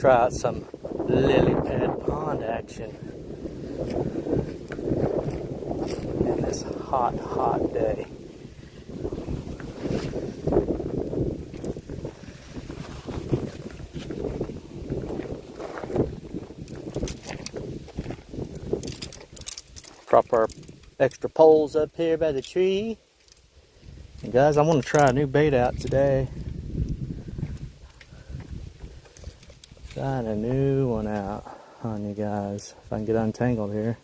try out some lily pad pond action in this hot, hot day. Prop our extra poles up here by the tree. And guys, I want to try a new bait out today. Trying a new one out on you guys. If I can get untangled here.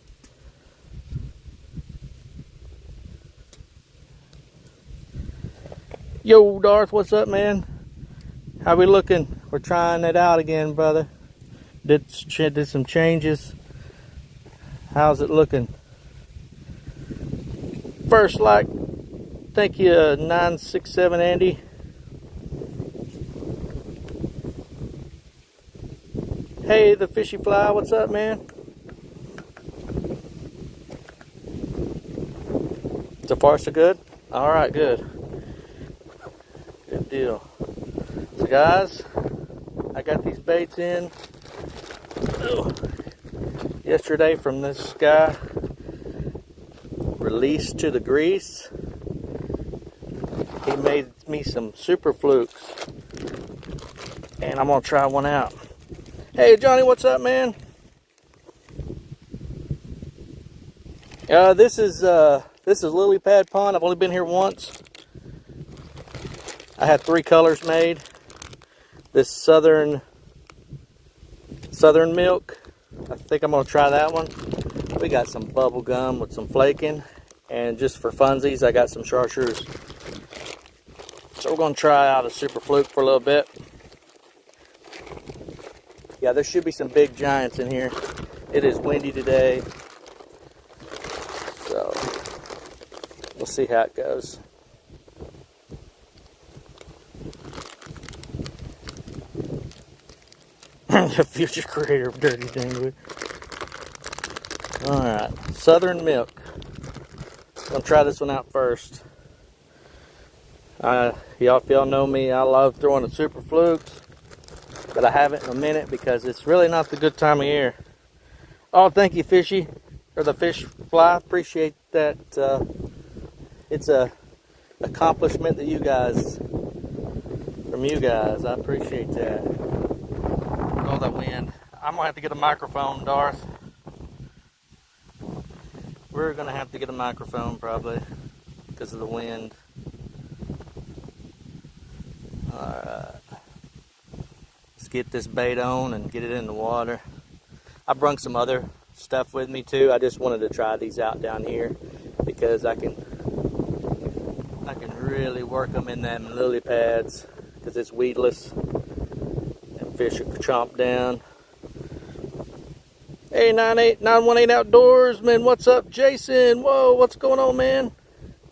Yo, Darth, what's up, man? How we looking? We're trying it out again, brother. Did some changes. How's it looking? First like, thank you, 967 Andy. Hey, the fishy fly, what's up, man? So far, so good? Alright, good. Good deal. So, guys, I got these baits in yesterday from this guy. Released to the grease. He made me some super flukes. And I'm gonna try one out. Hey Johnny, what's up, man? This is lily pad pond. I've only been here once. I had 3 colors made. This southern milk. I think I'm gonna try that one. We got some bubble gum with some flaking, and just for funsies, I got some chartreuse. So we're gonna try out a super fluke for a little bit. Yeah, there should be some big giants in here. It is windy today, so we'll see how it goes. The future creator of Dirty Dinglewood. Alright, Southern Milk. Gonna try this one out first. If y'all know me, I love throwing the super flukes, but I haven't in a minute because it's really not the good time of year. Oh, thank you, fishy, or the fish fly. Appreciate that. It's a accomplishment that from you guys. I appreciate that. Oh, that wind. I'm gonna have to get a microphone, Darth. We're gonna have to get a microphone probably because of the wind. Alright. Let's get this bait on and get it in the water. I brung some other stuff with me too. I just wanted to try these out down here because I can really work them in them lily pads because it's weedless and fish are chomp down. Hey, 918 Outdoorsman, what's up, Jason? Whoa, what's going on, man?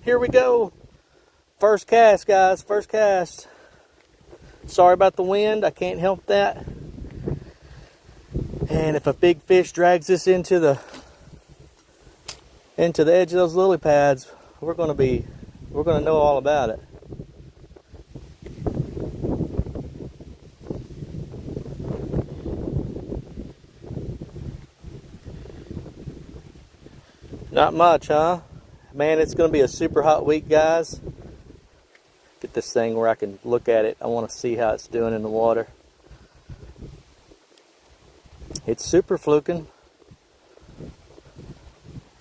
Here we go. First cast, guys, first cast. Sorry about the wind, I can't help that. And if a big fish drags this into the edge of those lily pads, we're gonna know all about it. Not much, huh? Man, it's going to be a super hot week, guys. Get this thing where I can look at it. I want to see how it's doing in the water. It's super fluking.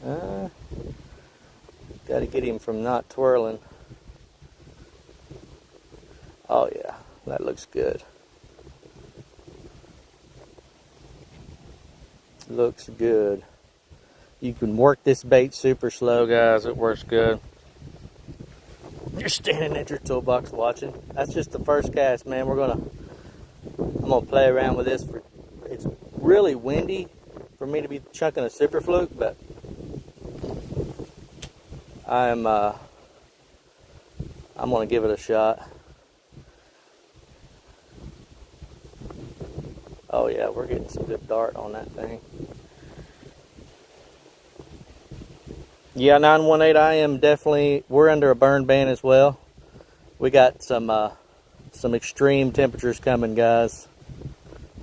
Got to get him from not twirling. Oh yeah, that looks good. Looks good. You can work this bait super slow, guys. It works good. You're standing at your toolbox watching. That's just the first cast, man. I'm gonna play around with this. It's really windy for me to be chunking a super fluke, but I'm gonna give it a shot. Oh yeah, we're getting some good dart on that thing. Yeah, 918, I am definitely, we're under a burn ban as well. We got some extreme temperatures coming, guys.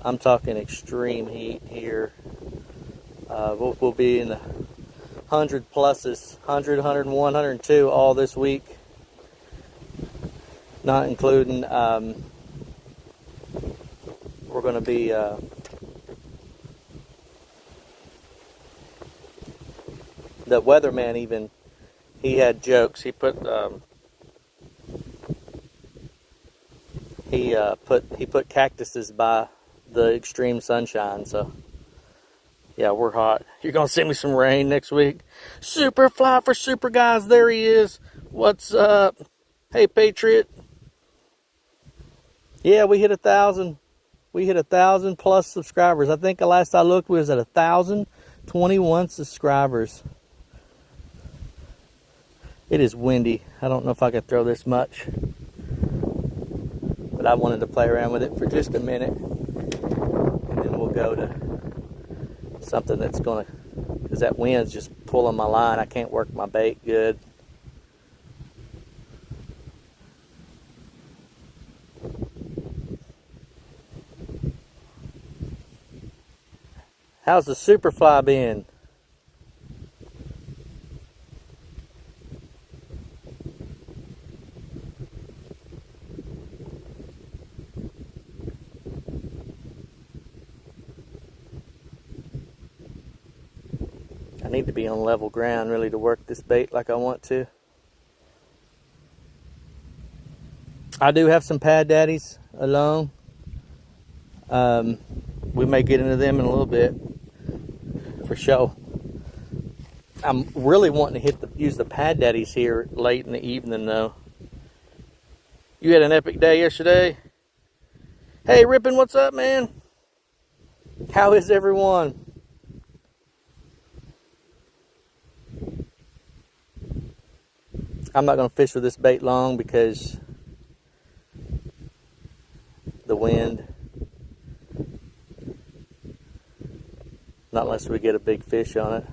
I'm talking extreme heat here. We'll be in the 100 pluses, 100, 101, 102 all this week. Not including, we're going to be, the weatherman even, he had jokes. He put, he put cactuses by the extreme sunshine, so yeah, we're hot. You're gonna see me some rain next week. Superfly for super guys, there he is. What's up? Hey, Patriot. Yeah, we hit 1,000. We hit 1,000 plus subscribers. I think the last I looked we was at 1,021 subscribers. It is windy. I don't know if I could throw this much, but I wanted to play around with it for just a minute, and then we'll go to something that's gonna, because that wind's just pulling my line. I can't work my bait good. How's the Superfly been? I need to be on level ground really to work this bait like I want to. I do have some Pad Daddies alone. We may get into them in a little bit for sure. I'm really wanting to use the Pad Daddies here late in the evening though. You had an epic day yesterday? Hey Rippin', what's up, man? How is everyone? I'm not going to fish with this bait long because the wind. Not unless we get a big fish on it.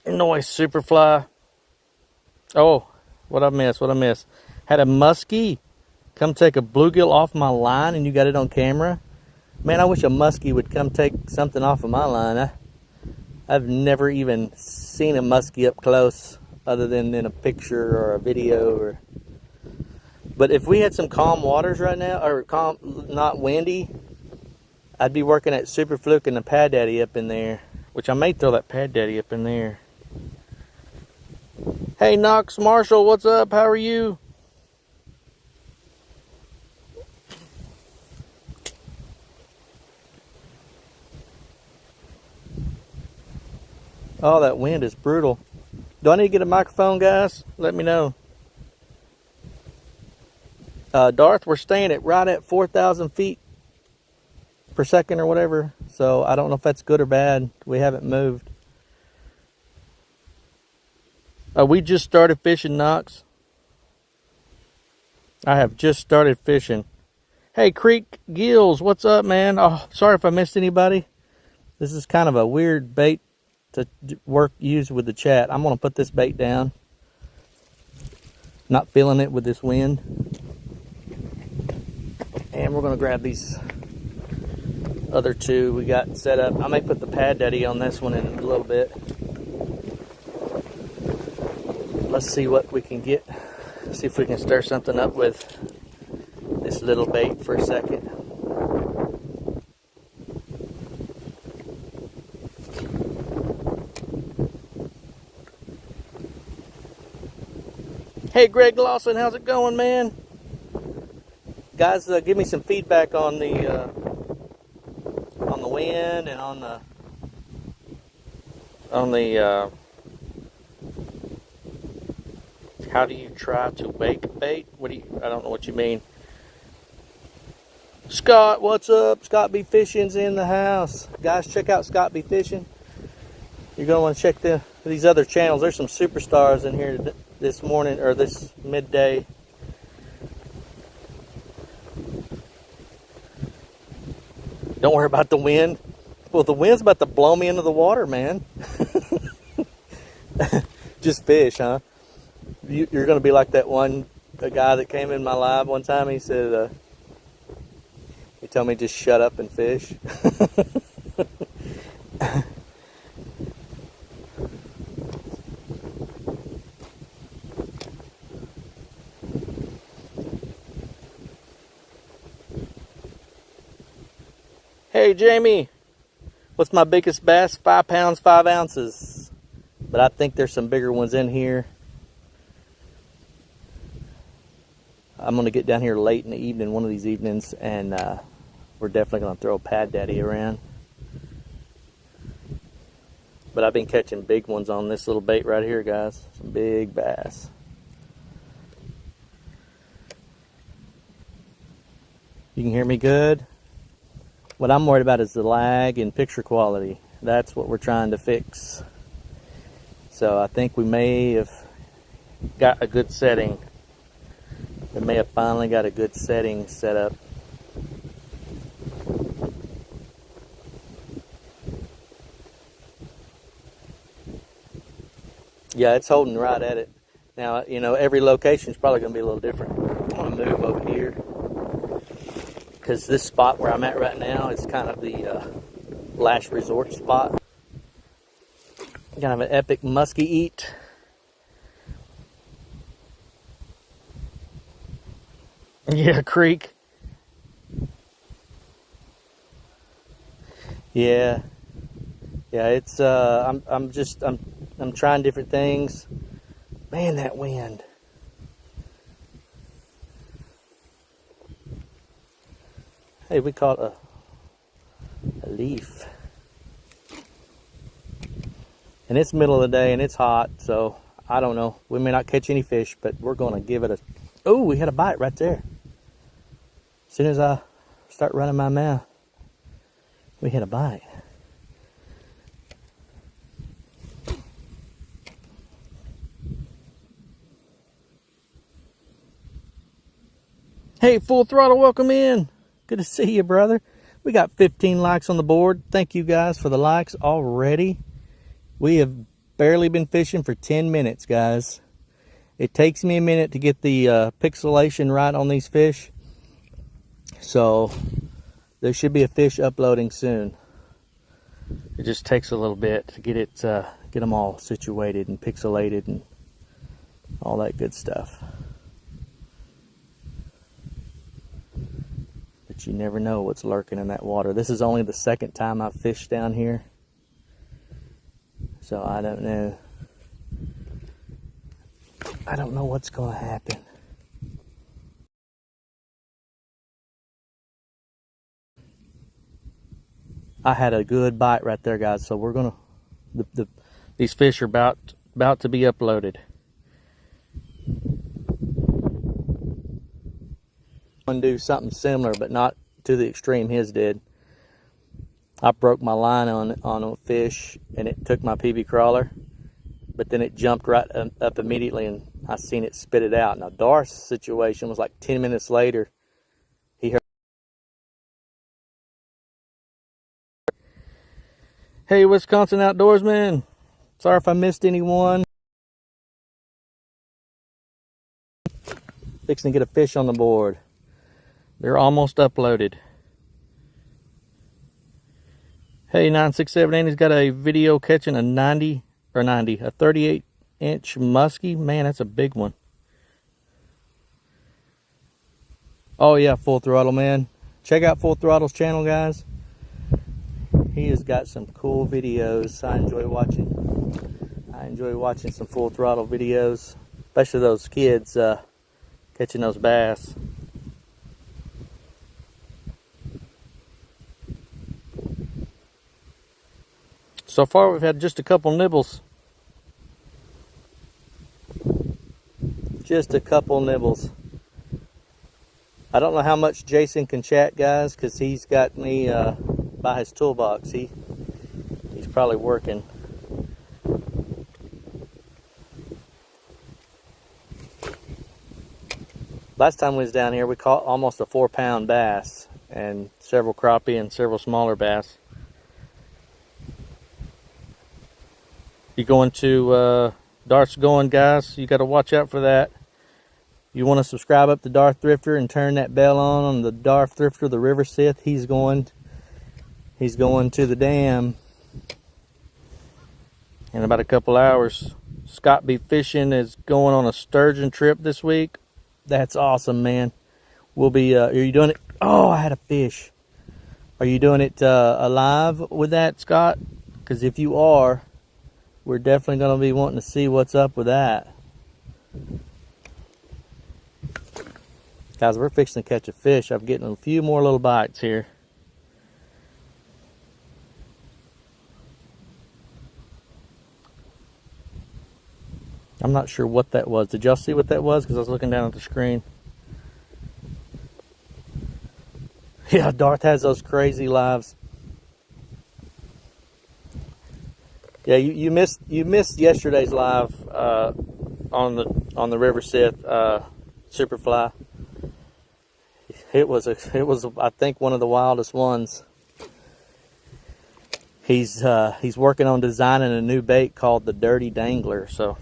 Noise, Superfly. Oh, what I miss? Had a muskie come take a bluegill off my line and you got it on camera. Man, I wish a muskie would come take something off of my line. I've never even seen a muskie up close other than in a picture or a video. But if we had some calm waters right now, or calm, not windy, I'd be working at Super Fluke and the Pad Daddy up in there, which I may throw that Pad Daddy up in there. Hey Knox Marshall, what's up? How are you? Oh, that wind is brutal. Do I need to get a microphone, guys? Let me know. Darth, we're staying at right at 4,000 feet per second or whatever. So I don't know if that's good or bad. We haven't moved. We just started fishing, Knox. I have just started fishing. Hey, Creek Gills, what's up, man? Oh, sorry if I missed anybody. This is kind of a weird bait to use with the chat. I'm going to put this bait down. Not feeling it with this wind. And we're going to grab these other two we got set up. I may put the Pad Daddy on this one in a little bit. Let's see what we can get. See if we can stir something up with this little bait for a second. Hey Greg Lawson, how's it going, man? Guys, give me some feedback on the wind and on the how do you try to wake bait? I don't know what you mean. Scott, what's up? Scott B Fishing's in the house. Guys, check out Scott B Fishing. You're gonna want to check these other channels. There's some superstars in here this morning or this midday. Don't worry about the wind. Well, the wind's about to blow me into the water, man. Just fish, huh? You're going to be like that one guy that came in my live one time. He said, he told me just shut up and fish. Hey, Jamie, what's my biggest bass? 5 pounds, 5 ounces. But I think there's some bigger ones in here. I'm going to get down here late in the evening, one of these evenings, and we're definitely going to throw Pad Daddy around. But I've been catching big ones on this little bait right here, guys. Some big bass. You can hear me good? What I'm worried about is the lag and picture quality. That's what we're trying to fix. So I think we may have got a good setting. We may have finally got a good setting set up. Yeah, it's holding right at it. Now, you know, every location is probably going to be a little different. I'm going to move over here, because this spot where I'm at right now is kind of the last resort spot. Kind of an epic muskie eat. Yeah, creek. Yeah. Yeah, it's I'm trying different things. Man, that wind. Hey, we caught a leaf. And it's middle of the day and it's hot, so I don't know. We may not catch any fish, but we're going to give it a... Oh, we had a bite right there. As soon as I start running my mouth, we hit a bite. Hey, Full Throttle, welcome in. Good to see you, brother. We got 15 likes on the board. Thank you guys for the likes already. We have barely been fishing for 10 minutes, guys. It takes me a minute to get the pixelation right on these fish. So there should be a fish uploading soon. It just takes a little bit to get it, get them all situated and pixelated and all that good stuff. But you never know what's lurking in that water. This is only the second time I've fished down here, so I don't know. I don't know what's going to happen. I had a good bite right there, guys. So we're gonna, these fish are about to be uploaded. I'm gonna do something similar, but not to the extreme his did. I broke my line on a fish, and it took my PB crawler, but then it jumped right up immediately, and I seen it spit it out. Now Darth's situation was like 10 minutes later. He heard, "Hey, Wisconsin Outdoorsman, sorry if I missed anyone. Fixing to get a fish on the board. They're almost uploaded." Hey, 967 Andy's got a video catching a 38-inch muskie. Man, that's a big one. Oh yeah, Full Throttle, man. Check out Full Throttle's channel, guys. He has got some cool videos. I enjoy watching some Full Throttle videos, especially those kids catching those bass. So far, we've had just a couple nibbles. Just a couple nibbles. I don't know how much Jason can chat, guys, because he's got me by his toolbox. He's probably working. Last time we was down here, we caught almost a 4-pound bass and several crappie and several smaller bass. You going to Darth's going, guys. You got to watch out for that. You want to subscribe up to Darth Thrifter and turn that bell on the Darth Thrifter, the River Sith. He's going to the dam in about a couple hours. Scott B Fishing is going on a sturgeon trip this week. That's awesome, man. We'll be. Are you doing it? Oh, I had a fish. Are you doing it alive with that, Scott? Because if you are, we're definitely going to be wanting to see what's up with that. Guys, we're fixing to catch a fish. I'm getting a few more little bites here. I'm not sure what that was. Did y'all see what that was? Because I was looking down at the screen. Yeah, Darth has those crazy lives. Yeah, you missed yesterday's live on the River Sith Superfly. It was I think one of the wildest ones. He's working on designing a new bait called the Dirty Dangler. So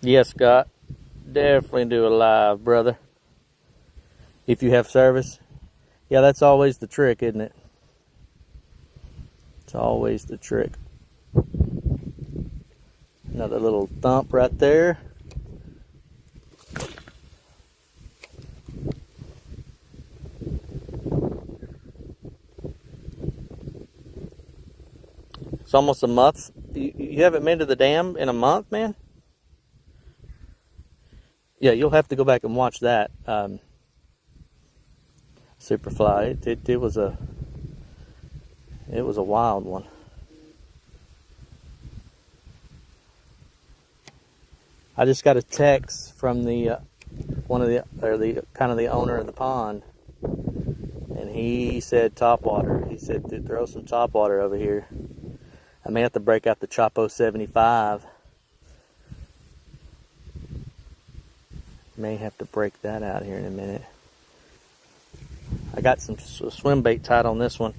yes, Scott, definitely do it live, brother. If you have service, yeah, that's always the trick, isn't it? It's always the trick. Another little thump right there. It's almost a month. You haven't been to the dam in a month, man? Yeah, you'll have to go back and watch that. Superfly. It was a wild one. I just got a text from the owner of the pond, and he said topwater. He said to throw some topwater over here. I may have to break out the Chapo 75. May have to break that out here in a minute. I got some swim bait tied on this one.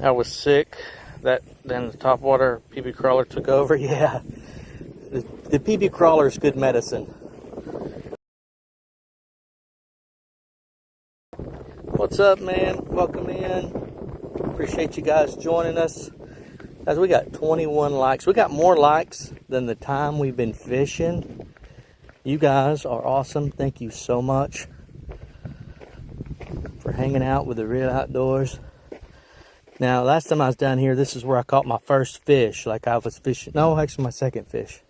I was sick. Then the topwater PB crawler took over. Yeah, the PB crawler is good medicine. What's up, man? Welcome in. Appreciate you guys joining us. Guys, we got 21 likes. We got more likes than the time we've been fishing. You guys are awesome. Thank you so much for hanging out with the Real Outdoors. Now, last time I was down here, this is where I caught my first fish. Like I was fishing, no, actually my second fish.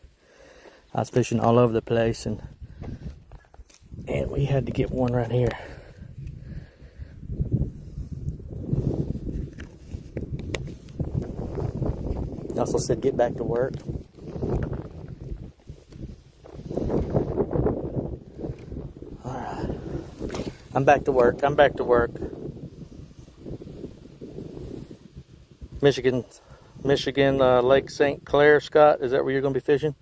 I was fishing all over the place, and we had to get one right here. He also said get back to work. Alright. I'm back to work. Michigan, Lake St. Clair, Scott, is that where you're going to be fishing?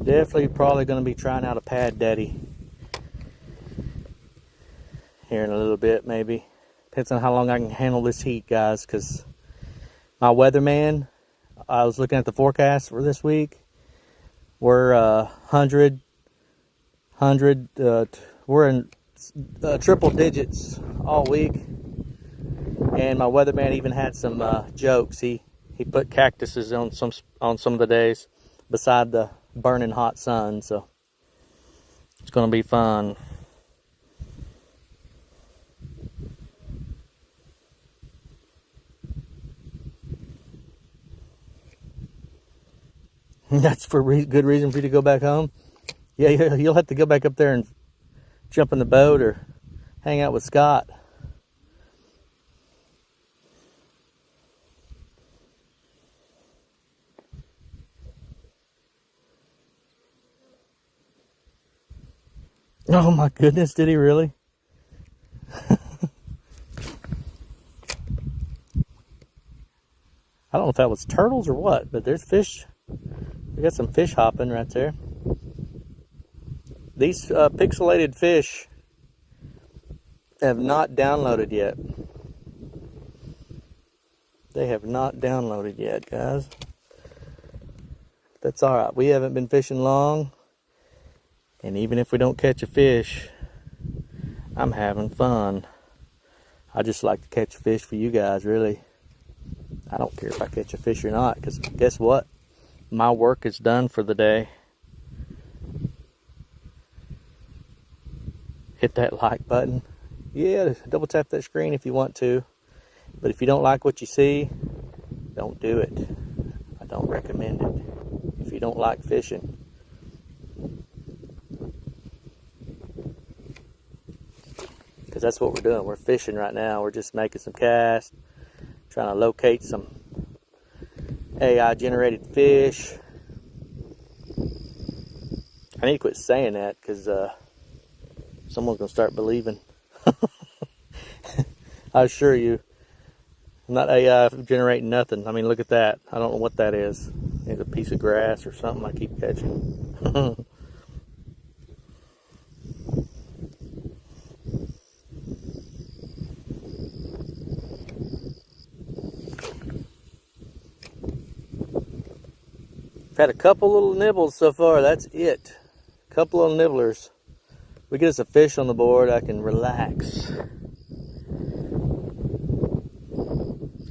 Definitely probably going to be trying out a Pad Daddy here in a little bit, maybe. Depends on how long I can handle this heat, guys, because my weatherman, I was looking at the forecast for this week. We're 100, we're in triple digits all week. And my weatherman even had some jokes. He put cactuses on some of the days beside the burning hot sun, so it's going to be fun. That's for good reason for you to go back home. Yeah, you'll have to go back up there and jump in the boat or hang out with Scott. Oh my goodness, did he really? I don't know if that was turtles or what, but there's fish We got some fish hopping right there. These pixelated fish have not downloaded yet. They have not downloaded yet, guys. That's all right. We haven't been fishing long. And even if we don't catch a fish, I'm having fun. I just like to catch a fish for you guys, really. I don't care if I catch a fish or not, because guess what? My work is done for the day. Hit that like button. Yeah, double tap that screen if you want to. But if you don't like what you see, don't do it. I don't recommend it. If you don't like fishing. Because that's what we're doing. We're fishing right now. We're just making some casts, trying to locate some AI generated fish. I need to quit saying that because someone's going to start believing. I assure you, I'm not AI generating nothing. I mean, look at that. I don't know what that is. It's a piece of grass or something I keep catching. I've had a couple little nibbles so far. That's it. A couple little nibblers. We get us a fish on the board, I can relax.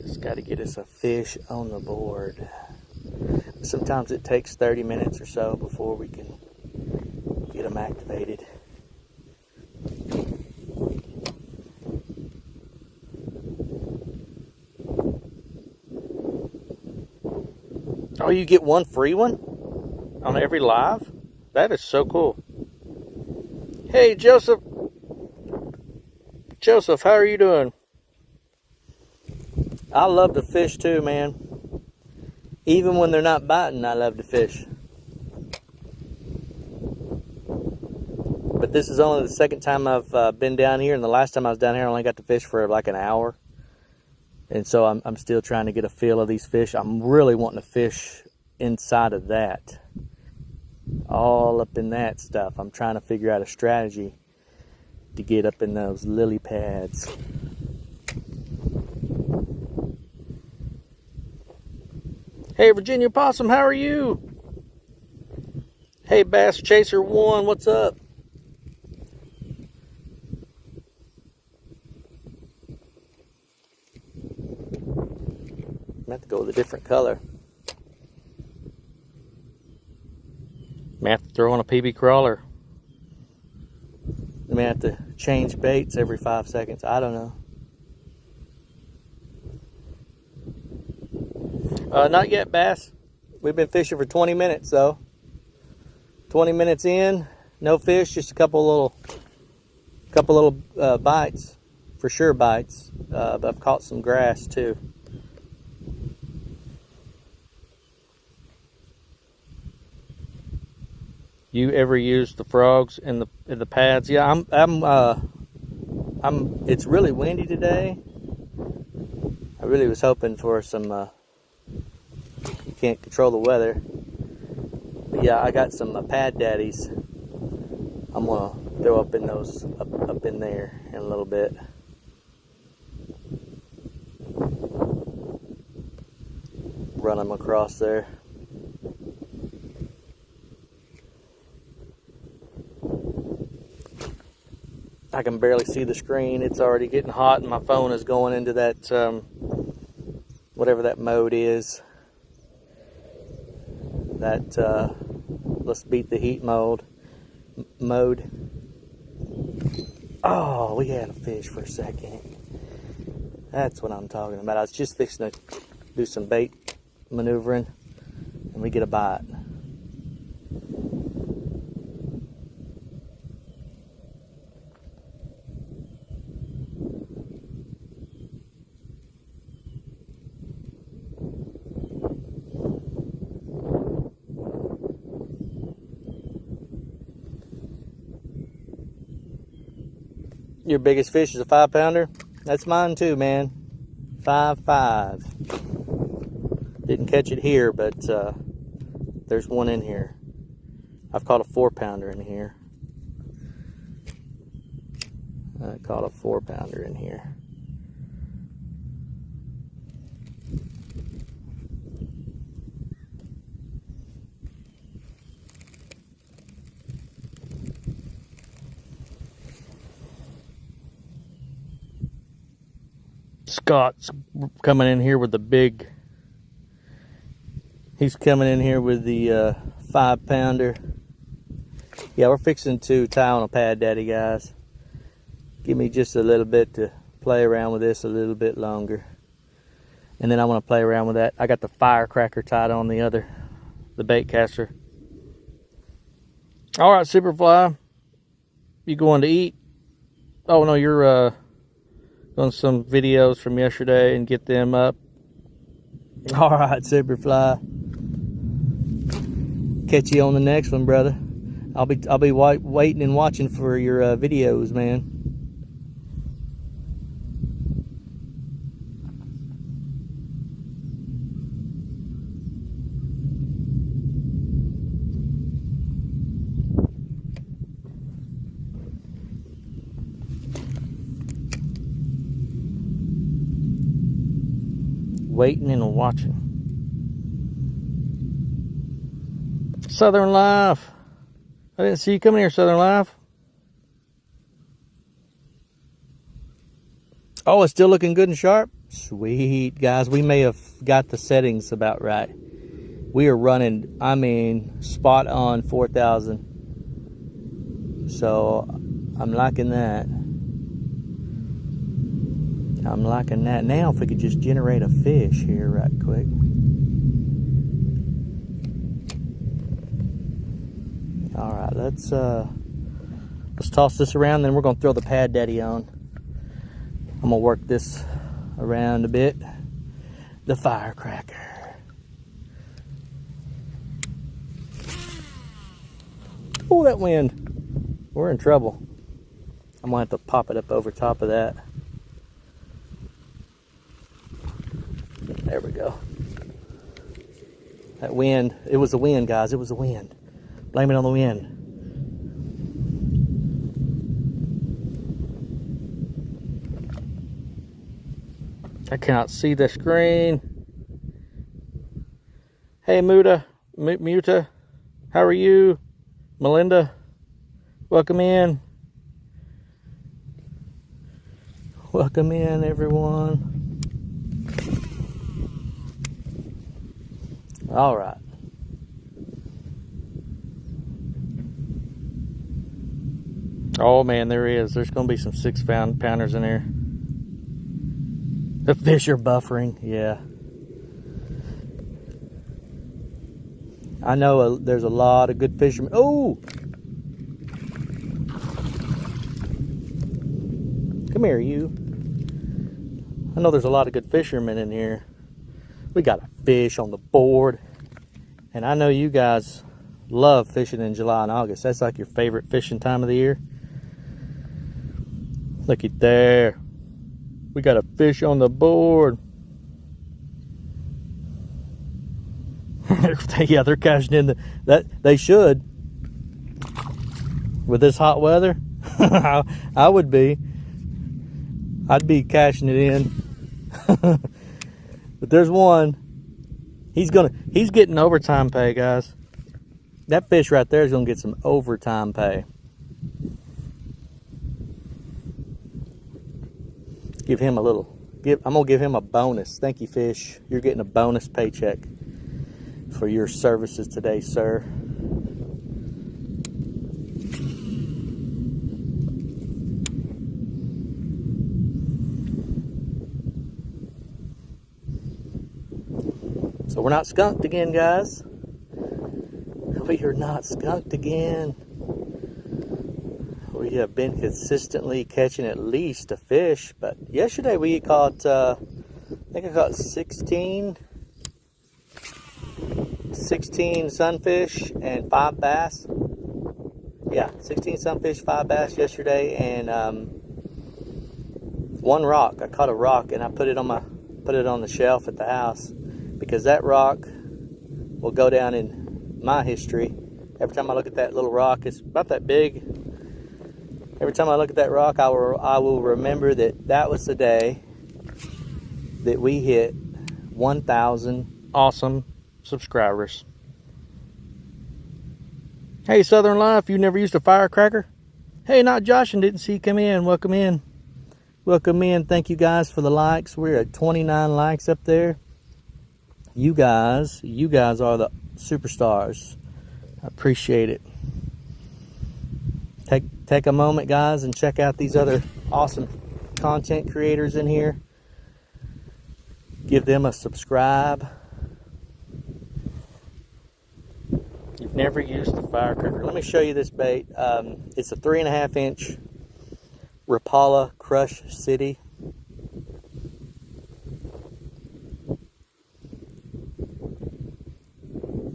Just got to get us a fish on the board. Sometimes it takes 30 minutes or so before we can get them activated. Oh, you get one free one on every live? That is so cool. Hey, Joseph. Joseph, how are you doing? I love to fish too, man. Even when they're not biting, I love to fish. But this is only the second time I've been down here, and the last time I was down here, I only got to fish for like an hour. And so I'm still trying to get a feel of these fish. I'm really wanting to fish inside of that. All up in that stuff. I'm trying to figure out a strategy to get up in those lily pads. Hey, Virginia Possum, how are you? Hey, Bass Chaser 1, what's up? I'm going to have to go with a different color. I may have to throw on a PB crawler. I may have to change baits every 5 seconds. I don't know. Not yet, Bass. We've been fishing for 20 minutes, though. 20 minutes in, no fish, just a couple little bites, for sure bites. But I've caught some grass too. You ever use the frogs in the pads? Yeah, it's really windy today. I really was hoping for some. You can't control the weather. But yeah, I got some pad daddies. I'm gonna throw up in those up in there in a little bit. Run them across there. I can barely see the screen. It's already getting hot and my phone is going into that, whatever that mode is. That, let's beat the heat mode. Oh, we had a fish for a second. That's what I'm talking about. I was just fixing to do some bait maneuvering and we get a bite. Your biggest fish is a 5-pounder? That's mine too, man. 5.5. Didn't catch it here, but There's one in here. I've caught a 4-pounder in here. I caught a 4-pounder in here. Scott's coming in here with the big, he's coming in here with the 5-pounder. Yeah, we're fixing to tie on a Pad Daddy, guys. Give me just a little bit to play around with this a little bit longer. And then I want to play around with that. I got the Firecracker tied on the bait caster. All right, Superfly. You going to eat? Oh, no, you're on some videos from yesterday and get them up. All right, Superfly. Catch you on the next one, brother. I'll be waiting and watching for your videos, man. Waiting and watching. Southern Life. I didn't see you coming here, Southern Life. Oh, it's still looking good and sharp? Sweet, guys. We may have got the settings about right. We are running, I mean, spot on 4,000. So, I'm liking that. I'm liking that. Now, if we could just generate a fish here right quick. All right, let's toss this around. Then we're gonna throw the Pad Daddy on. I'm gonna work this around a bit. The Firecracker. Oh, that wind! We're in trouble. I'm gonna have to pop it up over top of that. There we go. That wind, it was the wind, guys. It was the wind. Blame it on the wind. I cannot see the screen. Hey, Muta, how are you? Melinda, welcome in. Welcome in, everyone. All right. Oh man, there is. There's going to be some 6-pounders in there. The fish are buffering, yeah. I know there's a lot of good fishermen. Oh! Come here, you. I know there's a lot of good fishermen in here. We got a fish on the board. And I know you guys love fishing in July and August. That's like your favorite fishing time of the year. Look at there. We got a fish on the board. Yeah, they're cashing in that they should. With this hot weather, I would be. I'd be cashing it in. But there's one. He's getting overtime pay, guys. That fish right there is gonna get some overtime pay. Give him a little. I'm gonna give him a bonus. Thank you, fish. You're getting a bonus paycheck for your services today, sir. So we're not skunked again, guys. We are not skunked again. We have been consistently catching at least a fish, but yesterday we caught, I think I caught 16 sunfish and 5 bass. Yeah, 16 sunfish, 5 bass yesterday, and 1 rock. I caught a rock and I put it on the shelf at the house because that rock will go down in my history. Every time I look at that little rock, it's about that big. Every time I look at that rock, I will remember that was the day that we hit 1,000 awesome subscribers. Hey, Southern Life, you never used a firecracker? Hey, not Josh and didn't see you come in. Welcome in. Welcome in. Thank you guys for the likes. We're at 29 likes up there. You guys are the superstars. I appreciate it. Take a moment, guys, and check out these other awesome content creators in here. Give them a subscribe. You've never used the firecracker. Let me show you this bait. It's a 3.5 inch Rapala Crush City.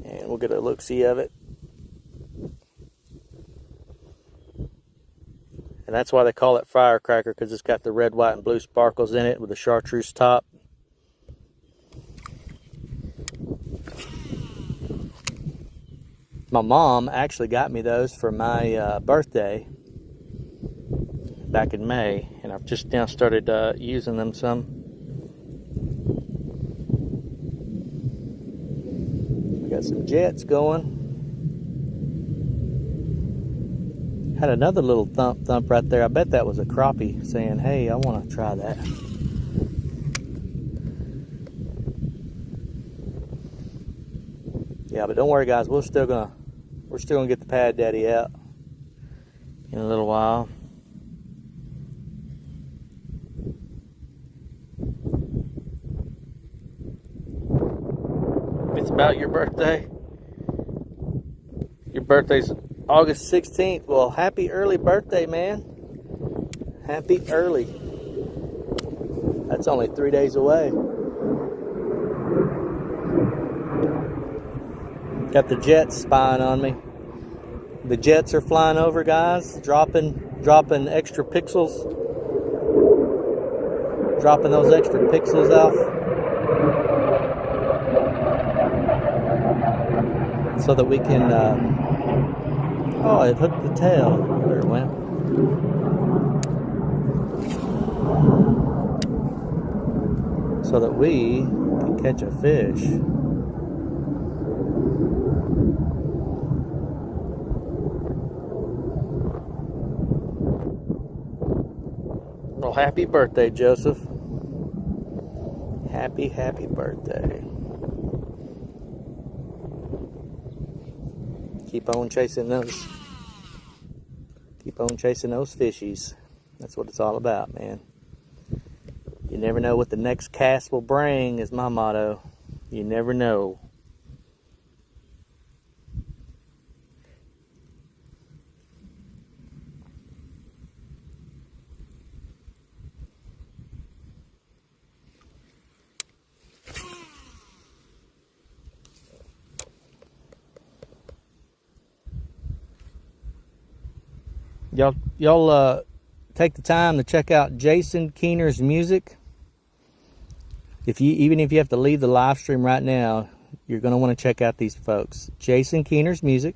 And we'll get a look-see of it. And that's why they call it firecracker, because it's got the red, white, and blue sparkles in it with a chartreuse top. My mom actually got me those for my birthday back in May, and I've just now started using them some. We got some jets going. Had another little thump right there. I bet that was a crappie saying, hey, I want to try that. Yeah, but don't worry, guys. We're still gonna get the Pad Daddy out in a little while. It's about your birthday. Your birthday's August 16th. Well, happy early birthday, man. Happy early. That's only 3 days away. Got the jets spying on me. The jets are flying over, guys, dropping extra pixels. Dropping those extra pixels off. So that we can, oh, it hooked the tail. There it went. So that we can catch a fish. Well, happy birthday, Joseph. Happy birthday. Keep on chasing those fishies. That's what it's all about, man. You never know what the next cast will bring is my motto. You never know. Y'all take the time to check out Jason Keener's music. Even if you have to leave the live stream right now, you're going to want to check out these folks. Jason Keener's music.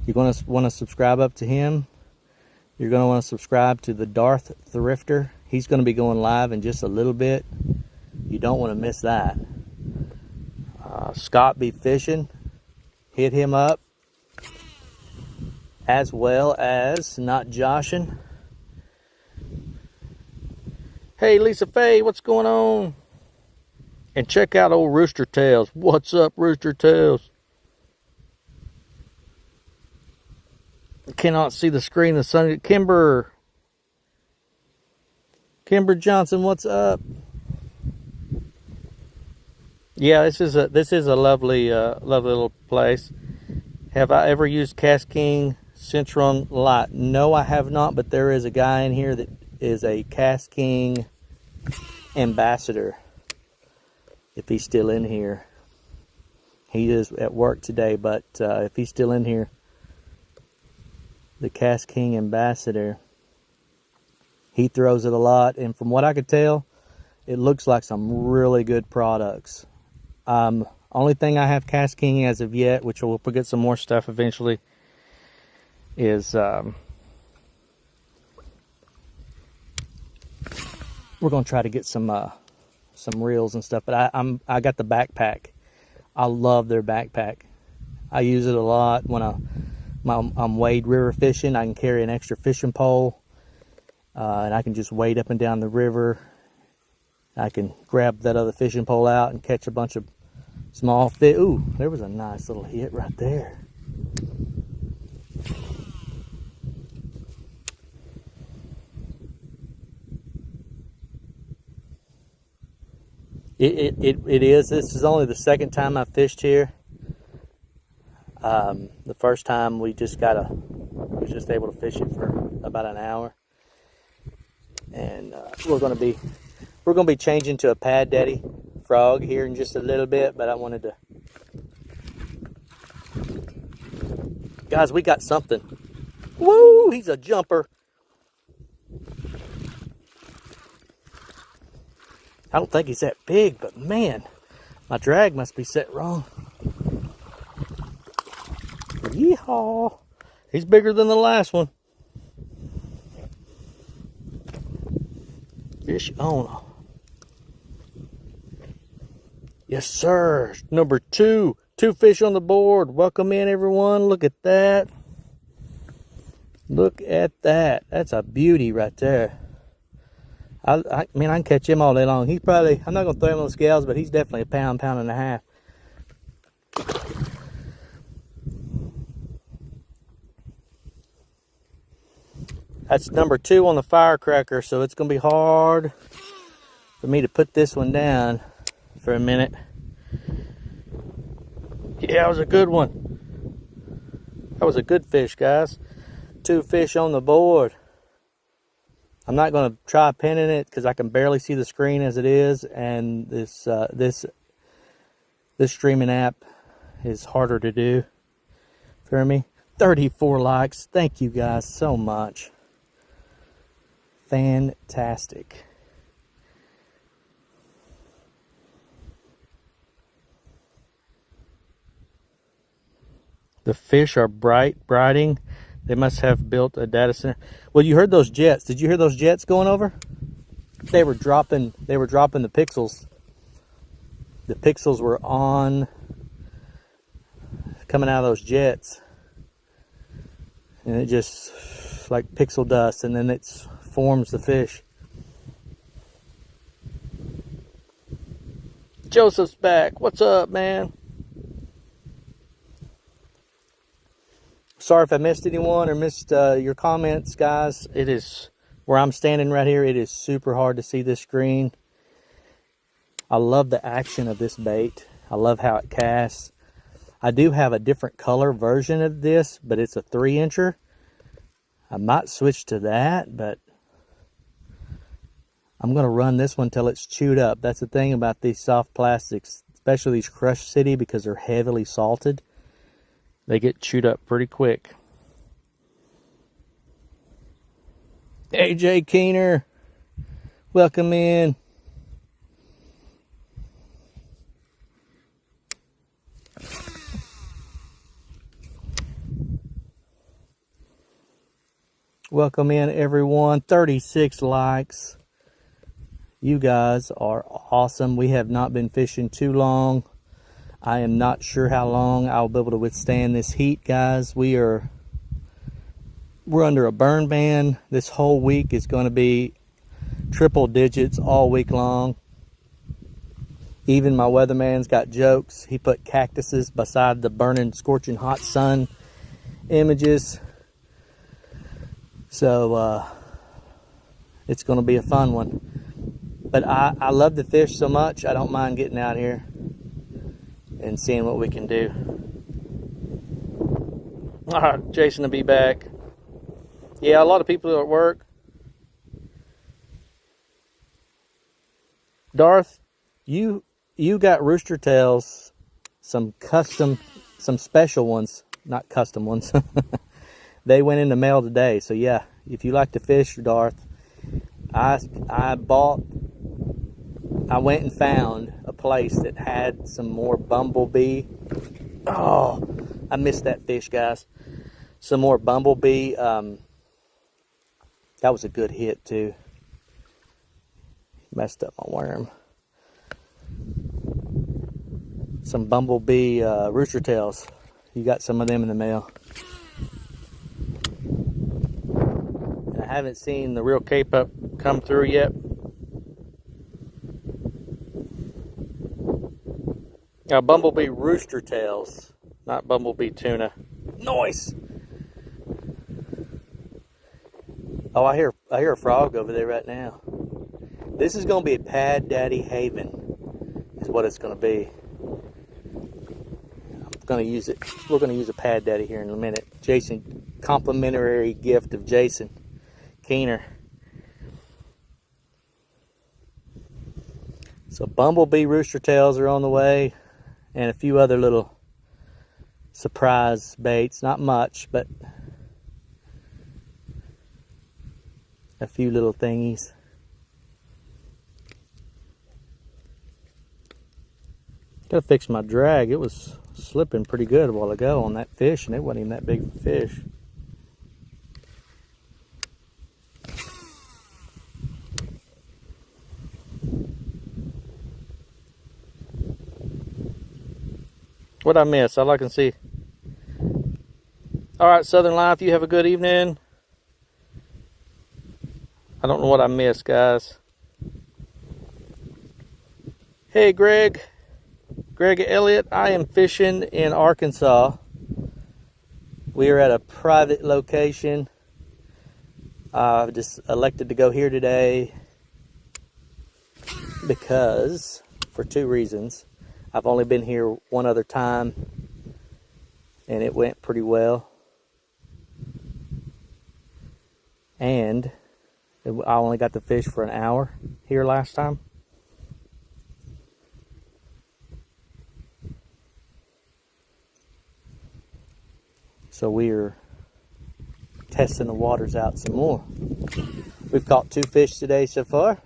You're going to want to subscribe up to him. You're going to want to subscribe to the Darth Thrifter. He's going to be going live in just a little bit. You don't want to miss that. Scott B. Fishing. Hit him up. As well as Not Joshin'. Hey, Lisa Faye, what's going on? And check out old Rooster Tails. What's up, Rooster Tails? I cannot see the screen. The sun. Kimber Johnson, what's up? Yeah, this is a lovely little place. Have I ever used KastKing Centron Light? No, I have not, but there is a guy in here that is a KastKing ambassador. If he's still in here. He is at work today, but if he's still in here, the KastKing ambassador, he throws it a lot, and from what I could tell, it looks like some really good products. I'm Only thing I have cast king as of yet, which we'll get some more stuff eventually, is we're gonna try to get some reels and stuff. But I got the backpack. I love their backpack. I use it a lot when I'm wade river fishing. I can carry an extra fishing pole, and I can just wade up and down the river. I can grab that other fishing pole out and catch a bunch of small fish. Ooh, there was a nice little hit right there. It is. This is only the second time I've fished here. The first time we was just able to fish it for about an hour, and we're gonna be changing to a Pad Daddy frog here in just a little bit. But I wanted to, guys, we got something. Woo! He's a jumper. I don't think he's that big, but man, my drag must be set wrong. Yeehaw! He's bigger than the last one. Fish on. Yes, sir. Number 2. 2 fish on the board. Welcome in, everyone. Look at that. Look at that. That's a beauty right there. I mean, I can catch him all day long. He's probably, I'm not going to throw him on the scales, but he's definitely a pound, pound and a half. That's number 2 on the firecracker, so it's going to be hard for me to put this one down for a minute. Yeah, it was a good one. That was a good fish, guys. 2 fish on the board. I'm not going to try pinning it because I can barely see the screen as it is, and this streaming app is harder to do for me. 34 likes. Thank you guys so much. Fantastic. The fish are brighting. They must have built a data center. Well, you heard those jets. Did you hear those jets going over? They were dropping the pixels. The pixels were on, coming out of those jets. And it just like pixel dust, and then it forms the fish. Joseph's back. What's up, man? Sorry if I missed anyone or missed your comments, guys. It is where I'm standing right here. It is super hard to see this screen. I love the action of this bait. I love how it casts. I do have a different color version of this, but it's a 3-incher. I might switch to that, but I'm going to run this one till it's chewed up. That's the thing about these soft plastics, especially these Crush City, because they're heavily salted. They get chewed up pretty quick. AJ Keener, welcome in. Welcome in, everyone. 36 likes. You guys are awesome. We have not been fishing too long. I am not sure how long I'll be able to withstand this heat, guys. We're under a burn ban. This whole week is going to be triple digits all week long. Even my weatherman's got jokes. He put cactuses beside the burning, scorching hot sun images. So it's going to be a fun one. But I love the fish so much, I don't mind getting out here and seeing what we can do. All right, Jason will be back. Yeah, a lot of people are at work. Darth, you got rooster tails, some special ones, not custom ones. They went in the mail today. So yeah, if you like to fish, Darth, I went and found a place that had some more bumblebee. Oh, I missed that fish, guys. Some more bumblebee. That was a good hit too. Messed up my worm. Some bumblebee rooster tails. You got some of them in the mail. And I haven't seen the real Cape Up come through yet. Now, bumblebee rooster tails, not bumblebee tuna. Nice. Oh, I hear a frog over there right now. This is going to be a Pad Daddy haven, is what it's going to be. I'm going to use it. We're going to use a Pad Daddy here in a minute. Jason, complimentary gift of Jason Keener. So bumblebee rooster tails are on the way, and a few other little surprise baits. Not much, but a few little thingies. Gotta fix my drag. It was slipping pretty good a while ago on that fish, and it wasn't even that big of a fish. What'd I miss? All I can see. All right, Southern Life, you have a good evening. I don't know what I missed, guys. Hey, Greg Elliott, I am fishing in Arkansas. We are at a private location. I've just elected to go here today because, for two reasons. I've only been here one other time, and it went pretty well. And I only got to fish for an hour here last time. So we're testing the waters out some more. We've caught 2 fish today so far.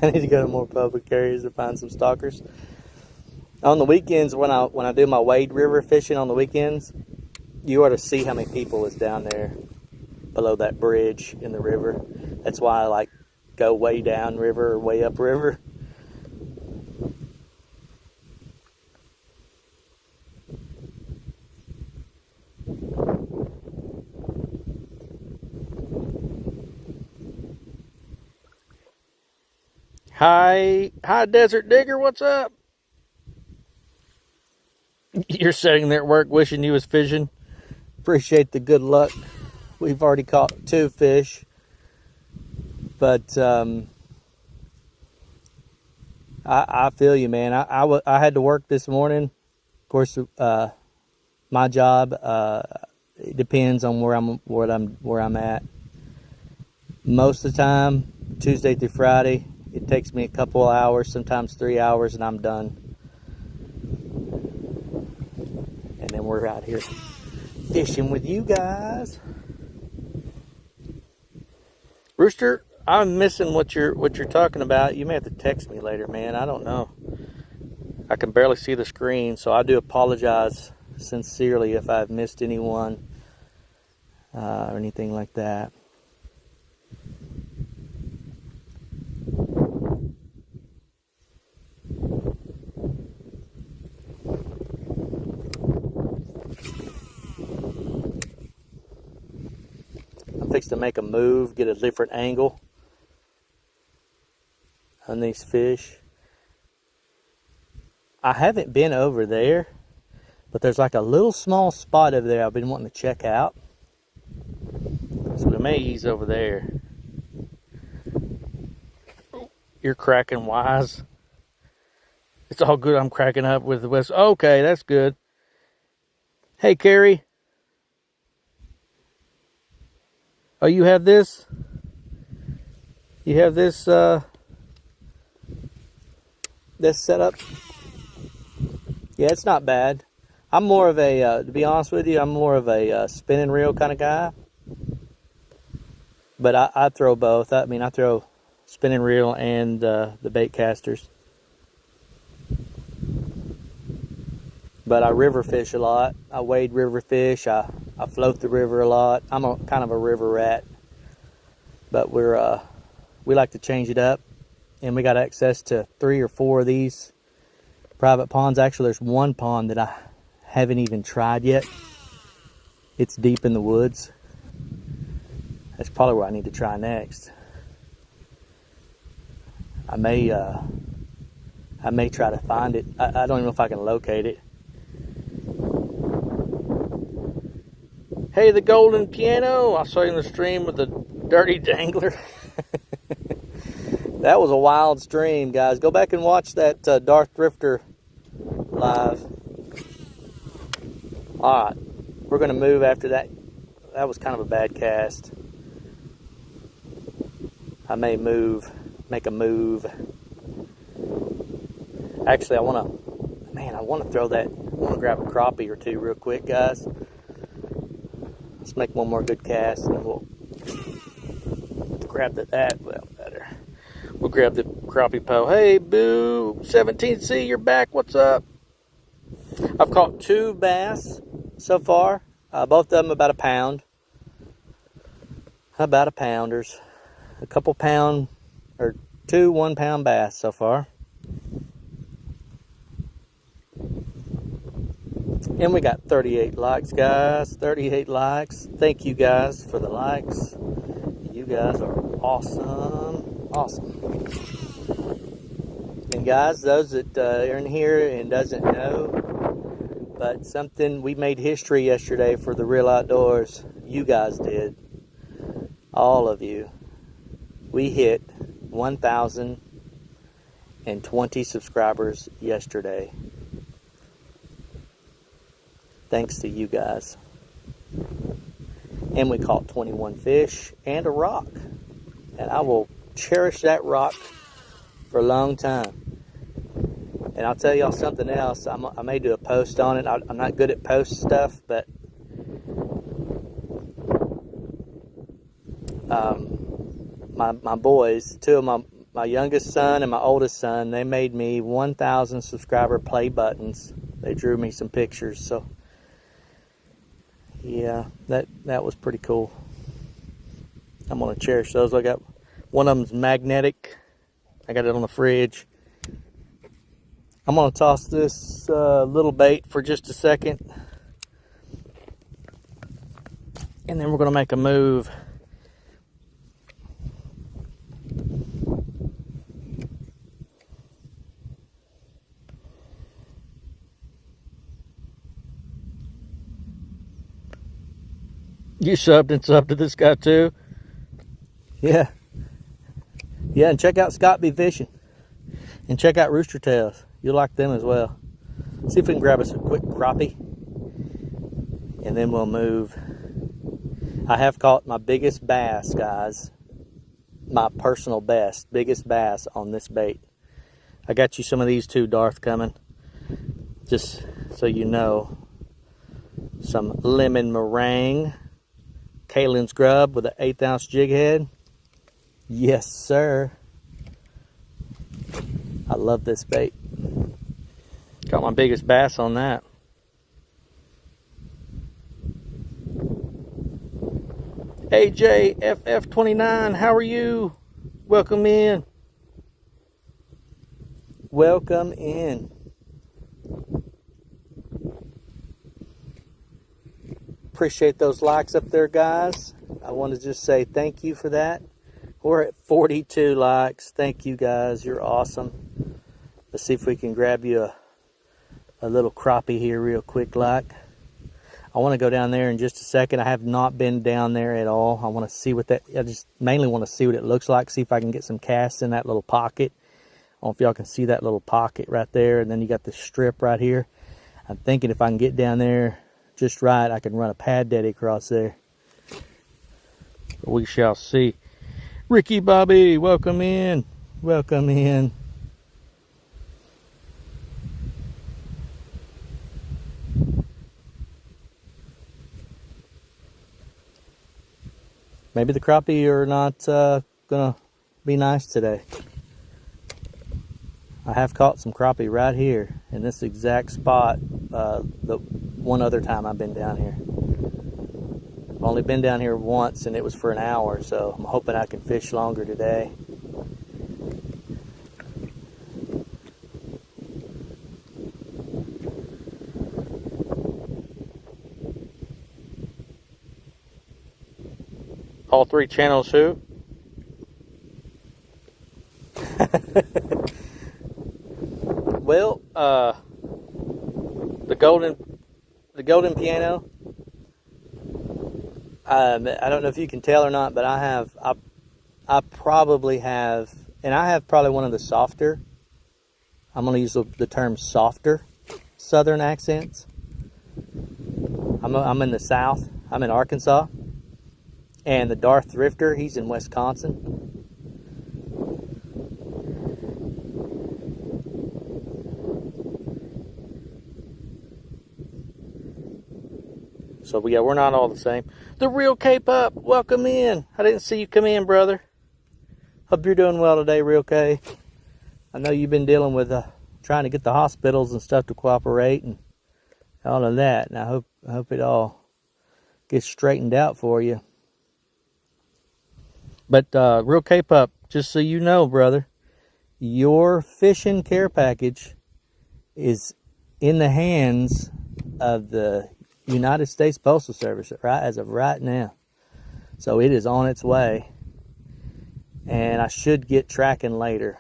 I need to go to more public areas to find some stalkers. On the weekends, when I do my Wade River fishing on the weekends, you ought to see how many people is down there below that bridge in the river. That's why I like go way down river or way up river. Hi Desert Digger, what's up? You're sitting there at work wishing you was fishing. Appreciate the good luck. We've already caught 2 fish. But I feel you, man. I had to work this morning. Of course, my job it depends on where I'm at. Most of the time, Tuesday through Friday, it takes me a couple of hours, sometimes 3 hours, and I'm done. And then we're out here fishing with you guys. Rooster, I'm missing what you're talking about. You may have to text me later, man. I don't know. I can barely see the screen, so I do apologize sincerely if I've missed anyone or anything like that. I'm fixing to make a move, get a different angle on these fish. I haven't been over there, but there's like a little small spot over there I've been wanting to check out. So we may ease over there. You're cracking wise. It's all good. I'm cracking up with the West. Okay, that's good. Hey, Carrie. Oh, you have this? You have this this setup? Yeah, it's not bad. I'm more of a, to be honest with you, I'm more of a spinning reel kind of guy. But I throw both. I mean, I throw spinning reel and the bait casters. But I river fish a lot. I wade river fish. I float the river a lot. I'm kind of a river rat. But we like to change it up. And we got access to 3 or 4 of these private ponds. Actually, there's one pond that I haven't even tried yet. It's deep in the woods. That's probably where I need to try next. I may try to find it. I don't even know if I can locate it. Hey, the golden piano. I saw you in the stream with the dirty dangler. That was a wild stream, guys. Go back and watch that Darth Drifter live. All right, we're going to move after that. That was kind of a bad cast. I may make a move. Actually, I want to throw that. I want to grab a crappie or two real quick, guys. Let's make one more good cast, and then we'll grab that. Well, better. We'll grab the crappie pole. Hey, Boo, 17C, you're back. What's up? I've caught 2 bass so far. Both of them about a pound. About a pounders. A couple pound, or 2 1-pound bass so far. And we got 38 likes, guys. 38 likes. Thank you guys for the likes. You guys are awesome. Awesome. And guys, those that are in here and doesn't know, but something, we made history yesterday for the Real Outdoors. You guys did. All of you. We hit 1,020 subscribers yesterday. Thanks to you guys. And we caught 21 fish and a rock. And I will cherish that rock for a long time. And I'll tell y'all something else. I may do a post on it. I'm not good at post stuff, but my boys, 2 of my youngest son and my oldest son, they made me 1,000 subscriber play buttons. They drew me some pictures, so yeah, that was pretty cool. I'm gonna cherish those. I got one of them's magnetic. I got it on the fridge. I'm gonna toss this little bait for just a second, and then we're gonna make a move. You subbed and subbed to this guy too? Yeah. Yeah, and check out Scott B. Fishing. And check out Rooster Tails. You'll like them as well. See if we can grab us a quick crappie. And then we'll move. I have caught my biggest bass, guys. My personal biggest bass on this bait. I got you some of these too, Darth, coming. Just so you know. Some lemon meringue. Kalin's grub with an 1/8 ounce jig head. Yes, sir. I love this bait. Got my biggest bass on that. AJFF29, how are you? Welcome in. Welcome in. Appreciate those likes up there, guys. I want to just say thank you for that. We're at 42 likes. Thank you, guys. You're awesome. Let's see if we can grab you a little crappie here real quick like. I want to go down there in just a second. I have not been down there at all. I want to see what that, I just mainly want to see what it looks like, see if I can get some casts in that little pocket. I don't know if y'all can see that little pocket right there, and then you got the strip right here. I'm thinking if I can get down there just right, I can run a pad daddy across there. But we shall see. Ricky Bobby, welcome in. Welcome in. Maybe the crappie are not gonna be nice today. I have caught some crappie right here in this exact spot the one other time I've been down here. I've only been down here once and it was for an hour, so I'm hoping I can fish longer today. All three channels who? Well, the golden piano. I don't know if you can tell or not, but I probably have, and I have probably one of the softer. I'm going to use the term softer Southern accents. I'm in the South. I'm in Arkansas, and the Darth Thrifter, he's in Wisconsin. So yeah, we're not all the same. The Real Cape Up, welcome in. I didn't see you come in, brother. Hope you're doing well today, Real K. I know you've been dealing with trying to get the hospitals and stuff to cooperate and all of that. And I hope it all gets straightened out for you. But Real Cape Up, just so you know, brother, your fishing care package is in the hands of the United States Postal Service right as of right now. So it is on its way, and I should get tracking later.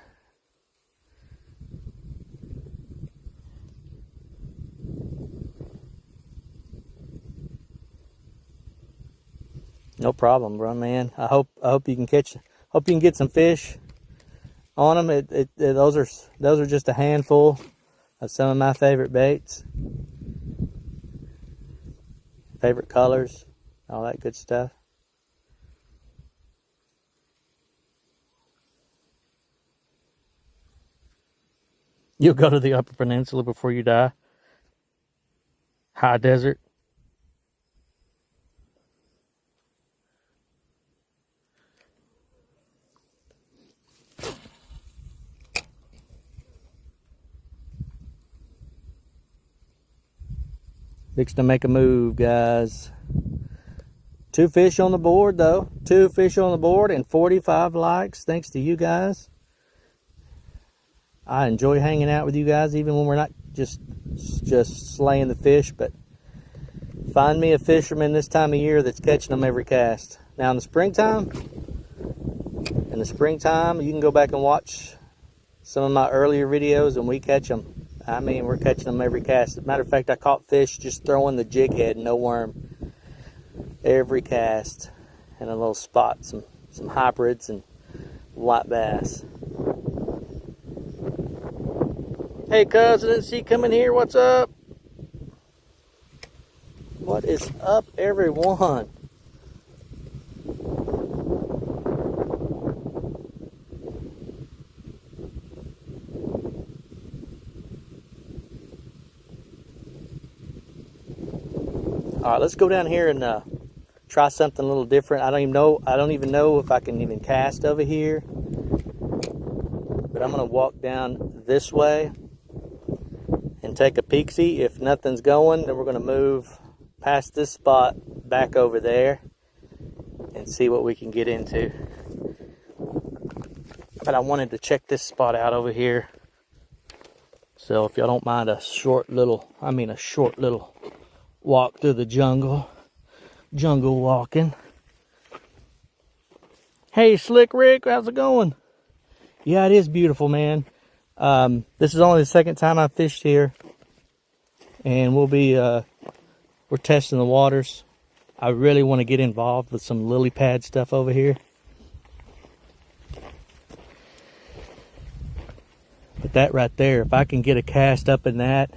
No problem, bro, man. I hope you can catch. Hope you can get some fish on them. Those are just a handful of some of my favorite baits. Favorite colors, all that good stuff. You'll go to the Upper Peninsula before you die. High desert. Fixing to make a move, guys. 2 fish on the board, though. 2 fish on the board and 45 likes, thanks to you guys. I enjoy hanging out with you guys, even when we're not just slaying the fish. But find me a fisherman this time of year that's catching them every cast. Now, in the springtime, you can go back and watch some of my earlier videos, and we catch them. I mean, we're catching them every cast. As a matter of fact, I caught fish just throwing the jig head, no worm, every cast, and a little spot, some hybrids and white bass. Hey, cuz, I didn't see you coming here. What's up? What is up, everyone? All right, let's go down here and try something a little different. I don't even know if I can even cast over here. But I'm gonna walk down this way and take a peek-see. If nothing's going, then we're gonna move past this spot back over there and see what we can get into. But I wanted to check this spot out over here. So if y'all don't mind a short little walk through the jungle walking. Hey, Slick Rick, how's it going? Yeah, it is beautiful, man. This is only the second time I've fished here, and we're testing the waters. I really want to get involved with some lily pad stuff over here. But that right there, if I can get a cast up in that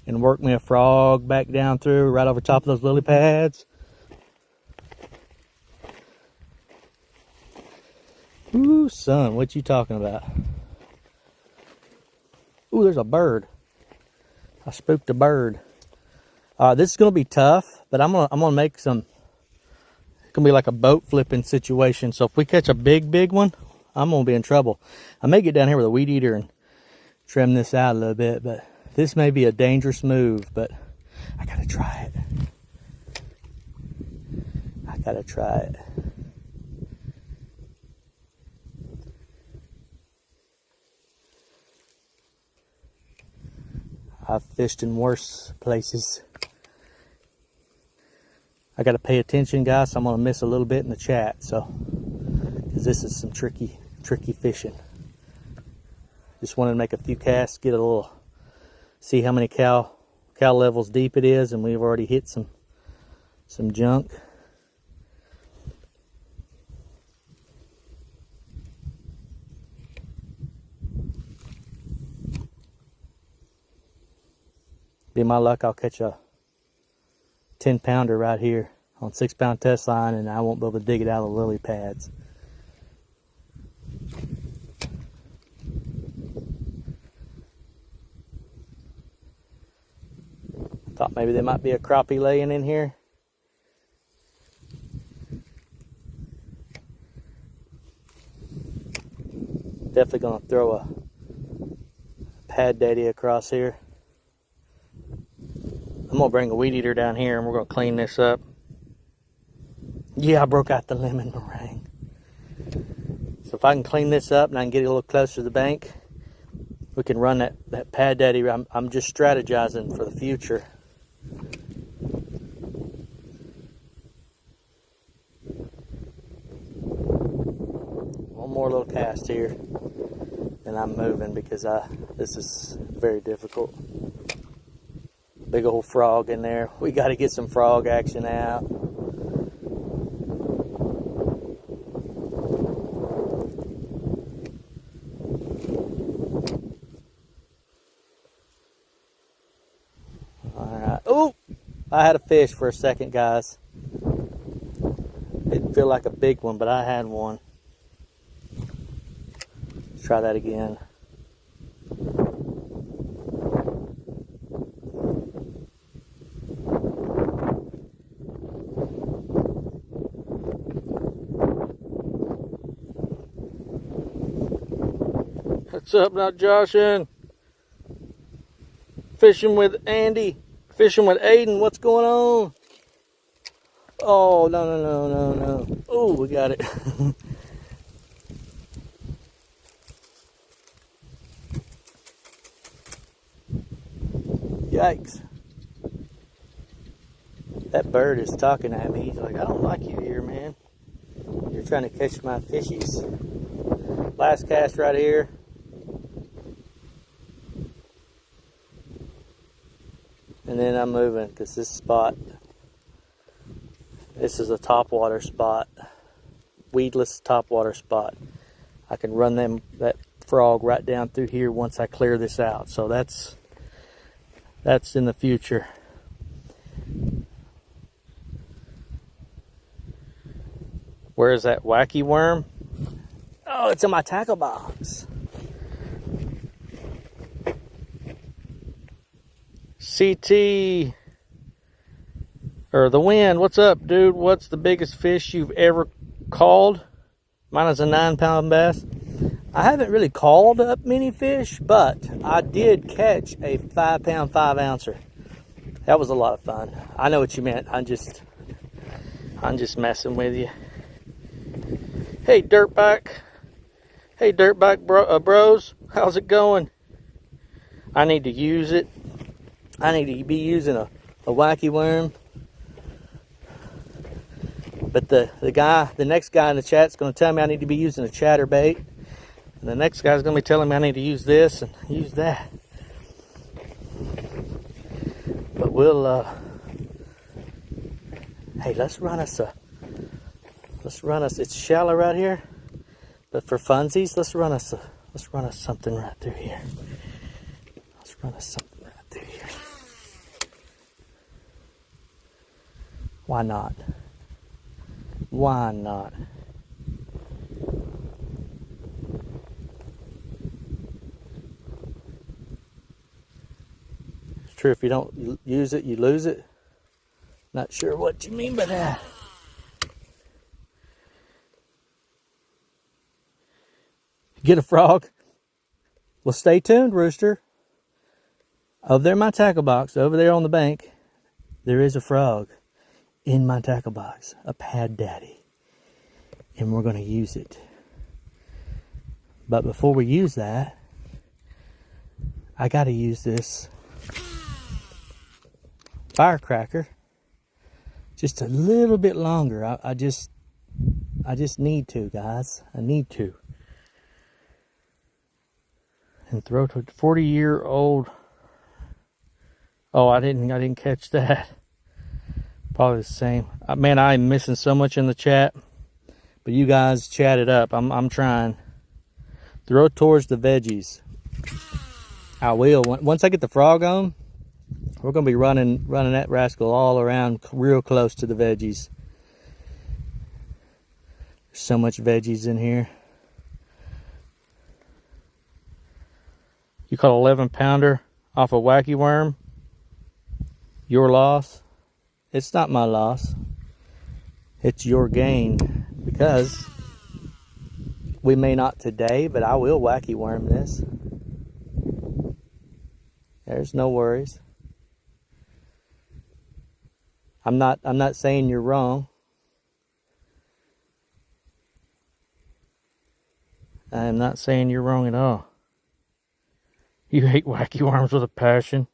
and work me a frog back down through right over top of those lily pads. Ooh, son, what you talking about? Ooh, there's a bird. I spooked a bird. This is gonna be tough, but I'm gonna make some. It's gonna be like a boat flipping situation. So if we catch a big one, I'm gonna be in trouble. I may get down here with a weed eater and trim this out a little bit, but this may be a dangerous move, but I gotta try it. I gotta try it. I've fished in worse places. I gotta pay attention, guys, so I'm gonna miss a little bit in the chat, so, because this is some tricky fishing. Just wanted to make a few casts, get a little, see how many cow levels deep it is, and we've already hit some junk. Be my luck, I'll catch a 10-pounder right here on 6-pound test line, and I won't be able to dig it out of the lily pads. Thought maybe there might be a crappie laying in here. Definitely gonna throw a pad daddy across here. I'm gonna bring a weed eater down here and we're gonna clean this up. Yeah, I broke out the lemon meringue. So if I can clean this up and I can get it a little closer to the bank, we can run that pad daddy. I'm just strategizing for the future. One more little cast here and I'm moving because this is very difficult. Big old frog in there. We got to get some frog action out. Alright. Oh! I had a fish for a second, guys. Didn't feel like a big one, but I had one. Let's try that again. What's up now, Joshin? Fishing with Andy. Fishing with Aiden. What's going on? Oh, no. Oh, we got it. Yikes. That bird is talking at me. He's like, I don't like you here, man. You're trying to catch my fishies. Last cast right here. And then I'm moving because this is a topwater spot, weedless topwater spot. I can run that frog right down through here once I clear this out. So that's in the future. Where is that wacky worm? Oh, it's in my tackle box. CT, or the Wind, what's up, dude? What's the biggest fish you've ever called? Mine is a 9-pound bass. I haven't really called up many fish, but I did catch a 5-pound 5-ouncer. That was a lot of fun. I know what you meant. I'm just messing with you. Hey, dirtbag. Hey, dirtbag bros. How's it going? I need to use it. I need to be using a wacky worm. But the next guy in the chat is going to tell me I need to be using a chatterbait. And the next guy's going to be telling me I need to use this and use that. But we'll, hey, let's run us, it's shallow right here. But for funsies, let's run us something right through here. Let's run us something right through here. Why not? Why not? It's true, if you don't use it, you lose it. Not sure what you mean by that. Get a frog? Well, stay tuned, Rooster. Over there in my tackle box, over there on the bank, there is a frog in my tackle box, a Pad Daddy. And we're going to use it. But before we use that, I got to use this firecracker just a little bit longer. I just need to, guys. I need to. And throw to 40-year-old. Oh, I didn't catch that. Probably the same. Man, I'm missing so much in the chat. But you guys chat it up. I'm trying. Throw it towards the veggies. I will. Once I get the frog on, we're gonna be running that rascal all around real close to the veggies. There's so much veggies in here. You caught 11-pounder off a wacky worm. Your loss. It's not my loss. It's your gain, because we may not today, but I will wacky worm this. There's no worries. I'm not saying you're wrong. I am not saying you're wrong at all. You hate wacky worms with a passion.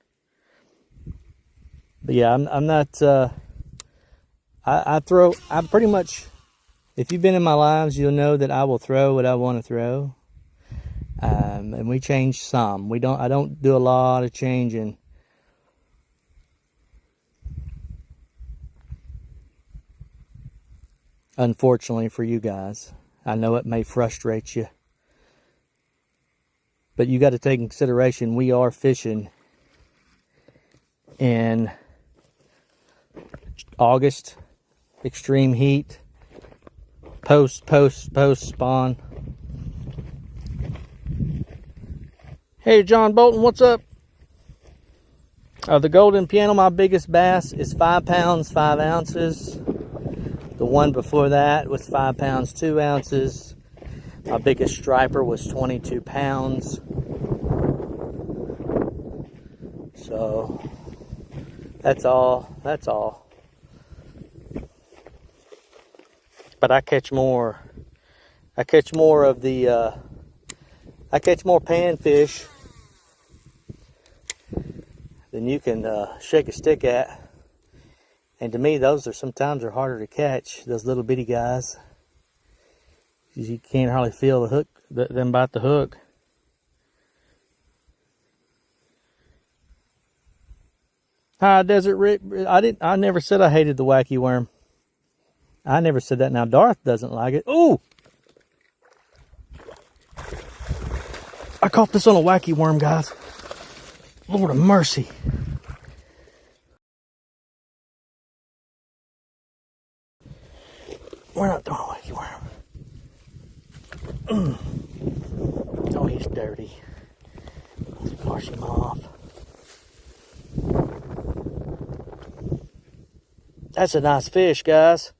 But yeah, I'm not, I pretty much, if you've been in my lives, you'll know that I will throw what I want to throw. And we change some. I don't do a lot of changing. Unfortunately for you guys. I know it may frustrate you. But you got to take in consideration, we are fishing in August, extreme heat, post spawn. Hey, John Bolton, what's up? The golden piano, my biggest bass, is 5 pounds, 5 ounces. The one before that was 5 pounds, 2 ounces. My biggest striper was 22 pounds. So, that's all. But I catch more. I catch more of the, I catch more panfish than you can shake a stick at. And to me, those are sometimes harder to catch, those little bitty guys. You can't hardly feel the hook, them bite the hook. Hi, Desert Rick. I never said I hated the wacky worm. I never said that. Now Darth doesn't like it. Ooh! I caught this on a wacky worm, guys. Lord of mercy. We're not throwing a wacky worm. Oh, he's dirty. Let's wash him off. That's a nice fish, guys.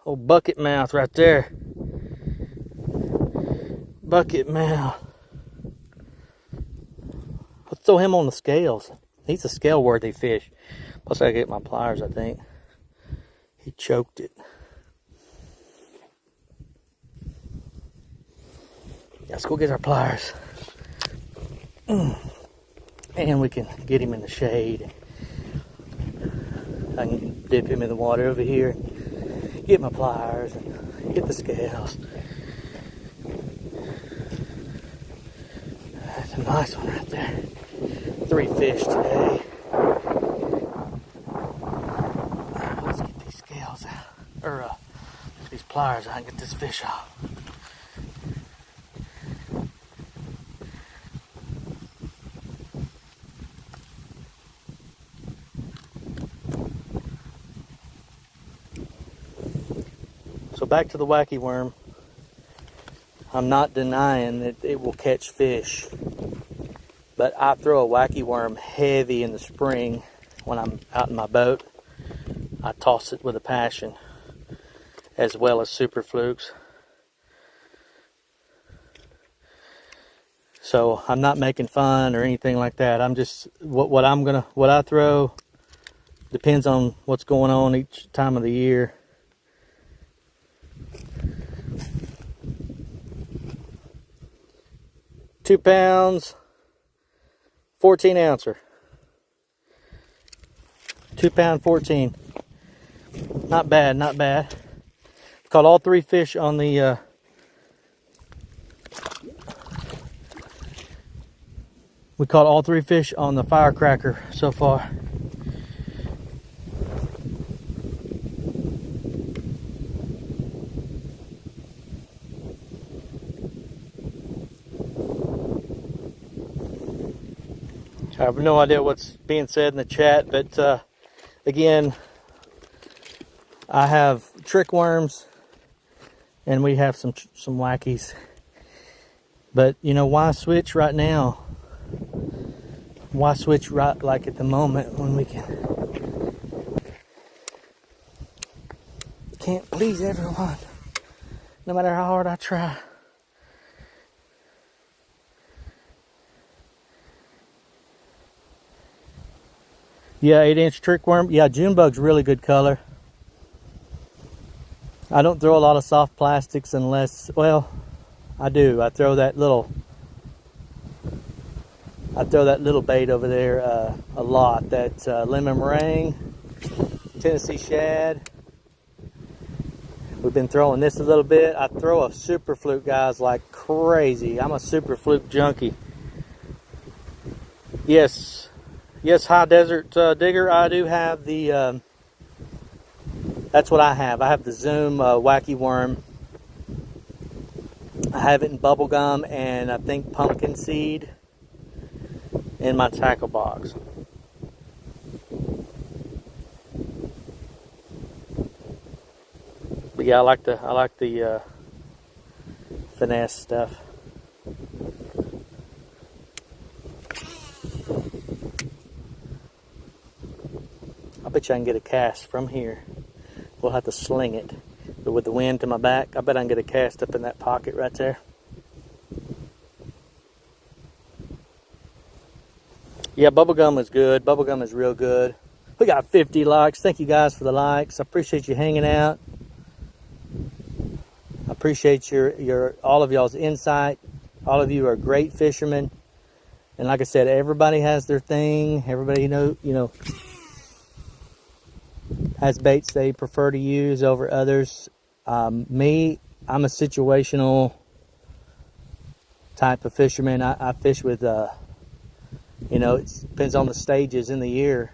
Old bucket mouth right there. Bucket mouth. Let's throw him on the scales. He's a scale-worthy fish. Plus, I gotta get my pliers, I think. He choked it. Let's go get our pliers. And we can get him in the shade. I can dip him in the water over here, get my pliers, and get the scales. That's a nice one right there. 3 fish today. Alright, let's get these scales out. Or these pliers out and get this fish off. So back to the wacky worm. I'm not denying that it will catch fish, but I throw a wacky worm heavy in the spring when I'm out in my boat. I toss it with a passion, as well as super flukes. So I'm not making fun or anything like that. I'm just what I throw depends on what's going on each time of the year. £2, 14 ouncer. £2, 14. Not bad, not bad. Caught all 3 fish on the we caught all 3 fish on the firecracker so far. I have no idea what's being said in the chat, but again, I have trick worms and we have some wackies. But you know, why switch right now? Why switch right like at the moment when we can't please everyone, no matter how hard I try. Yeah, 8-inch trick worm. Yeah, June bug's really good color. I don't throw a lot of soft plastics unless, well, I do. I throw that little bait over there a lot. That lemon meringue, Tennessee shad. We've been throwing this a little bit. I throw a super fluke, guys, like crazy. I'm a super fluke junkie. Yes, High Desert Digger. I do have the. That's what I have. I have the Zoom wacky worm. I have it in bubblegum and I think pumpkin seed in my tackle box. But yeah, I like the finesse stuff. I bet you I can get a cast from here. We'll have to sling it. But with the wind to my back, I bet I can get a cast up in that pocket right there. Yeah, bubblegum is good. Bubblegum is real good. We got 50 likes. Thank you guys for the likes. I appreciate you hanging out. I appreciate your all of y'all's insight. All of you are great fishermen. And like I said, everybody has their thing. Everybody you know has baits they prefer to use over others. Me, I'm a situational type of fisherman. I fish with, it depends on the stages in the year.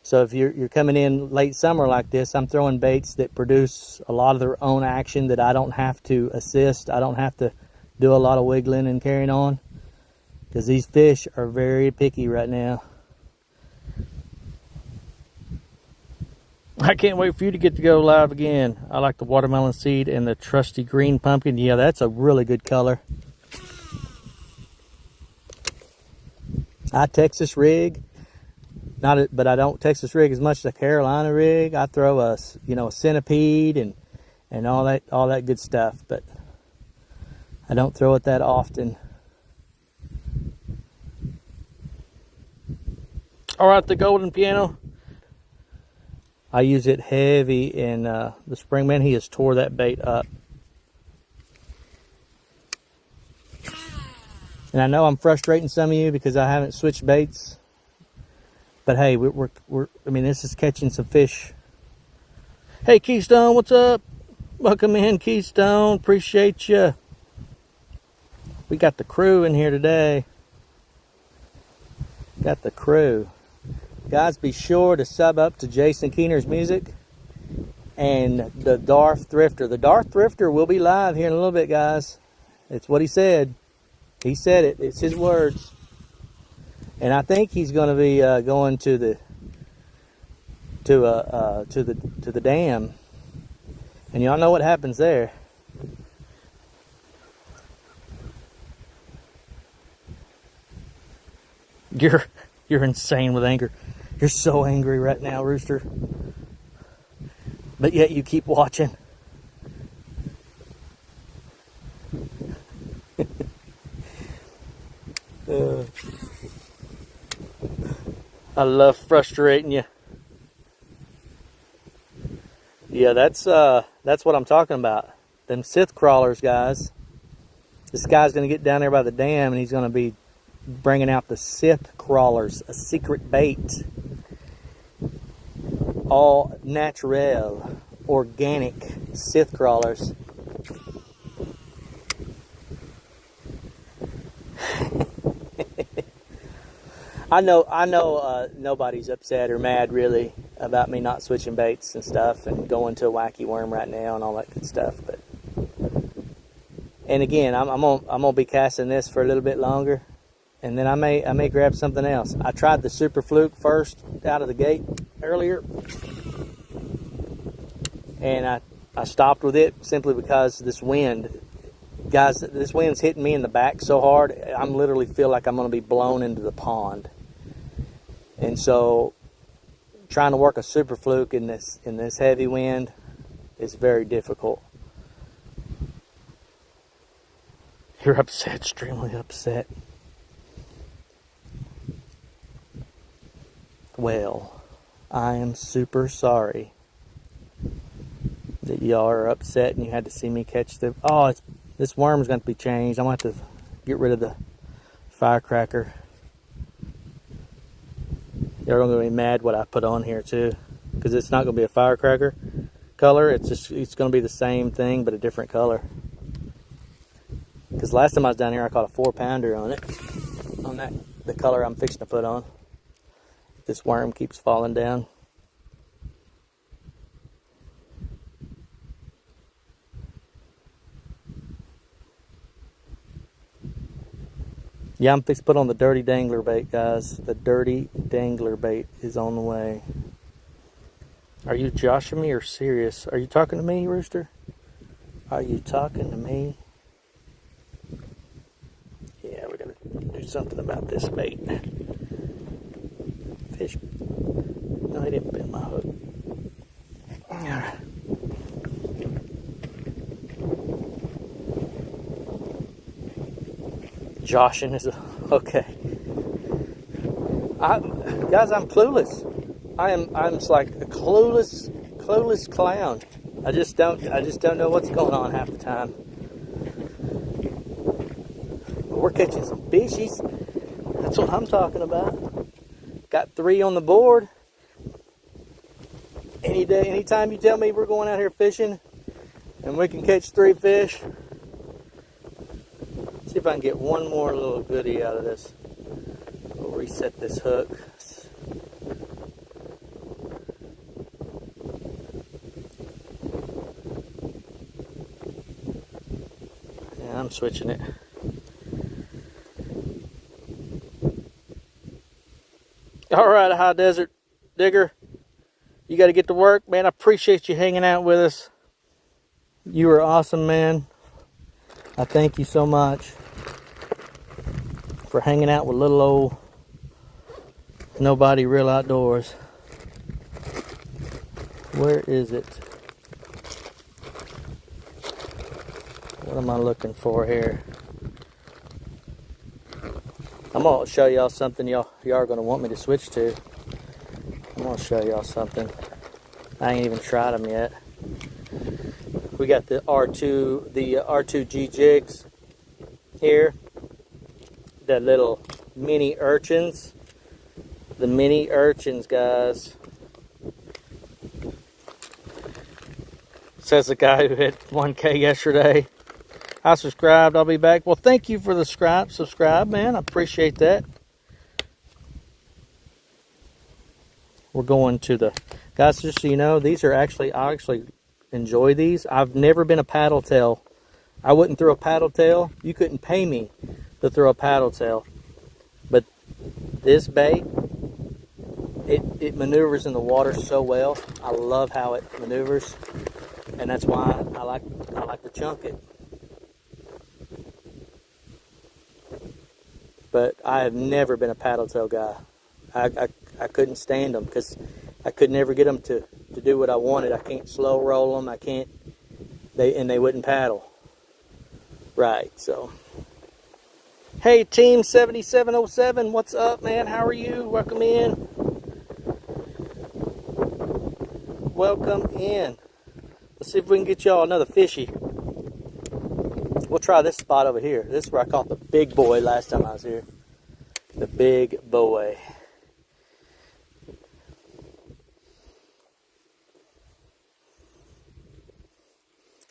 So if you're coming in late summer like this, I'm throwing baits that produce a lot of their own action that I don't have to assist. I don't have to do a lot of wiggling and carrying on, because these fish are very picky right now. I can't wait for you to get to go live again. I like the watermelon seed and the trusty green pumpkin. Yeah, that's a really good color. I Texas rig, but I don't Texas rig as much as a Carolina rig. I throw a centipede and all that good stuff, but I don't throw it that often. All right, the golden piano. I use it heavy in the spring. Man, he has tore that bait up. And I know I'm frustrating some of you because I haven't switched baits. But hey, this is catching some fish. Hey, Keystone, what's up? Welcome in, Keystone. Appreciate you. We got the crew in here today. Got the crew. Guys, be sure to sub up to Jason Keener's music and the Darth Thrifter. The Darth Thrifter will be live here in a little bit, guys. It's what he said. He said it. It's his words. And I think he's going to be going to the dam. And y'all know what happens there. You're insane with anger. You're so angry right now, Rooster. But yet you keep watching. I love frustrating you. Yeah, that's what I'm talking about. Them scythe crawlers, guys. This guy's gonna get down there by the dam, and he's gonna be bringing out the scythe crawlers, a secret bait, all natural, organic scythe crawlers. I know. Nobody's upset or mad really about me not switching baits and stuff and going to a wacky worm right now and all that good stuff. But and again, I'm gonna be casting this for a little bit longer, and then I may grab something else. I tried the Super Fluke first out of the gate earlier, and I stopped with it simply because this wind. Guys, this wind's hitting me in the back so hard, I literally feel like I'm going to be blown into the pond. And so, trying to work a Super Fluke in this heavy wind is very difficult. You're upset, extremely upset. Well, I am super sorry that y'all are upset and you had to see me catch the... Oh, this worm's going to be changed. I'm going to have to get rid of the firecracker. You're going to be mad what I put on here too, because it's not going to be a firecracker color. It's going to be the same thing but a different color. Because last time I was down here, I caught a 4-pounder on it, on the color I'm fixing to put on. This worm keeps falling down. Yeah, I'm fixing to put on the dirty dangler bait, guys. The dirty dangler bait is on the way. Are you joshing me or serious? Are you talking to me, Rooster? Are you talking to me? Yeah, we gotta do something about this bait. Fish. No, he didn't bend my hook. Alright. Joshing is okay. Guys, I'm clueless. I'm just like a clueless clown. I just don't know what's going on half the time. But we're catching some fishies. That's what I'm talking about. Got 3 on the board. Any day, anytime you tell me we're going out here fishing and we can catch 3 fish. See if I can get one more little goodie out of this. We'll reset this hook. Yeah, I'm switching it. All right, High Desert Digger. You got to get to work, man. I appreciate you hanging out with us. You are awesome, man. I thank you so much for hanging out with little old Nobody Real Outdoors. Where is it? What am I looking for here? I'm going to show y'all something y'all are going to want me to switch to. I'm going to show y'all something. I ain't even tried them yet. We got the R2G jigs here. The little mini urchins. The mini urchins, guys. Says the guy who hit 1K yesterday. I subscribed. I'll be back. Well, thank you for the subscribe, man. I appreciate that. We're going to the... Guys, just so you know, these are actually... I actually enjoy these. I've never been a paddle tail. I wouldn't throw a paddle tail. You couldn't pay me to throw a paddle tail. But this bait, it maneuvers in the water so well. I love how it maneuvers. And that's why I like to chunk it. But I have never been a paddle tail guy. I couldn't stand them because I could never get them to do what I wanted. I can't slow roll them. I can't. They wouldn't paddle. Right, so. Hey, Team 7707, what's up, man? How are you? Welcome in. Welcome in. Let's see if we can get y'all another fishy. We'll try this spot over here. This is where I caught the big boy last time I was here. The big boy.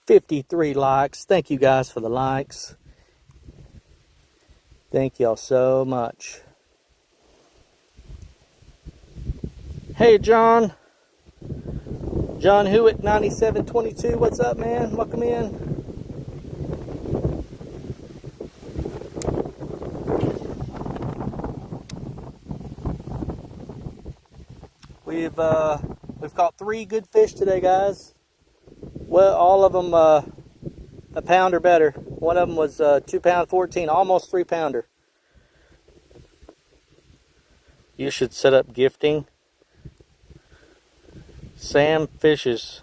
$53 likes. Thank you guys for the likes. Thank y'all so much. Hey, John. John Hewitt 9722. What's up, man? Welcome in. We've caught 3 good fish today, guys. Well, all of them a pound or better. One of them was 2 pound 14, almost 3 pounder. You should set up gifting. Sam fishes.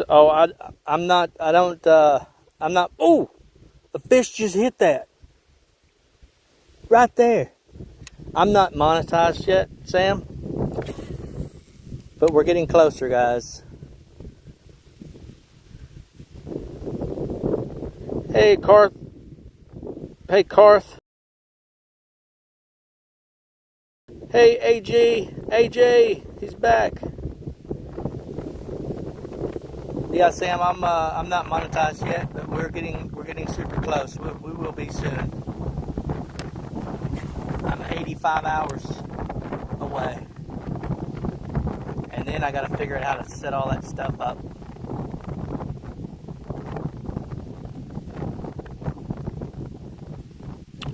Oh, I'm not. Oh, the fish just hit that. Right there. I'm not monetized yet, Sam. But we're getting closer, guys. Hey, Karth. Hey, Karth. Hey, AJ, he's back. Yeah, Sam, I'm not monetized yet, but we're getting super close. We will be soon. I'm 85 hours away, and then I got to figure out how to set all that stuff up.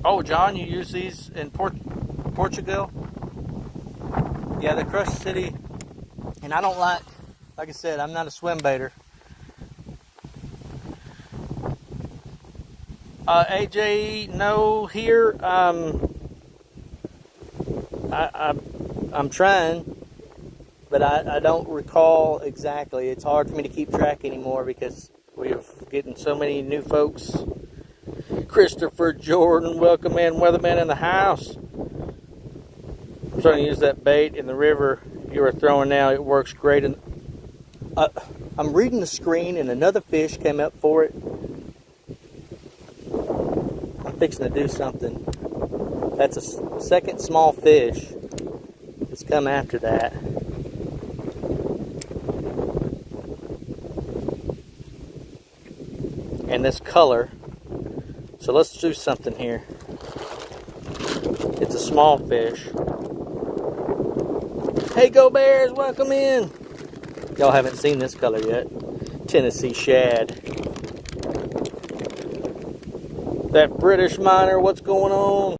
Oh, John, you use these in Portugal? Yeah, the Crush City, and I don't like I said, I'm not a swim baiter. AJ, no, here, I'm trying, but I don't recall exactly. It's hard for me to keep track anymore because we're getting so many new folks. Christopher Jordan, welcome in, Weatherman in the house. I'm trying to use that bait in the river you are throwing now. It works great. And I'm reading the screen and another fish came up for it. I'm fixing to do something. That's a second small fish that's come after that. And this color. So let's do something here. It's a small fish. Hey, Go Bears, welcome in. Y'all haven't seen this color yet. Tennessee shad. That British miner, what's going on?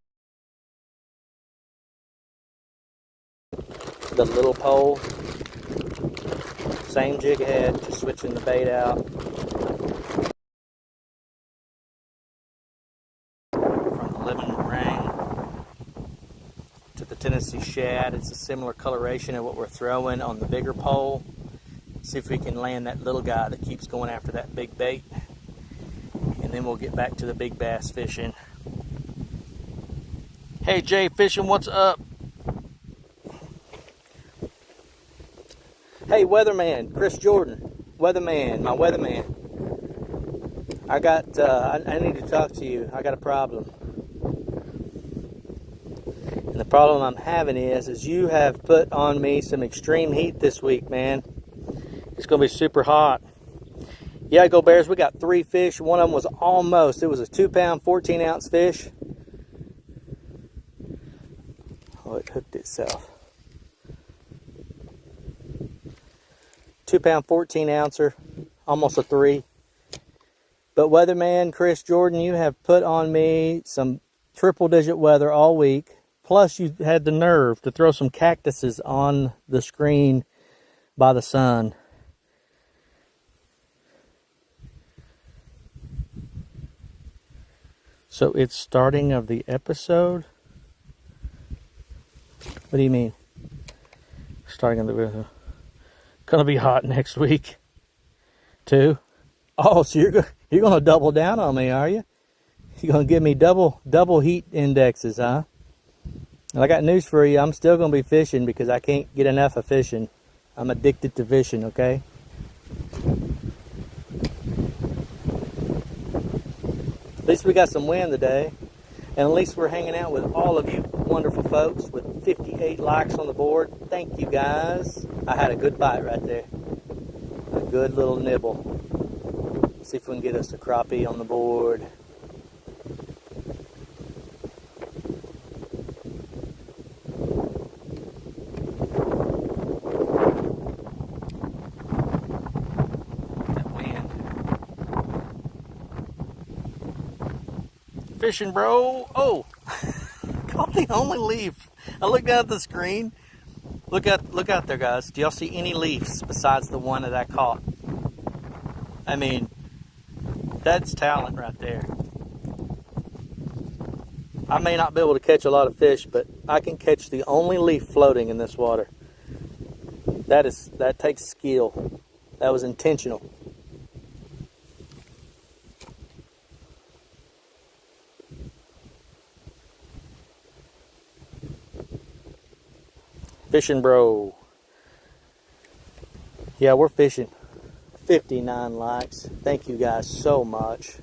The little pole. Same jig head, just switching the bait out. From the lemon meringue to the Tennessee shad. It's a similar coloration of what we're throwing on the bigger pole. See if we can land that little guy that keeps going after that big bait. And then we'll get back to the big bass fishing. Hey, Jay Fishing, what's up? Hey, Weatherman, Chris Jordan. Weatherman, my Weatherman. I got, I need to talk to you. I got a problem. And the problem I'm having is you have put on me some extreme heat this week, man. It's going to be super hot. Yeah, Go Bears, we got 3 fish. One of them was almost, it was a 2 pound, 14 ounce fish. Oh, it hooked itself. 2 pound, 14 ouncer, almost a 3. But Weatherman, Chris Jordan, you have put on me some triple digit weather all week. Plus you had the nerve to throw some cactuses on the screen by the sun. So it's starting of the episode? What do you mean? Starting of the gonna be hot next week too. Oh, so you're gonna double down on me, are you? You're gonna give me double heat indexes, huh? And I got news for you. I'm still gonna be fishing because I can't get enough of fishing. I'm addicted to fishing, okay? At least we got some wind today. And at least we're hanging out with all of you wonderful folks with 58 likes on the board. Thank you guys. I had a good bite right there. A good little nibble. See if we can get us a crappie on the board. That wind. Fishing, bro. Oh, caught the only leaf. I looked down at the screen. Look out there, guys. Do y'all see any leaves besides the one that I caught? I mean, that's talent right there. I may not be able to catch a lot of fish, but I can catch the only leaf floating in this water. That takes skill. That was intentional. Fishing, bro. Yeah, we're fishing. 59 likes. Thank you guys so much.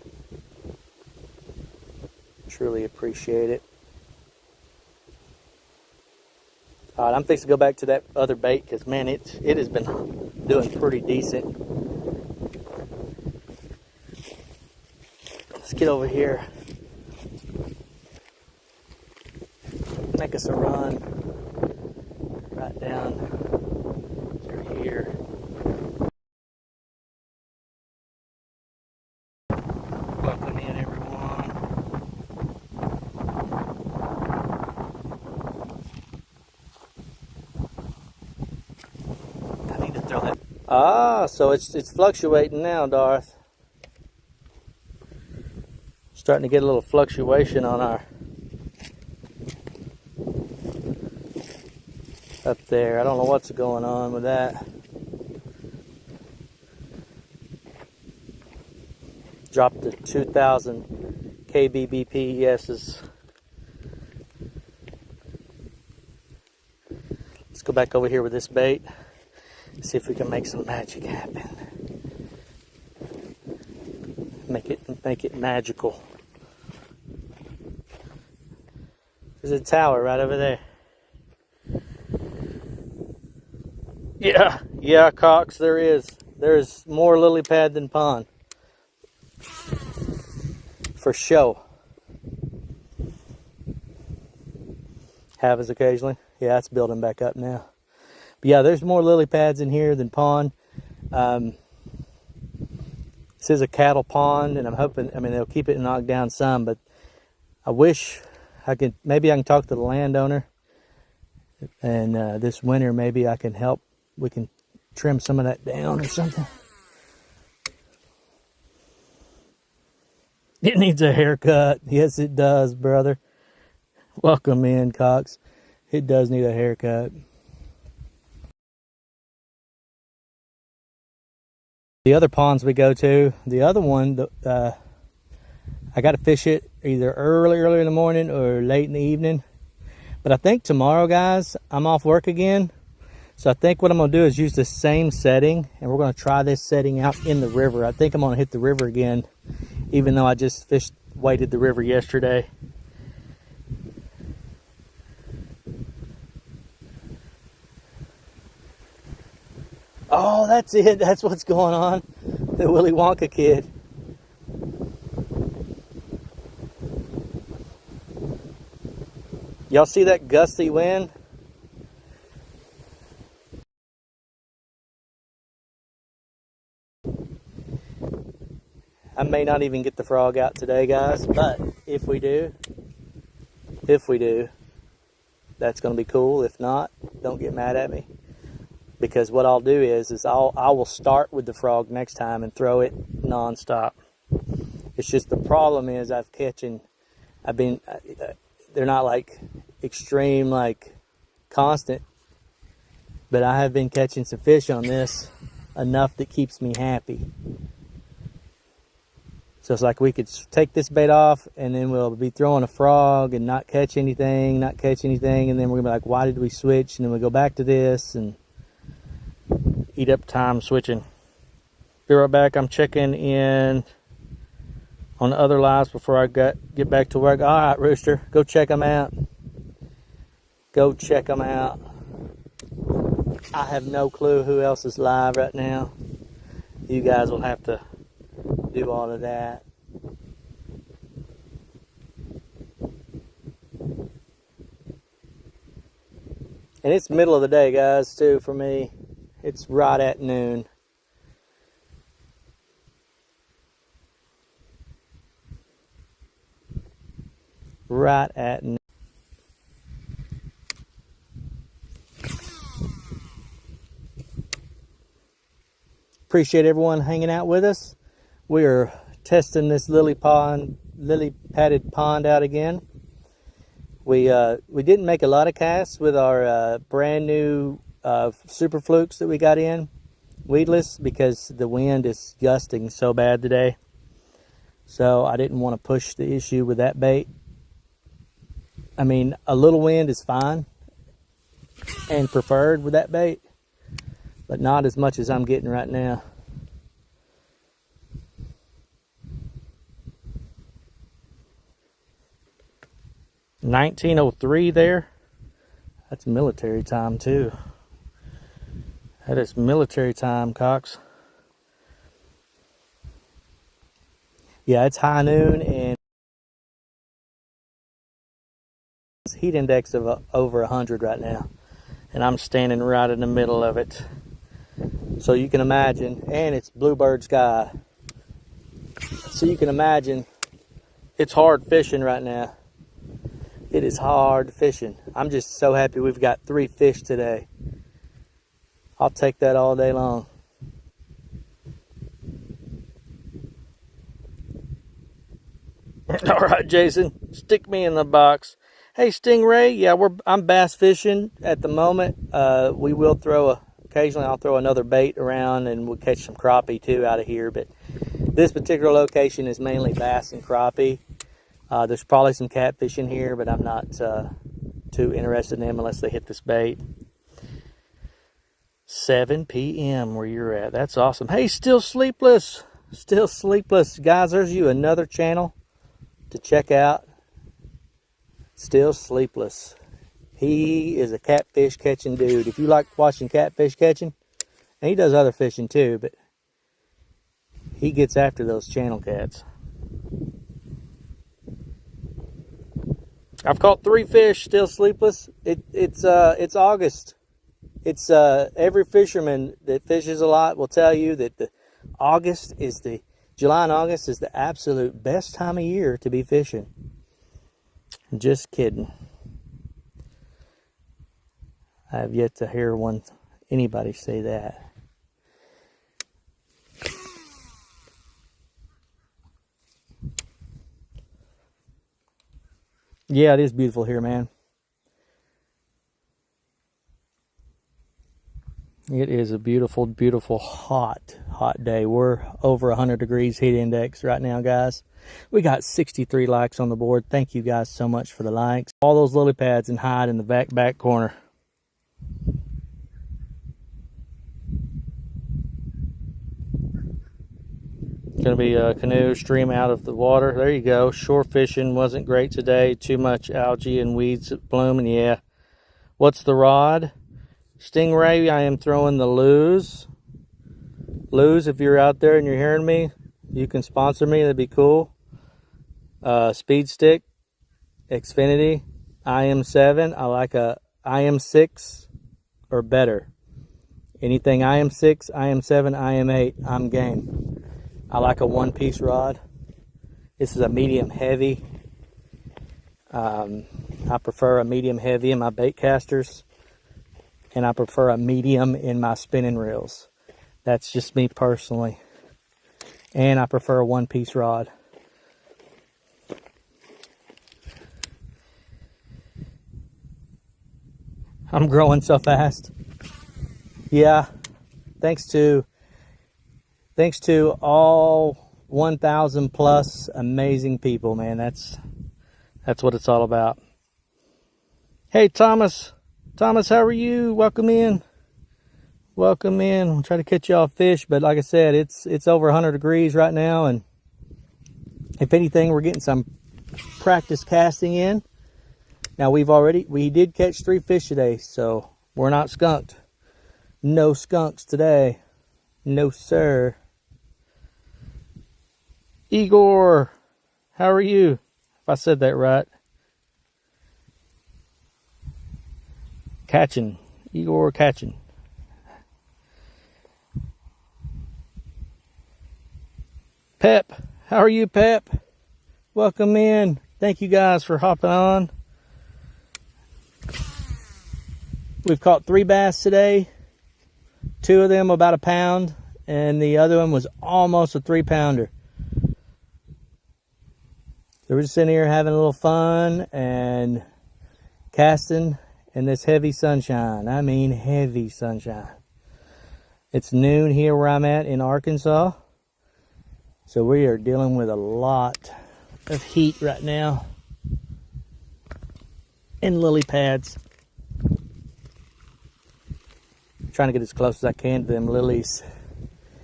Truly appreciate it. All right, I'm fixing to go back to that other bait because, man, it has been doing pretty decent. Let's get over here. Make us a run right down through here. Welcome in, everyone. I need to throw that. Ah, so it's fluctuating now, Darth. Starting to get a little fluctuation on our up there. I don't know what's going on with that. Dropped to 2,000 kbps. Yeses. Let's go back over here with this bait. See if we can make some magic happen. Make it magical. There's a tower right over there. Yeah, Cox, there is. There's more lily pad than pond. For show. Happens occasionally. Yeah, it's building back up now. But yeah, there's more lily pads in here than pond. This is a cattle pond, and I'm hoping, they'll keep it knocked down some, but I wish maybe I can talk to the landowner, and this winter maybe I can help. We can trim some of that down or something. It needs a haircut. Yes, it does, brother. Welcome in, Cox. It does need a haircut. The other ponds we go to, the other one, I got to fish it either early in the morning or late in the evening. But I think tomorrow, guys, I'm off work again. So I think what I'm going to do is use the same setting, and we're going to try this setting out in the river. I think I'm going to hit the river again, even though I just waded the river yesterday. Oh, that's it. That's what's going on. The Willy Wonka kid. Y'all see that gusty wind? I may not even get the frog out today, guys, but if we do, that's going to be cool. If not, don't get mad at me. Because what I'll do is I will start with the frog next time and throw it nonstop. It's just the problem is they're not like extreme, like constant, but I have been catching some fish on this enough that keeps me happy. So it's like we could take this bait off and then we'll be throwing a frog and not catch anything, and then we're gonna be like, why did we switch? And then we go back to this and eat up time switching. Be right back. I'm checking in on the other lives before I get back to work. All right, Rooster, go check them out. Go check them out. I have no clue who else is live right now. You guys will have to do all of that. And it's middle of the day, guys, too, for me. It's right at noon. Right at noon. Appreciate everyone hanging out with us. We are testing this lily padded pond out again. We didn't make a lot of casts with our brand new super flukes that we got in weedless because the wind is gusting so bad today. So I didn't want to push the issue with that bait. I mean, a little wind is fine and preferred with that bait, but not as much as I'm getting right now. $19:03 there. That's military time too. That is military time, Cox. Yeah, it's high noon and heat index of over 100 right now, and I'm standing right in the middle of it. So you can imagine, and it's bluebird sky. So you can imagine it's hard fishing right now. It is hard fishing. I'm just so happy we've got 3 fish today. I'll take that all day long. All right, Jason, stick me in the box. Hey, Stingray, yeah, I'm bass fishing at the moment. We will occasionally I'll throw another bait around and we'll catch some crappie too out of here. But this particular location is mainly bass and crappie. There's probably some catfish in here, but I'm not too interested in them unless they hit this bait. 7 p.m. where you're at. That's awesome. Hey, Still Sleepless. Still Sleepless. Guys, there's you another channel to check out. Still Sleepless. He is a catfish catching dude. If you like watching catfish catching, and he does other fishing too, but he gets after those channel cats. I've caught 3 fish, Still Sleepless. It's August. It's every fisherman that fishes a lot will tell you that July and August is the absolute best time of year to be fishing. Just kidding. I have yet to hear anybody say that. Yeah, it is beautiful here, man. It is a beautiful, beautiful, hot day. We're over 100 degrees heat index right now, guys. We got 63 likes on the board. Thank you guys so much for the likes. All those lily pads and hide in the back corner. Gonna be a canoe stream out of the water. There you go. Shore fishing wasn't great today. Too much algae and weeds blooming. Yeah. What's the rod? Stingray, I am throwing the Lew's. Lew's, if you're out there and you're hearing me, you can sponsor me. That'd be cool. Speed Stick, Xfinity, IM7. I like a IM6 or better. Anything IM6, IM7, IM8, I'm game. I like a one-piece rod. This is a medium heavy. I prefer a medium heavy in my bait casters, and I prefer a medium in my spinning reels. That's just me personally. And I prefer a one-piece rod. I'm growing so fast. Yeah, thanks to all 1,000 plus amazing people, man. That's what it's all about. Hey, Thomas. Thomas, how are you? Welcome in. Welcome in. I'll try to catch y'all fish, but like I said, it's over 100 degrees right now, and if anything, we're getting some practice casting in. Now we did catch 3 fish today, so we're not skunked. No skunks today. No, sir. Igor, how are you? If I said that right. Catching. Igor catching. Pep, how are you, Pep? Welcome in. Thank you guys for hopping on. We've caught 3 bass today. 2 of them about a pound, and the other one was almost a 3-pounder. So we're just sitting here having a little fun and casting in this heavy sunshine. I mean heavy sunshine. It's noon here where I'm at in Arkansas. So we are dealing with a lot of heat right now in lily pads. Trying to get as close as I can to them lilies,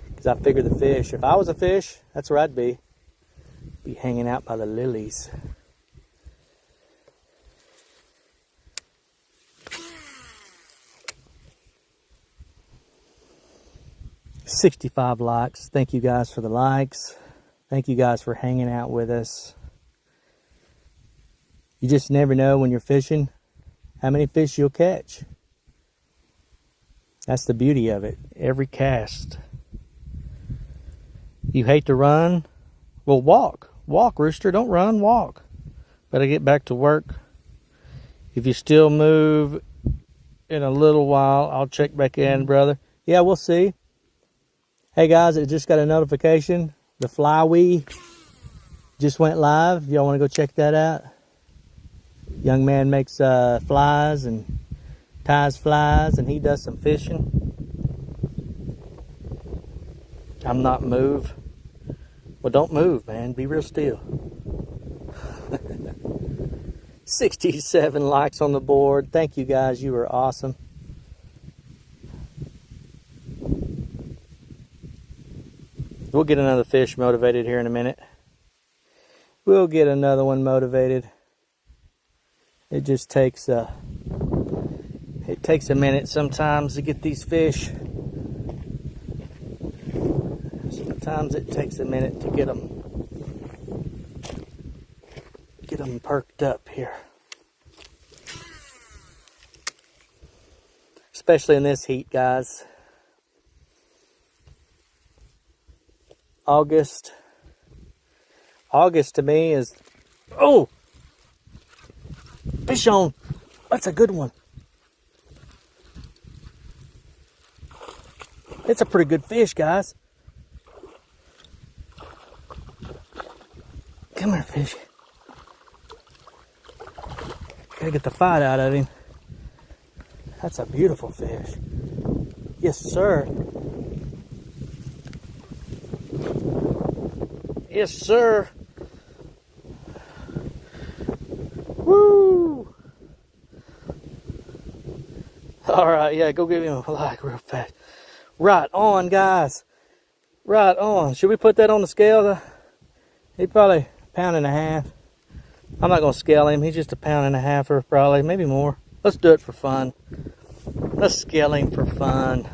because I figure the fish, if I was a fish, that's where I'd be hanging out by the lilies. $65 likes. Thank you guys for the likes. Thank you guys for hanging out with us. You just never know when you're fishing how many fish you'll catch. That's the beauty of it. Every cast. You hate to run? Well, walk. Walk, Rooster. Don't run. Walk. Better get back to work. If you still move in a little while, I'll check back in, brother. Yeah, we'll see. Hey, guys, I just got a notification. The Flywee just went live. Y'all want to go check that out? Young man makes flies and ties flies, and he does some fishing. I'm not move. Well, don't move, man. Be real still. 67 likes on the board. Thank you, guys. You are awesome. We'll get another fish motivated here in a minute. We'll get another one motivated. It just takes a minute sometimes to get these fish. Sometimes it takes a minute to get them perked up here. Especially in this heat, guys. August to me is, oh, fish on. That's a good one. It's a pretty good fish, guys. Come here, fish. Gotta get the fight out of him. That's a beautiful fish. Yes, sir. Yes, sir. Woo! All right, yeah, go give him a like real fast. Right on, guys. Right on. Should we put that on the scale? He's probably £1.5 pounds. I'm not going to scale him. He's just £1.5 pounds, probably, maybe more. Let's do it for fun. Let's scale him for fun.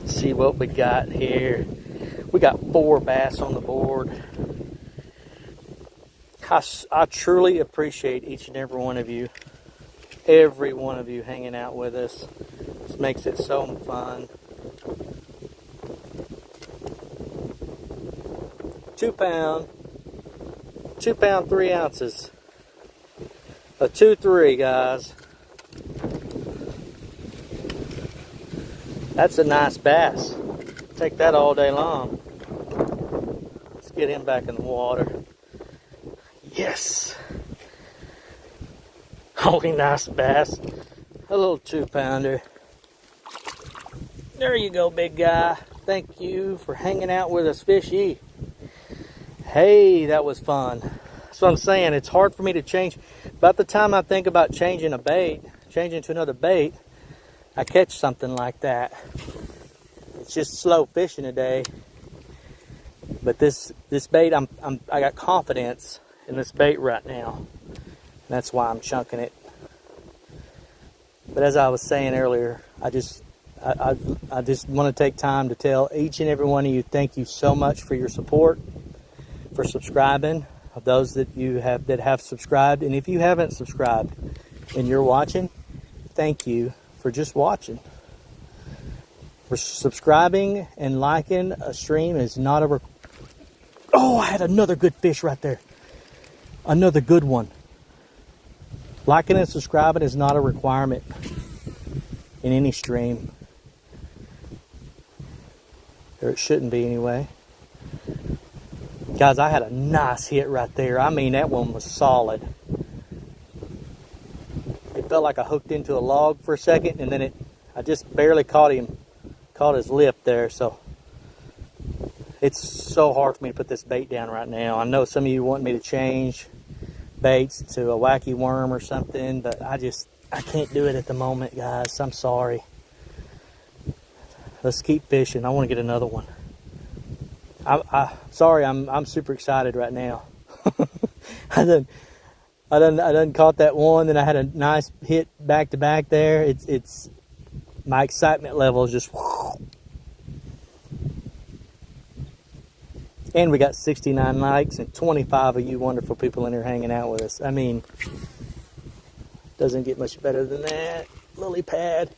See what we got here. We got 4 bass on the board. I truly appreciate each and every one of you. Every one of you hanging out with us. This makes it so fun. 2 pound, 3 ounces. A 2-3, guys. That's a nice bass. Take that all day long. Let's get him back in the water. Yes. Holy nice bass. A little 2-pounder. There you go, big guy. Thank you for hanging out with us, fishy. Hey, that was fun. That's what I'm saying. It's hard for me to change. About the time I think about changing a bait, changing to another bait, I catch something like that. It's just slow fishing today. But this bait, I got confidence in this bait right now. That's why I'm chunking it. But as I was saying earlier, I just want to take time to tell each and every one of you, thank you so much for your support, for subscribing. Of those that have subscribed, and if you haven't subscribed and you're watching, thank you for just watching. For subscribing and liking a stream is not a. Oh, I had another good fish right there. Another good one. Liking and subscribing is not a requirement in any stream. Or it shouldn't be anyway. Guys, I had a nice hit right there. I mean, that one was solid. It felt like I hooked into a log for a second, and then I just barely caught his lip there. So it's so hard for me to put this bait down right now. I know some of you want me to change baits to a wacky worm or something, but I can't do it at the moment, guys. I'm sorry. Let's keep fishing. I want to get another one. Sorry, I'm super excited right now. I done caught that one, then I had a nice hit back to back there. It's my excitement level is just. And we got 69 likes and 25 of you wonderful people in here hanging out with us. I mean, doesn't get much better than that. Lily pad.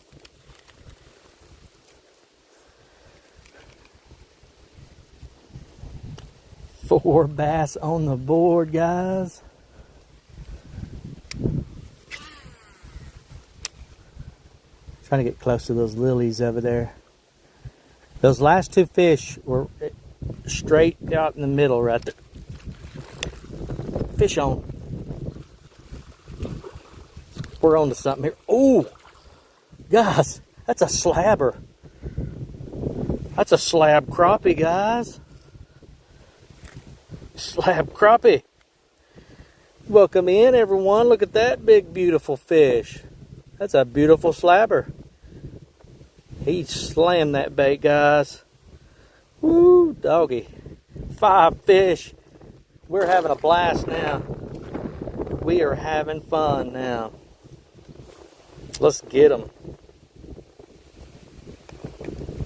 Four bass on the board, guys. Trying to get close to those lilies over there. Those last two fish were straight out in the middle right there. Fish on. We're on to something here. Oh, guys, that's a slabber. That's a slab crappie, guys. Slab crappie. Welcome in, everyone. Look at that big, beautiful fish. That's a beautiful slabber. He slammed that bait, guys. Woo, doggy. 5 fish. We're having a blast now. We are having fun now. Let's get them.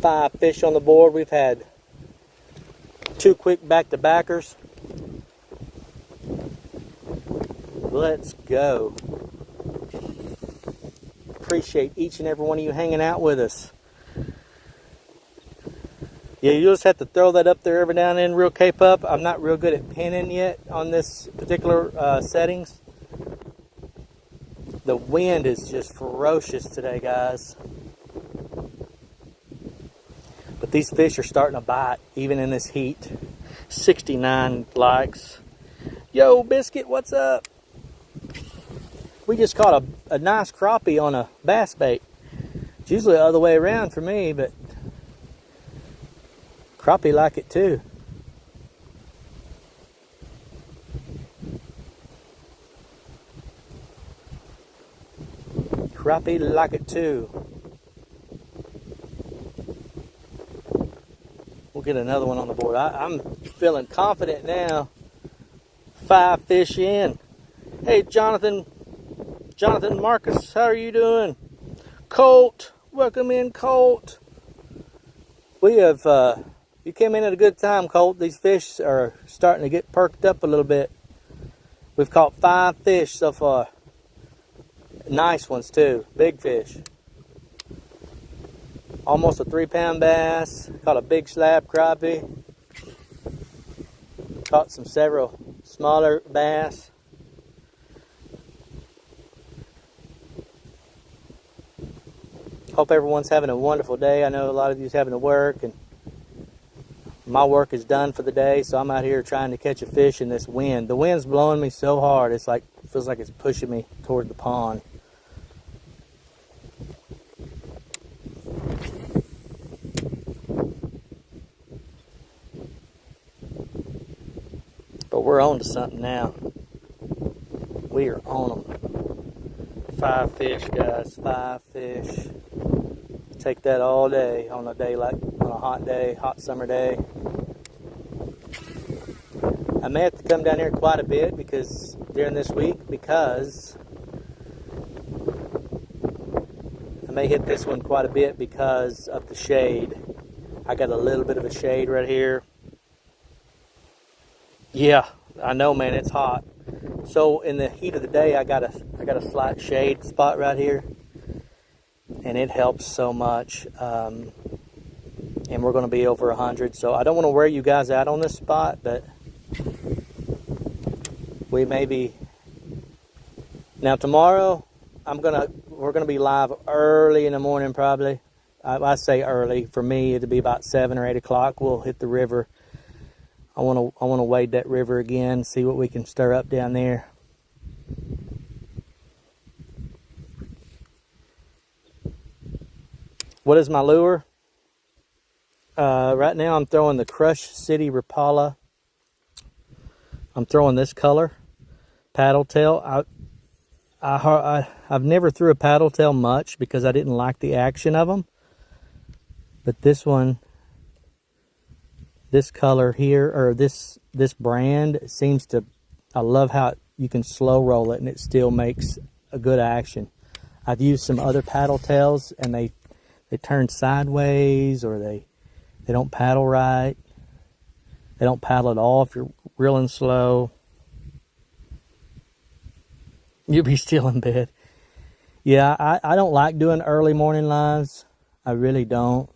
5 fish on the board. We've had 2 quick back-to-backers. Let's go. Appreciate each and every one of you hanging out with us. Yeah, you just have to throw that up there every now and then, real cape up. I'm not real good at pinning yet on this particular settings. The wind is just ferocious today, guys. But these fish are starting to bite, even in this heat. 69 likes. Yo, Biscuit, what's up? We just caught a nice crappie on a bass bait. It's usually the other way around for me, but crappie like it too. Crappie like it too. We'll get another one on the board. I'm feeling confident now. 5 fish in. Hey, Jonathan Marcus, how are you doing? Colt, welcome in, Colt. We have, you came in at a good time, Colt. These fish are starting to get perked up a little bit. We've caught 5 fish so far. Nice ones too, big fish. Almost a 3-pound bass. Caught a big slab crappie. Caught several smaller bass. Hope everyone's having a wonderful day. I know a lot of you's having to work, and my work is done for the day, so I'm out here trying to catch a fish in this wind. The wind's blowing me so hard, it feels like it's pushing me toward the pond. we're on to something now. We are on them. 5 fish, guys. 5 fish. Take that all day on a day like on a hot day, hot summer day. I may have to come down here quite a bit because during this week because I may hit this one quite a bit because of the shade. I got a little bit of a shade right here. Yeah, I know, man, it's hot. So in the heat of the day, I got a slight shade spot right here, and it helps so much. And we're going to be over 100, so I don't want to wear you guys out on this spot, but we may be. Now tomorrow, we're gonna be live early in the morning probably. I say early. For me, it'll be about 7 or 8 o'clock. We'll hit the river. I wanna wade that river again, see what we can stir up down there. What is my lure? Right now I'm throwing the Crush City Rapala. I'm throwing this color, paddle tail. I've never threw a paddle tail much because I didn't like the action of them. But this one, this color here, or this brand seems to, I love how you can slow roll it and it still makes a good action. I've used some other paddle tails and they turn sideways, or they don't paddle right. They don't paddle at all if you're reeling slow. You'll be still in bed. Yeah, I don't like doing early morning lives. I really don't.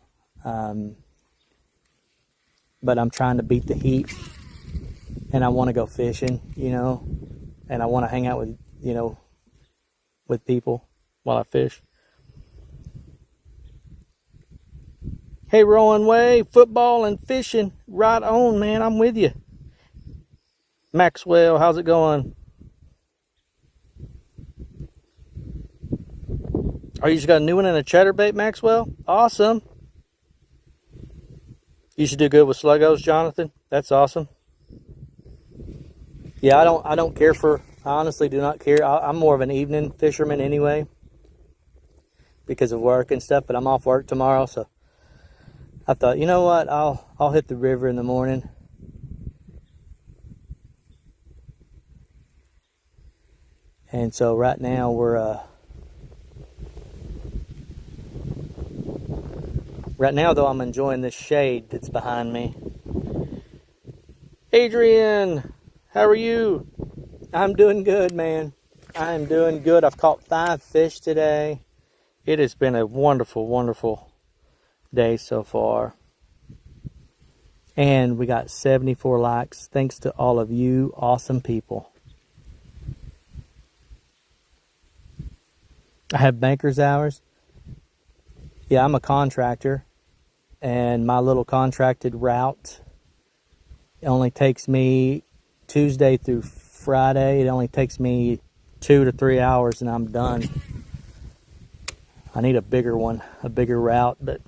But I'm trying to beat the heat. And I want to go fishing, you know. And I want to hang out with, you know, with people while I fish. Hey, Rowan Way, football and fishing. Right on, man. I'm with you. Maxwell, how's it going? Oh, you just got a new one and a chatterbait, Maxwell? Awesome. You should do good with sluggos, Jonathan. That's awesome. Yeah, I don't care for, I honestly do not care. I'm more of an evening fisherman anyway because of work and stuff, but I'm off work tomorrow, so I thought, you know what, I'll hit the river in the morning. And so right now right now though I'm enjoying this shade that's behind me. Adrian, how are you? I'm doing good, man. I am doing good. I've caught 5 fish today. It has been a wonderful, wonderful day so far. And we got 74 likes. Thanks to all of you awesome people. I have banker's hours. Yeah, I'm a contractor. And my little contracted route only takes me Tuesday through Friday. It only takes me 2 to 3 hours and I'm done. I need a bigger one, a bigger route, but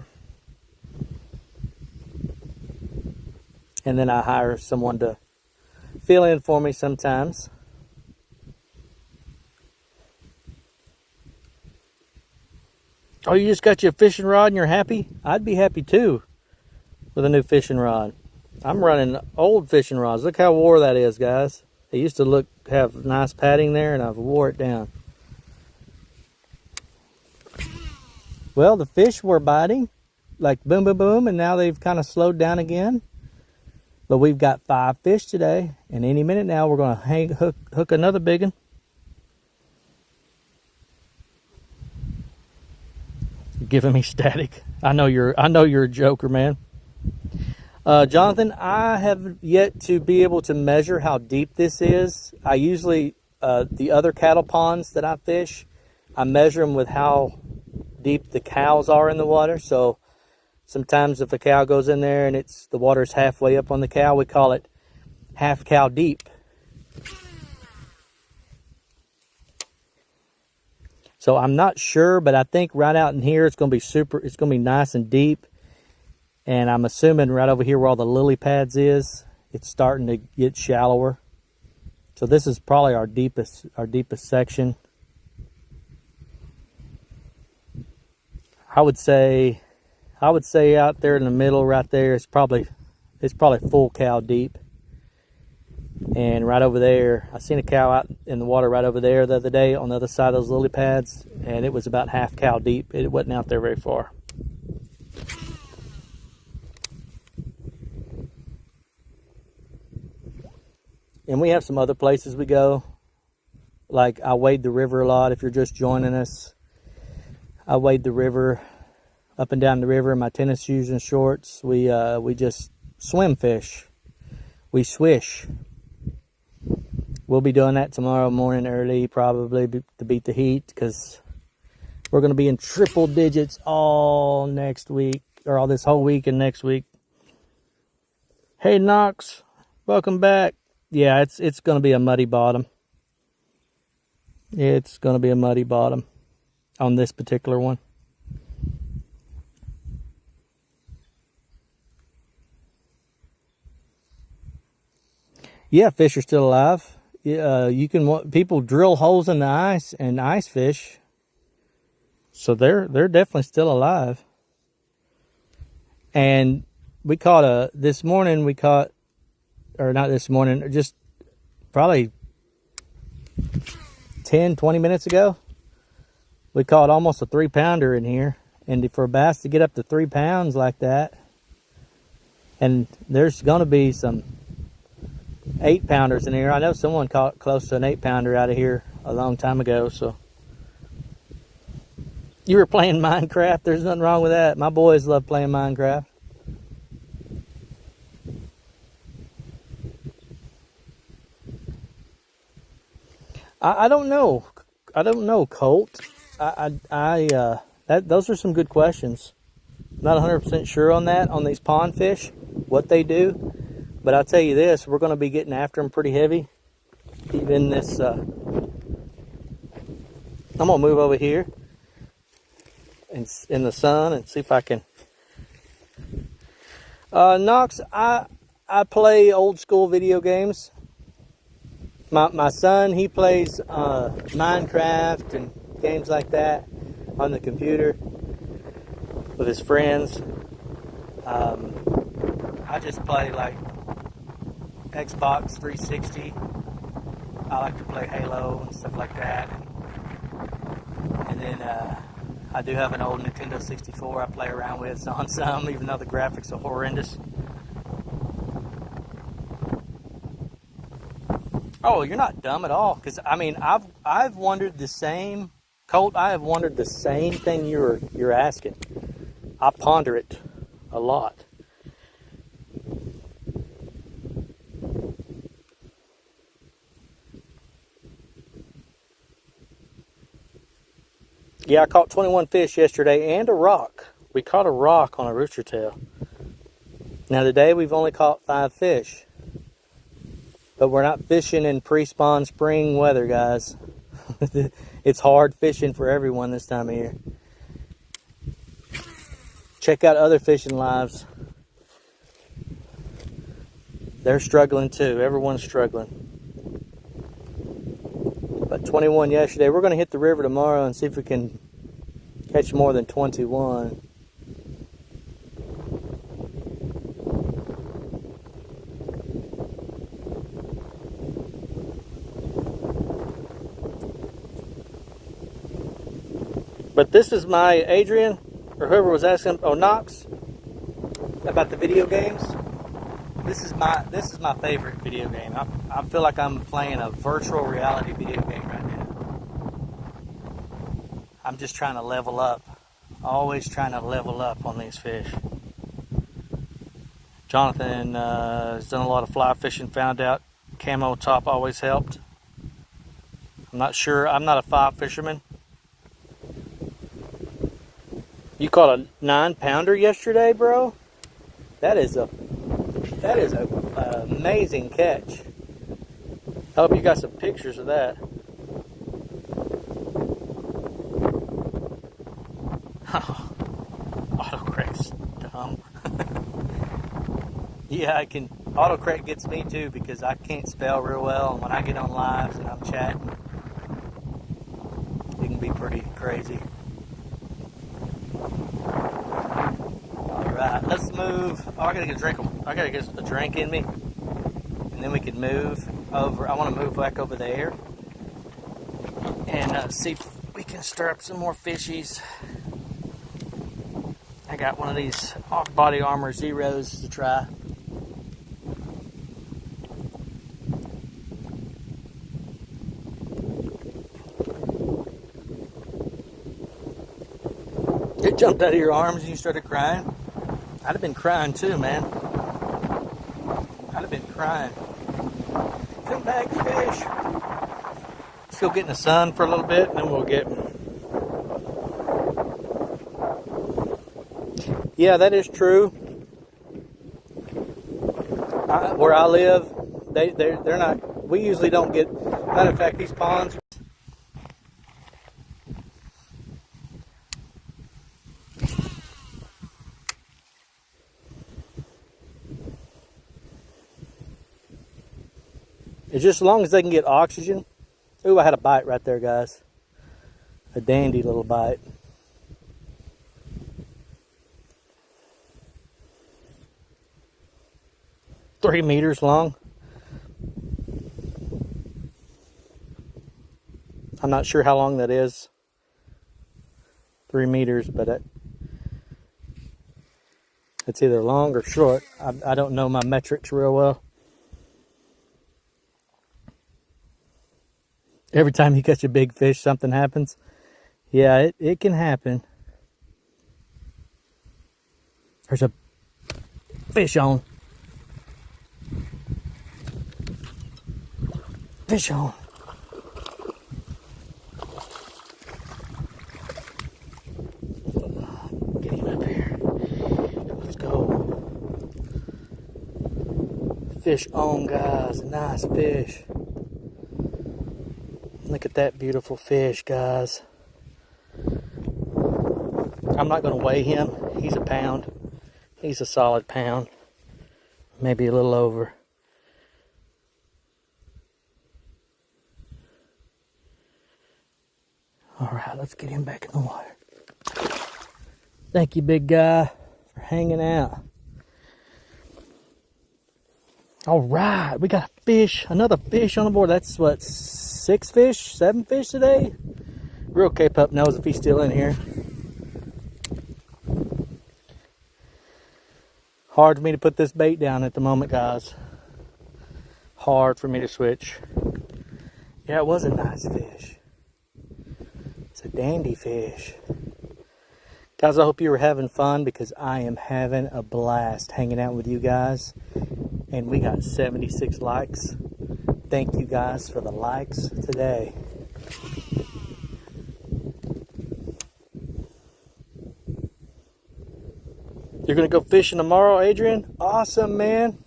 and then I hire someone to fill in for me sometimes. Oh, you just got your fishing rod and you're happy? I'd be happy too with a new fishing rod. I'm running old fishing rods. Look how wore that is, guys. It used to have nice padding there and I've wore it down. Well, the fish were biting, like boom, boom, boom, and now they've kind of slowed down again. But we've got 5 fish today, and any minute now we're going to hook another big one. You're giving me static. I know you're a joker, man. Jonathan, I have yet to be able to measure how deep this is. I usually the other cattle ponds that I fish, I measure them with how deep the cows are in the water. So sometimes if a cow goes in there and the water's halfway up on the cow, we call it half cow deep. So I'm not sure, but I think right out in here it's going to be nice and deep. And I'm assuming right over here where all the lily pads is, it's starting to get shallower. So this is probably our deepest section. I would say out there in the middle right there, it's probably full cow deep. And right over there, I seen a cow out in the water right over there the other day on the other side of those lily pads, and it was about half cow deep. It wasn't out there very far. And we have some other places we go. Like I wade the river a lot. If you're just joining us, I wade the river, up and down the river in my tennis shoes and shorts. We just swim fish. We swish. We'll be doing that tomorrow morning early, probably to beat the heat, because we're going to be in triple digits all next week, or all this whole week and next week. Hey Knox, welcome back. Yeah, it's going to be a muddy bottom. It's going to be a muddy bottom on this particular one. Yeah, fish are still alive. You can people drill holes in the ice and ice fish, so they're definitely still alive. And we caught this morning. Or not this morning, just probably 10-20 minutes ago. We caught almost a 3-pounder in here, and for a bass to get up to 3 pounds like that, and there's going to be some 8-pounders in here. I know someone caught close to an 8-pounder out of here a long time ago. So you were playing Minecraft. There's nothing wrong with that. My boys love playing Minecraft. I don't know. I don't know, Colt. Those are some good questions. Not 100% sure on that, on these pond fish, what they do. But I'll tell you this, we're going to be getting after them pretty heavy. Even this, I'm going to move over here in the sun and see if I can. Knox, I play old school video games. My son, he plays Minecraft and games like that on the computer with his friends. I just play like Xbox 360. I like to play Halo and stuff like that. And then I do have an old Nintendo 64 I play around with on some, even though the graphics are horrendous. Oh, you're not dumb at all. Because, I mean, I've wondered the same, Colt, I have wondered the same thing you're asking. I ponder it a lot. Yeah, I caught 21 fish yesterday and a rock. We caught a rock on a rooster tail. Now today we've only caught 5 fish. But we're not fishing in pre-spawn spring weather, guys. It's hard fishing for everyone this time of year. Check out other fishing lives. They're struggling too. Everyone's struggling. But 21 yesterday. We're going to hit the river tomorrow and see if we can catch more than 21. But this is my Adrian, or whoever was asking, Knox, about the video games. This is my favorite video game. I feel like I'm playing a virtual reality video game right now. I'm just trying to level up. Always trying to level up on these fish. Jonathan has done a lot of fly fishing, found out camo top always helped. I'm not sure. I'm not a fly fisherman. You caught a 9-pounder yesterday, bro? That is a amazing catch. I hope you got some pictures of that. Autocorrect's dumb. Yeah, I can autocorrect gets me too because I can't spell real well, and when I get on lives and I'm chatting, it can be pretty crazy. Alright, let's move. Oh, I gotta get a drink in me, and then we can move over. I want to move back over there and see if we can stir up some more fishies. I got one of these Off-Body Armor Zeros to try. It jumped out of your arms and you started crying? I'd have been crying too, man. I'd have been crying. Come back, fish. Let's go get in the sun for a little bit and then we'll get... Yeah, that is true. Where I live, they're not... We usually don't get... Matter of fact, these ponds... It's just as long as they can get oxygen. Ooh, I had a bite right there, guys. A dandy little bite. Three meters long. I'm not sure how long that is. 3 meters, but it's either long or short. I don't know my metrics real well. Every time you catch a big fish, something happens. Yeah, it can happen. There's a fish on. Fish on. Get him up here. Let's go. Fish on, guys. A nice fish. Look at that beautiful fish, guys. I'm not going to weigh him. He's a pound. He's a solid pound. Maybe a little over. Alright, let's get him back in the water. Thank you, big guy, for hanging out. Alright, we got a fish. Another fish on the board. That's what, 6 fish? 7 fish today? Real K-Pup knows if he's still in here. Hard for me to put this bait down at the moment, guys. Hard for me to switch. Yeah, it was a nice fish. It's a dandy fish. Guys, I hope you were having fun because I am having a blast hanging out with you guys. And we got 76 likes. Thank you guys for the likes today. You're going to go fishing tomorrow, Adrian? Awesome, man.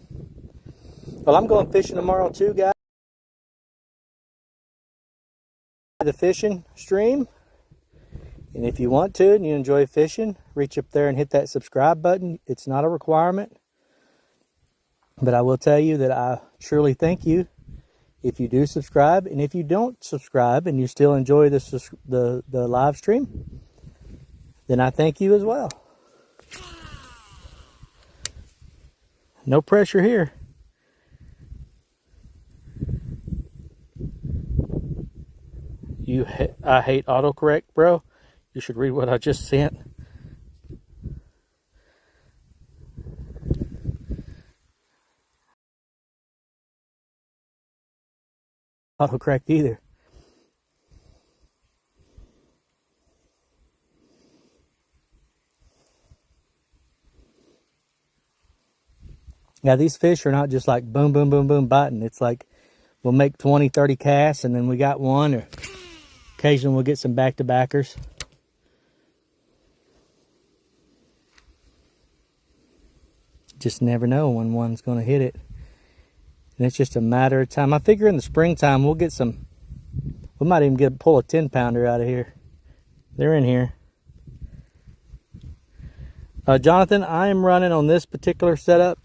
Well, I'm going fishing tomorrow too, guys. The fishing stream. And if you want to and you enjoy fishing, reach up there and hit that subscribe button. It's not a requirement. But I will tell you that I truly thank you if you do subscribe. And if you don't subscribe and you still enjoy the live stream, then I thank you as well. No pressure here. I hate autocorrect, bro. You should read what I just sent. Autocorrect either. Yeah, these fish are not just like boom, boom, boom, boom biting. It's like we'll make 20, 30 casts and then we got one, or occasionally we'll get some back-to-backers. Just never know when one's going to hit it. And it's just a matter of time. I figure in the springtime we'll get some, we might even pull a 10-pounder out of here. They're in here. Jonathan, I am running on this particular setup.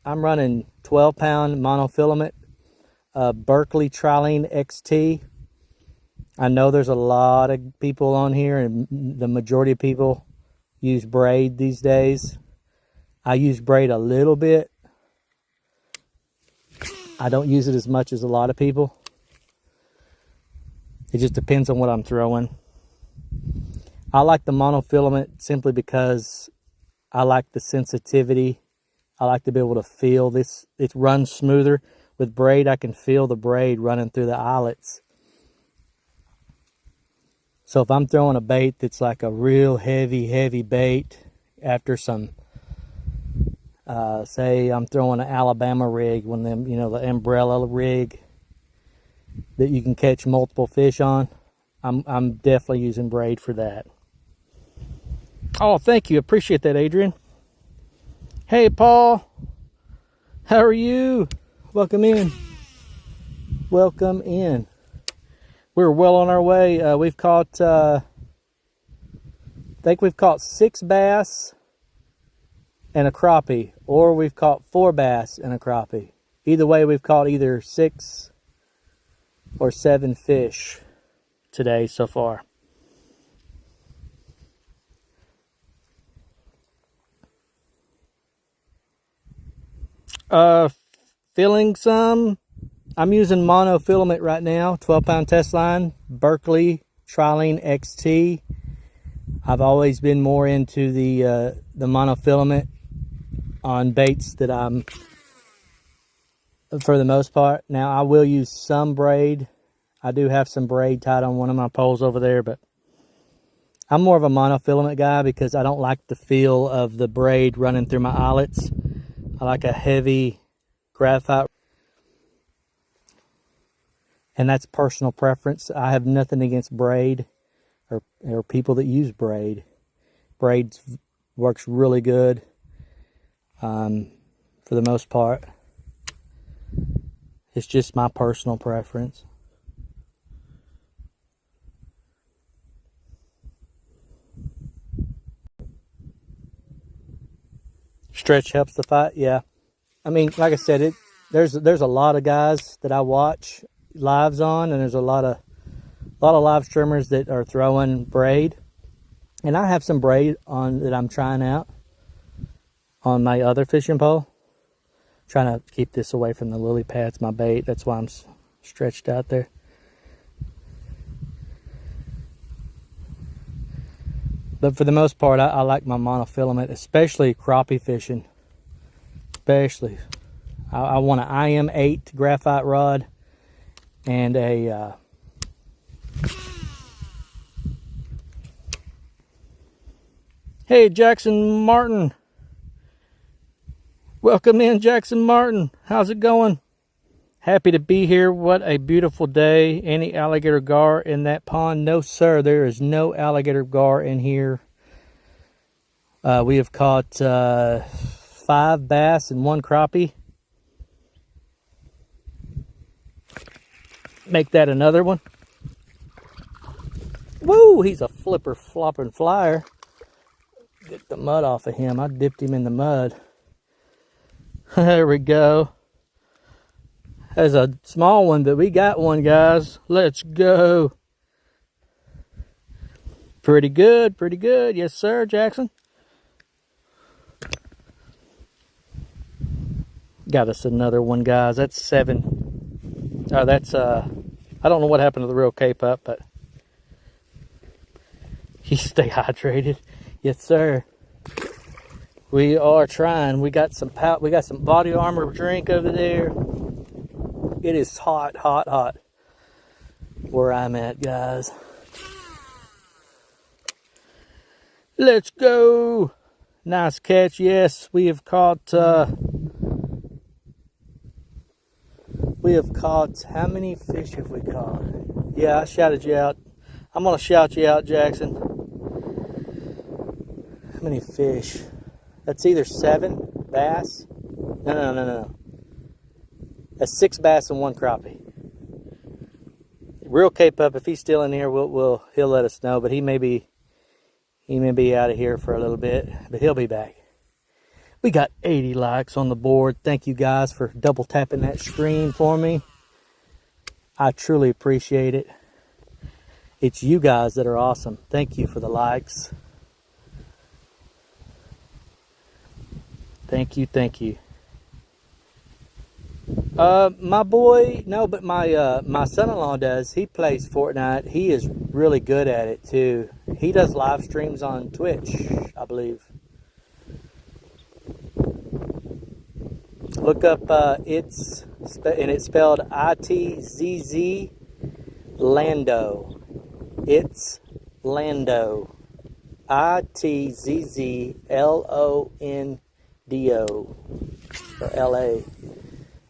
I'm running 12-pound monofilament Berkley Trilene XT. I know there's a lot of people on here, and the majority of people use braid these days. I use braid a little bit. I don't use it as much as a lot of people. It just depends on what I'm throwing. I like the monofilament simply because I like the sensitivity. I like to be able to feel this. It runs smoother. With braid, I can feel the braid running through the eyelets. So if I'm throwing a bait that's like a real heavy bait after some, say I'm throwing an Alabama rig, one of them, you know, the umbrella rig that you can catch multiple fish on, I'm definitely using braid for that. Oh, thank you. Appreciate that, Adrian. Hey, Paul. How are you? Welcome in. Welcome in. We're well on our way. We've caught, I think we've caught 6 bass and a crappie, or we've caught 4 bass and a crappie. Either way, we've caught either 6 or 7 fish today so far. Filling some. I'm using monofilament right now, 12-pound test line, Berkley Trilene XT. I've always been more into the monofilament on baits that I'm, for the most part. Now I will use some braid. I do have some braid tied on one of my poles over there, but I'm more of a monofilament guy because I don't like the feel of the braid running through my eyelets. I like a heavy graphite. And that's personal preference. I have nothing against braid or people that use braid. Braid works really good for the most part. It's just my personal preference. Stretch helps the fight, yeah. I mean, like I said, there's a lot of guys that I watch lives on, and there's a lot of live streamers that are throwing braid, and I have some braid on that I'm trying out on my other fishing pole. Trying to keep this away from the lily pads, my bait. That's why I'm stretched out there. But for the most part, I like my monofilament, especially crappie fishing. Especially, I want an IM8 graphite rod and a hey, Jackson Martin. Welcome in, Jackson Martin. How's it going? Happy to be here. What a beautiful day. Any alligator gar in that pond? No, sir. There is no alligator gar in here. We have caught 5 bass and 1 crappie. Make that another one. Woo! He's a flipper flopping flyer. Get the mud off of him. I dipped him in the mud. There we go. There's a small one, but we got one, guys. Let's go. Pretty good, pretty good. Yes, sir, Jackson. Got us another one, guys. That's 7. That's I don't know what happened to the real Cape Up, but you stay hydrated. Yes, sir. We are trying. We got some body armor drink over there. It is hot, hot, hot where I'm at, guys. Let's go. Nice catch. Yes, we have caught how many fish have we caught? Yeah, I shouted you out. I'm gonna shout you out, Jackson. How many fish? That's either 7 bass. No. That's 6 bass and 1 crappie. Real Cape Up, if he's still in here, he'll let us know. But he may be out of here for a little bit, but he'll be back. We got 80 likes on the board. Thank you guys for double tapping that screen for me. I truly appreciate it. It's you guys that are awesome. Thank you for the likes. Thank you, thank you. My boy, no, but my son-in-law does. He plays Fortnite. He is really good at it too. He does live streams on Twitch, I believe. Look up it's spelled ITZZ Lando. It's Lando. ITZZLONDO or LA.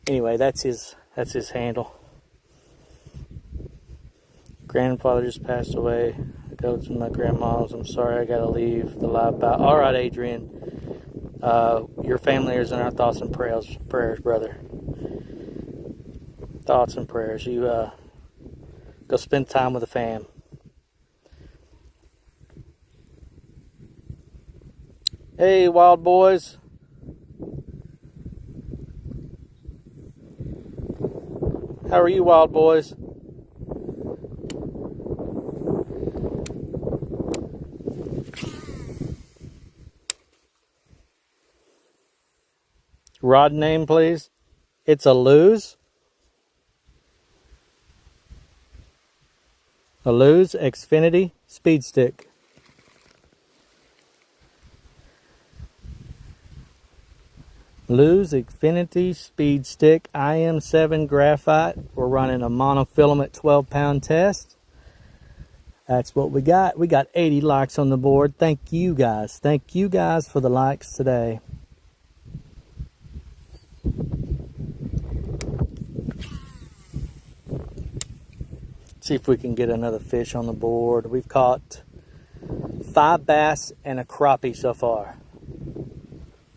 Anyway, that's his handle. Grandfather just passed away. I go to my grandma's. I'm sorry, I gotta leave the live by. All right, Adrian. Your family is in our thoughts and prayers, brother. Thoughts and prayers. You go spend time with the fam. Hey, wild boys. How are you, wild boys? Rod name, please. It's a Luz. A Luz Xfinity Speed Stick. Luz Xfinity Speed Stick IM7 graphite. We're running a monofilament 12-pound test. That's what we got. We got 80 likes on the board. Thank you guys. Thank you guys for the likes today. See if we can get another fish on the board. We've caught 5 bass and a crappie so far.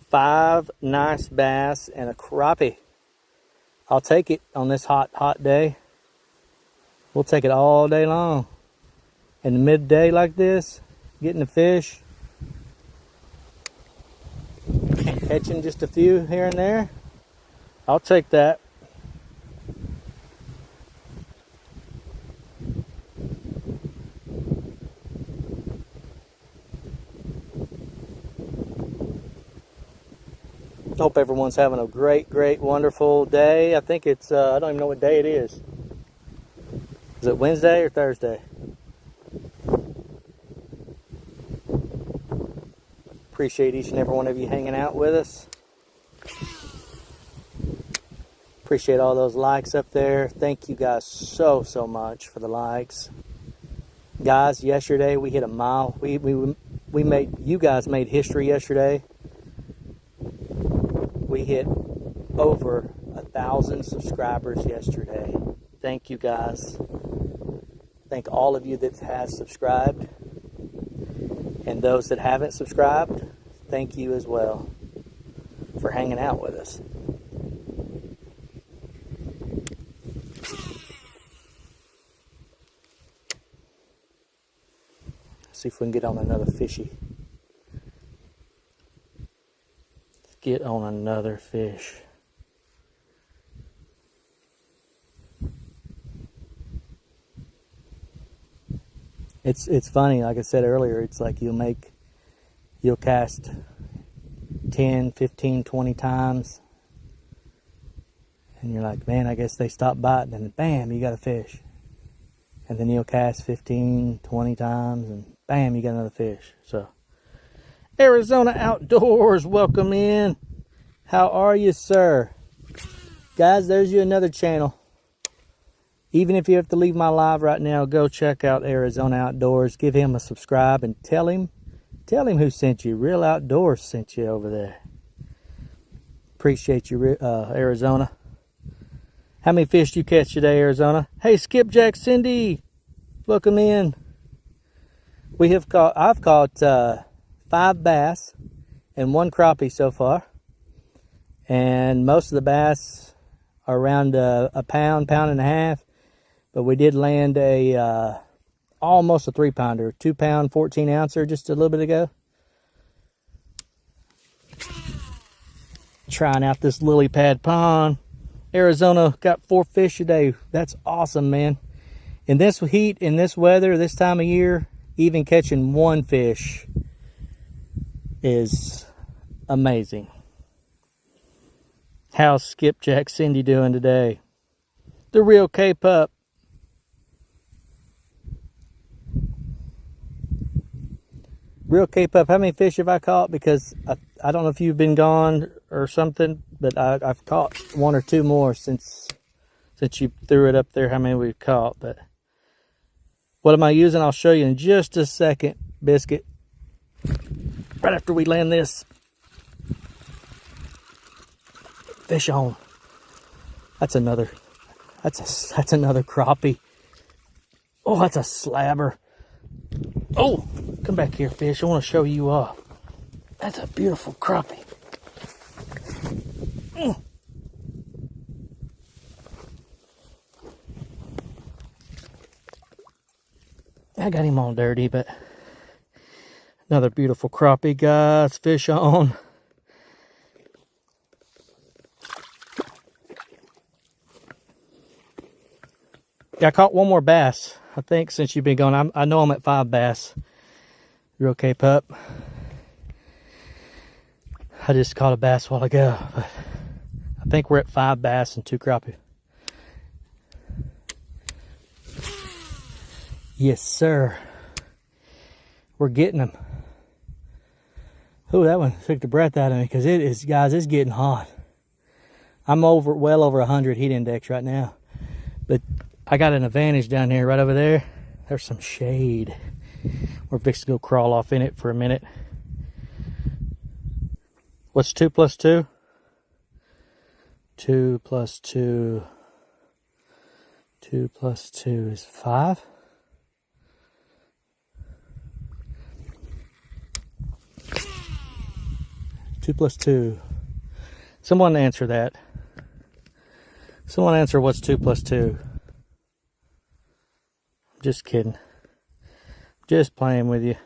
5 nice bass and a crappie. I'll take it on this hot day. We'll take it all day long. In the midday like this, getting the fish, catching just a few here and there. I'll take that. Hope everyone's having a great, wonderful day. I think it's, I don't even know what day it is. Is it Wednesday or Thursday? Appreciate each and every one of you hanging out with us. Appreciate all those likes up there. Thank you guys so much for the likes. Guys, yesterday we hit a mile. We made, you guys made history yesterday. We hit over 1,000 subscribers yesterday. Thank you guys. Thank all of you that has subscribed. And those that haven't subscribed, thank you as well for hanging out with us. See if we can get on another fishy. Get on another fish. It's funny, like I said earlier, it's like you'll cast 10, 15, 20 times and you're like, man, I guess they stopped biting, and bam, you got a fish. And then you'll cast 15, 20 times and bam, you got another fish. So Arizona Outdoors, welcome in. How are you, sir? Guys, there's you another channel. Even if you have to leave my live right now, go check out Arizona Outdoors. Give him a subscribe and tell him who sent you. Real Outdoors sent you over there. Appreciate you, Arizona. How many fish did you catch today, Arizona? Hey, Skipjack Cindy, welcome in. I've caught 5 bass and 1 crappie so far. And most of the bass are around a pound, pound and a half. But we did land almost a 3-pounder, 2-pound, 14-ouncer just a little bit ago. Trying out this lily pad pond. Arizona got 4 fish a day. That's awesome, man. In this heat, in this weather, this time of year, even catching 1 fish is amazing. How's Skipjack Cindy doing today? The real K-Pup. Real K-Pup, how many fish have I caught? Because I don't know if you've been gone or something, but I've caught 1 or 2 more since you threw it up there, how many we've caught. But what am I using? I'll show you in just a second, Biscuit. Right after we land this. Fish on. That's another crappie. Oh, that's a slabber. Oh, come back here, fish. I want to show you off. That's a beautiful crappie. I got him all dirty, but another beautiful crappie, guys. Fish on. Yeah, I caught 1 more bass, I think, since you've been gone. I know I'm at 5 bass. Real K-Pup. I just caught a bass a while ago, but I think we're at 5 bass and 2 crappie. Yes, sir. We're getting them. Oh, that one took the breath out of me because it is, guys, it's getting hot. I'm well over 100 heat index right now, but I got an advantage down here, right over there. There's some shade. We're fixing to go crawl off in it for a minute. What's 2 plus 2? 2 plus 2. 2 plus 2 is 5. Two plus 2. Someone answer that. Someone answer what's 2 plus 2. Just kidding. Just playing with you.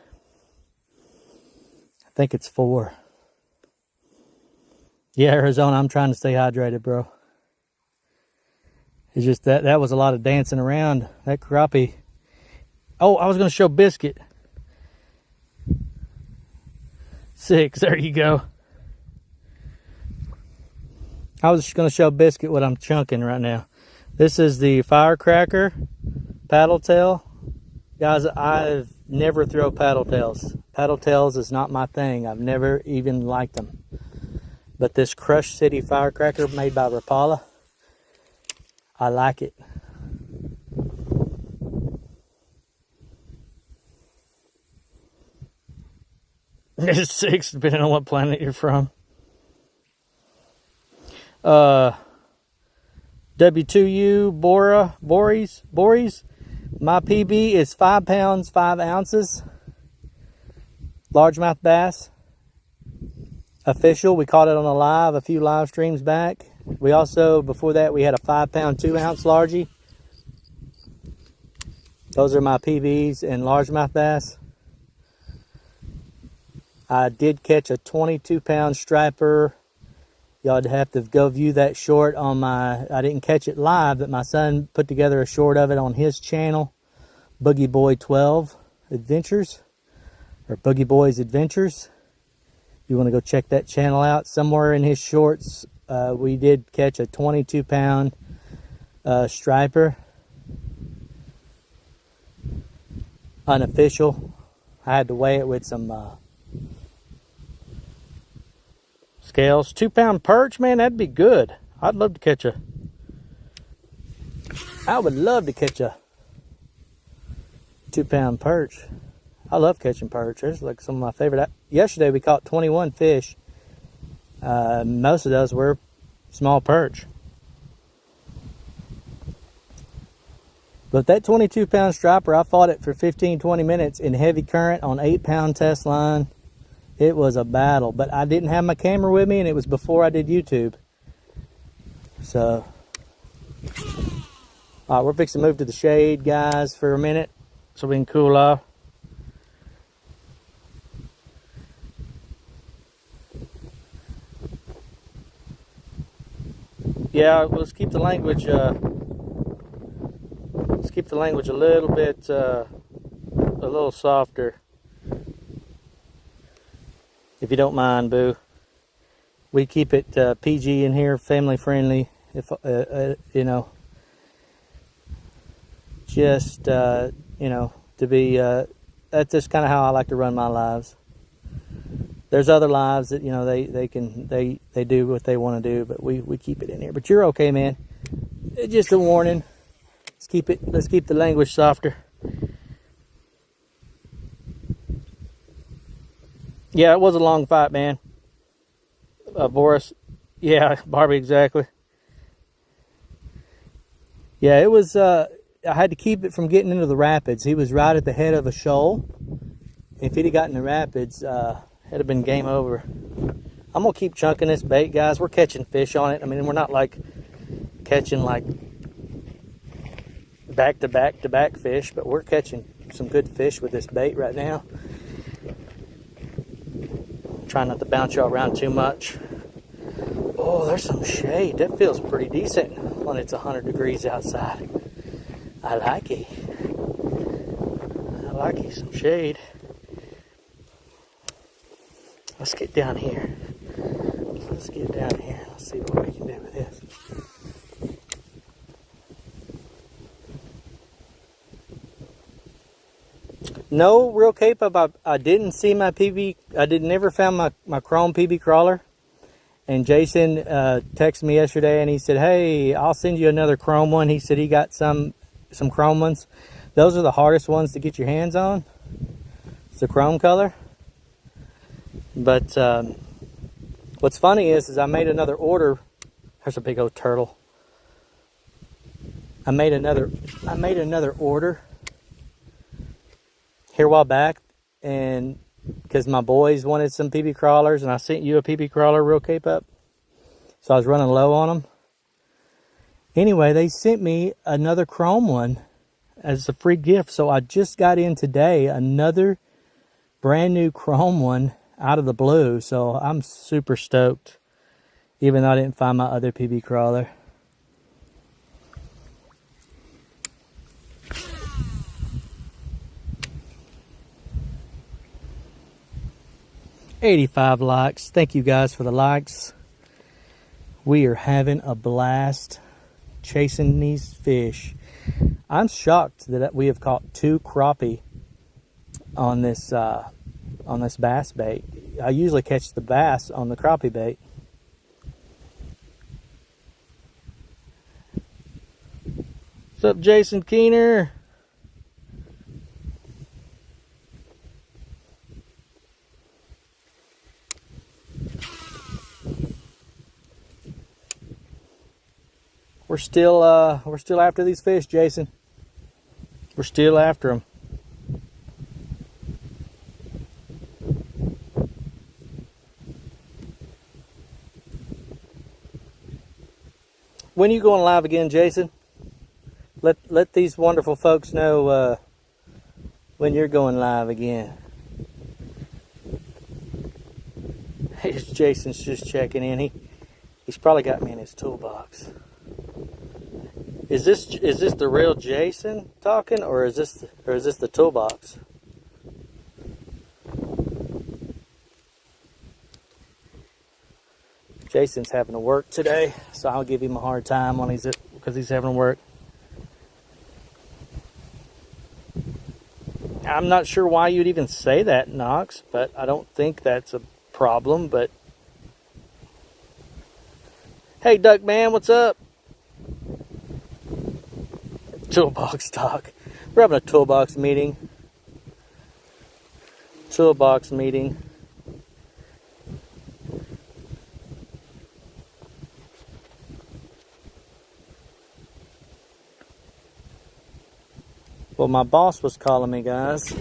I think it's 4. Yeah, Arizona, I'm trying to stay hydrated, bro. It's just that was a lot of dancing around. That crappie. Oh, I was going to show Biscuit. 6, there you go. I was just going to show Biscuit what I'm chunking right now. This is the Firecracker paddle tail. Guys, I've never throw paddle tails. Paddle tails is not my thing. I've never even liked them. But this Crush City Firecracker made by Rapala, I like it. It's 6, depending on what planet you're from. W2U Boris. My PB is 5 pounds, 5 ounces. Largemouth bass. Official. We caught it on a few live streams back. We also, before that, we had a 5 pound, 2 ounce largie. Those are my PBs and largemouth bass. I did catch a 22 pound striper. Y'all have to go view that short on my, I didn't catch it live, but my son put together a short of it on his channel, Boogie Boy 12 Adventures, or Boogie Boy's Adventures. You want to go check that channel out. Somewhere in his shorts, we did catch a 22 pound striper. Unofficial. I had to weigh it with some scales. 2 pound perch, man, that'd be good. I'd love to catch a, I would love to catch a 2 pound perch. I love catching perch. It's like some of my favorite. Yesterday we caught 21 fish. Most of those were small perch. But that 22 pound striper, I fought it for 15-20 minutes in heavy current on 8 pound test line. It was a battle, but I didn't have my camera with me, and it was before I did YouTube. So, all right, we're fixing to move to the shade, guys, for a minute so we can cool off. Yeah, let's keep the language. Let's keep the language a little bit, a little softer, if you don't mind, Boo. We keep it PG in here, family friendly. If you know, just you know, to be. That's just kind of how I like to run my lives. There's other lives that, you know, they do what they want to do, but we keep it in here. But you're okay, man. It's just a warning. Let's keep the language softer. Yeah, it was a long fight, man. Boris. Yeah, Barbie, exactly. Yeah, it was, I had to keep it from getting into the rapids. He was right at the head of a shoal. If he'd have gotten the rapids, it'd have been game over. I'm gonna keep chunking this bait, guys. We're catching fish on it. I mean, we're not like catching like back to back fish, but we're catching some good fish with this bait right now. Trying not to bounce y'all around too much. Oh, there's some shade. That feels pretty decent when it's 100 degrees outside. I like it. I like it, some shade. Let's get down here. Let's get down here. Let's see what we can do with this. No, real Cape, I didn't see my PB. I never found my chrome PB crawler. And Jason texted me yesterday and he said, hey, I'll send you another chrome one. He said he got some chrome ones. Those are the hardest ones to get your hands on. It's the chrome color. But what's funny is I made another order. There's a big old turtle. I made another order here a while back, and because my boys wanted some PB crawlers, and I sent you a PB crawler, Real Cape Up. So I was running low on them. Anyway, they sent me another chrome one as a free gift. So I just got in today another brand new chrome one out of the blue. So I'm super stoked, even though I didn't find my other PB crawler. $85 likes. Thank you guys for the likes. We are having a blast chasing these fish. I'm shocked that we have caught 2 crappie on this bass bait. I usually catch the bass on the crappie bait. What's up, Jason Keener? We're still after these fish, Jason. We're still after them. When are you going live again, Jason? Let these wonderful folks know when you're going live again. Jason's just checking in. He's probably got me in his toolbox. Is this the real Jason talking, or is this the toolbox? Jason's having to work today, so I'll give him a hard time because he's having to work. I'm not sure why you'd even say that, Knox, but I don't think that's a problem. But hey, Duck Man, what's up? Toolbox talk. We're having a toolbox meeting. Toolbox meeting. Well, my boss was calling me, guys.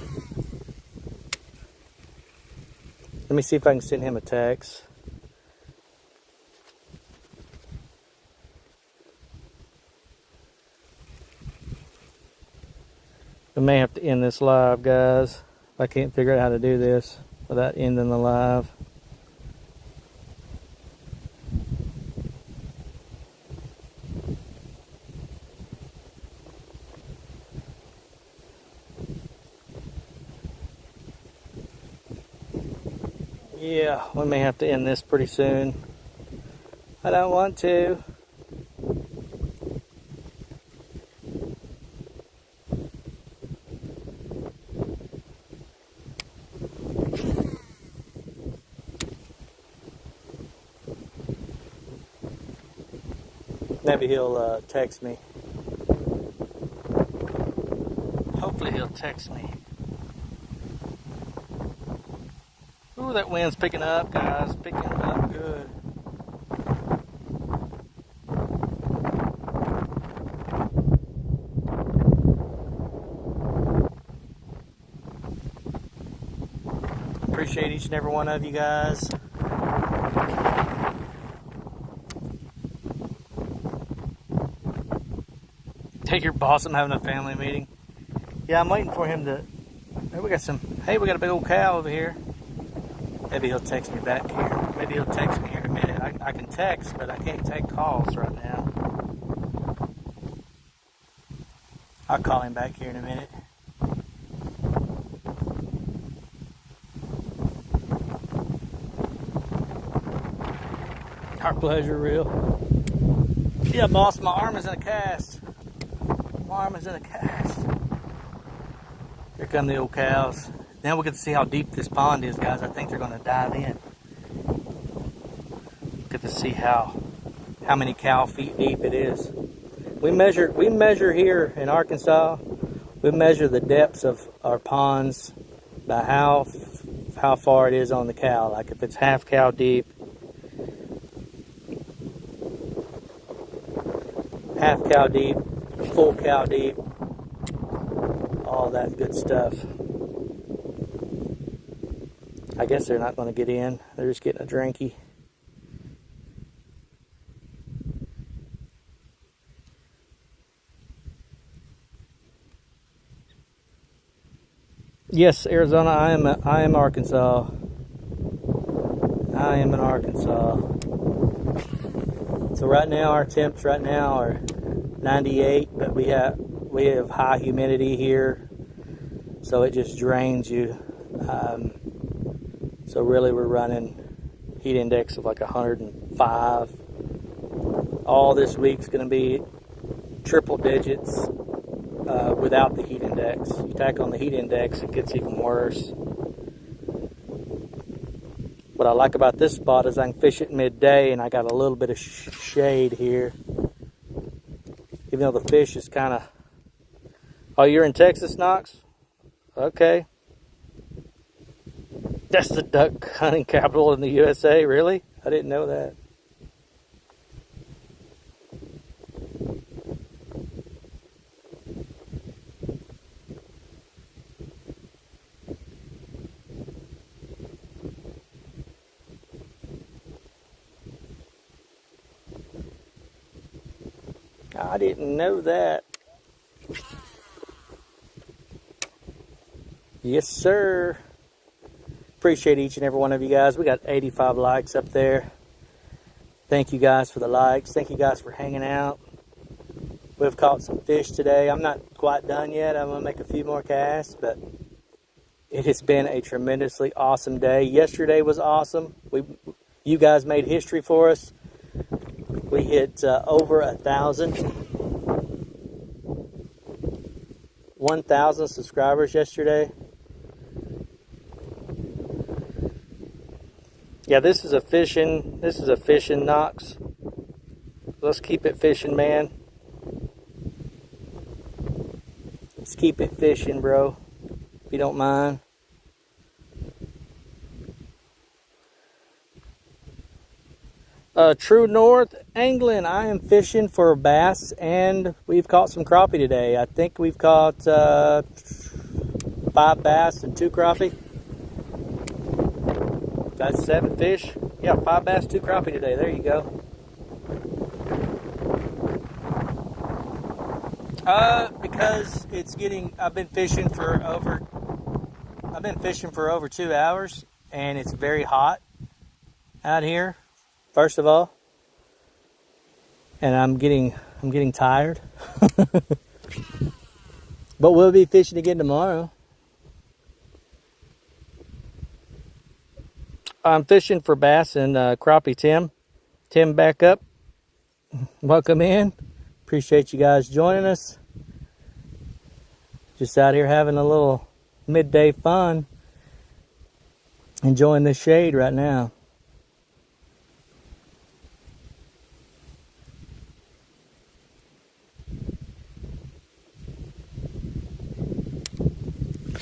Let me see if I can send him a text. We may have to end this live, guys. I can't figure out how to do this without ending the live. Yeah, we may have to end this pretty soon. I don't want to. Maybe he'll text me. Hopefully he'll text me. Ooh, that wind's picking up, guys. Picking up good. Appreciate each and every one of you guys. Take your boss. I'm having a family meeting. Yeah, I'm waiting for him to. Hey, we got a big old cow over here. Maybe he'll text me back here. Maybe he'll text me here in a minute. I can text, but I can't take calls right now. I'll call him back here in a minute. Our pleasure, real. Yeah, boss, my arm is in a cast. My arm is in a cast. Here come the old cows. Now we get to see how deep this pond is, guys. I think they're going to dive in. Get to see how many cow feet deep it is. We measure here in Arkansas. We measure the depths of our ponds by how far it is on the cow. Like if it's half cow deep, half cow deep, full cow deep, all that good stuff. I guess they're not going to get in. They're just getting a drinky. Yes, Arizona, I am Arkansas. I am in Arkansas. So right now our temps right now are 98, but we have high humidity here, so it just drains you. So really we're running heat index of like 105. All this week's going to be triple digits without the heat index. You tack on the heat index, it gets even worse. What I like about this spot is I can fish it midday and I got a little bit of shade here. Even though the fish is kind of... Oh, you're in Texas, Knox? Okay. That's the duck hunting capital in the USA, really? I didn't know that. I didn't know that. Yes, sir. Appreciate each and every one of you guys. We got 85 likes up there. Thank you guys for the likes. Thank you guys for hanging out. We've caught some fish today. I'm not quite done yet. I'm going to make a few more casts, but it has been a tremendously awesome day. Yesterday was awesome. You guys made history for us. We hit over 1,000 subscribers yesterday. Yeah, this is a fishing Knox. Let's keep it fishing, man. Let's keep it fishing, bro, if you don't mind. True North Angling. I am fishing for bass, and we've caught some crappie today. I think we've caught 5 bass and 2 crappie. That's 7 fish. Yeah, 5 bass, 2 crappie today. There you go. Because it's getting. I've been fishing for over 2 hours, and it's very hot out here. First of all, and I'm getting tired. But we'll be fishing again tomorrow. I'm fishing for bass and crappie. Tim, back up. Welcome in. Appreciate you guys joining us. Just out here having a little midday fun. Enjoying the shade right now.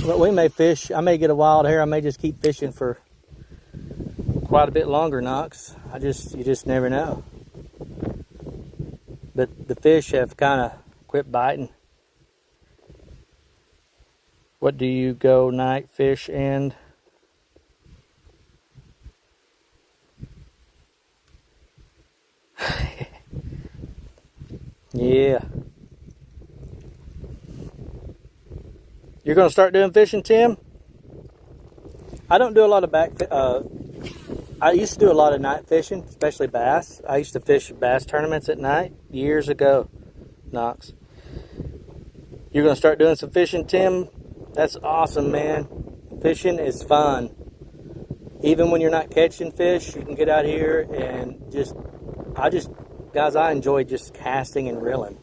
But we may fish. I may get a wild hair. I may just keep fishing for quite a bit longer, Knox. You just never know. But the fish have kind of quit biting. What do you go night fish and? Yeah. You're going to start doing fishing, Tim? I don't do a lot of I used to do a lot of night fishing, especially bass. I used to fish bass tournaments at night years ago, Knox. You're going to start doing some fishing, Tim? That's awesome, man. Fishing is fun. Even when you're not catching fish, you can get out here and guys, I enjoy just casting and reeling.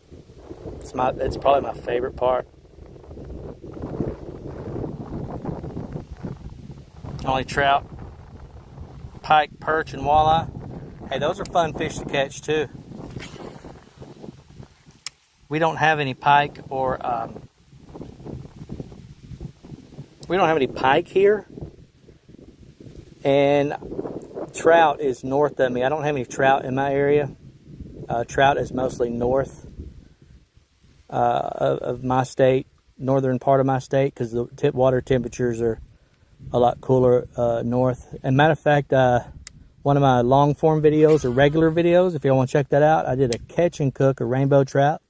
It's probably my favorite part. Only trout, pike, perch, and walleye. Hey, those are fun fish to catch too. We don't have any pike or we don't have any pike here, and trout is north of me. I don't have any trout in my area. Trout is mostly north of my state, northern part of my state, because the water temperatures are a lot cooler north. And matter of fact, one of my long form videos or regular videos, if y'all want to check that out, I did a catch and cook a rainbow trout.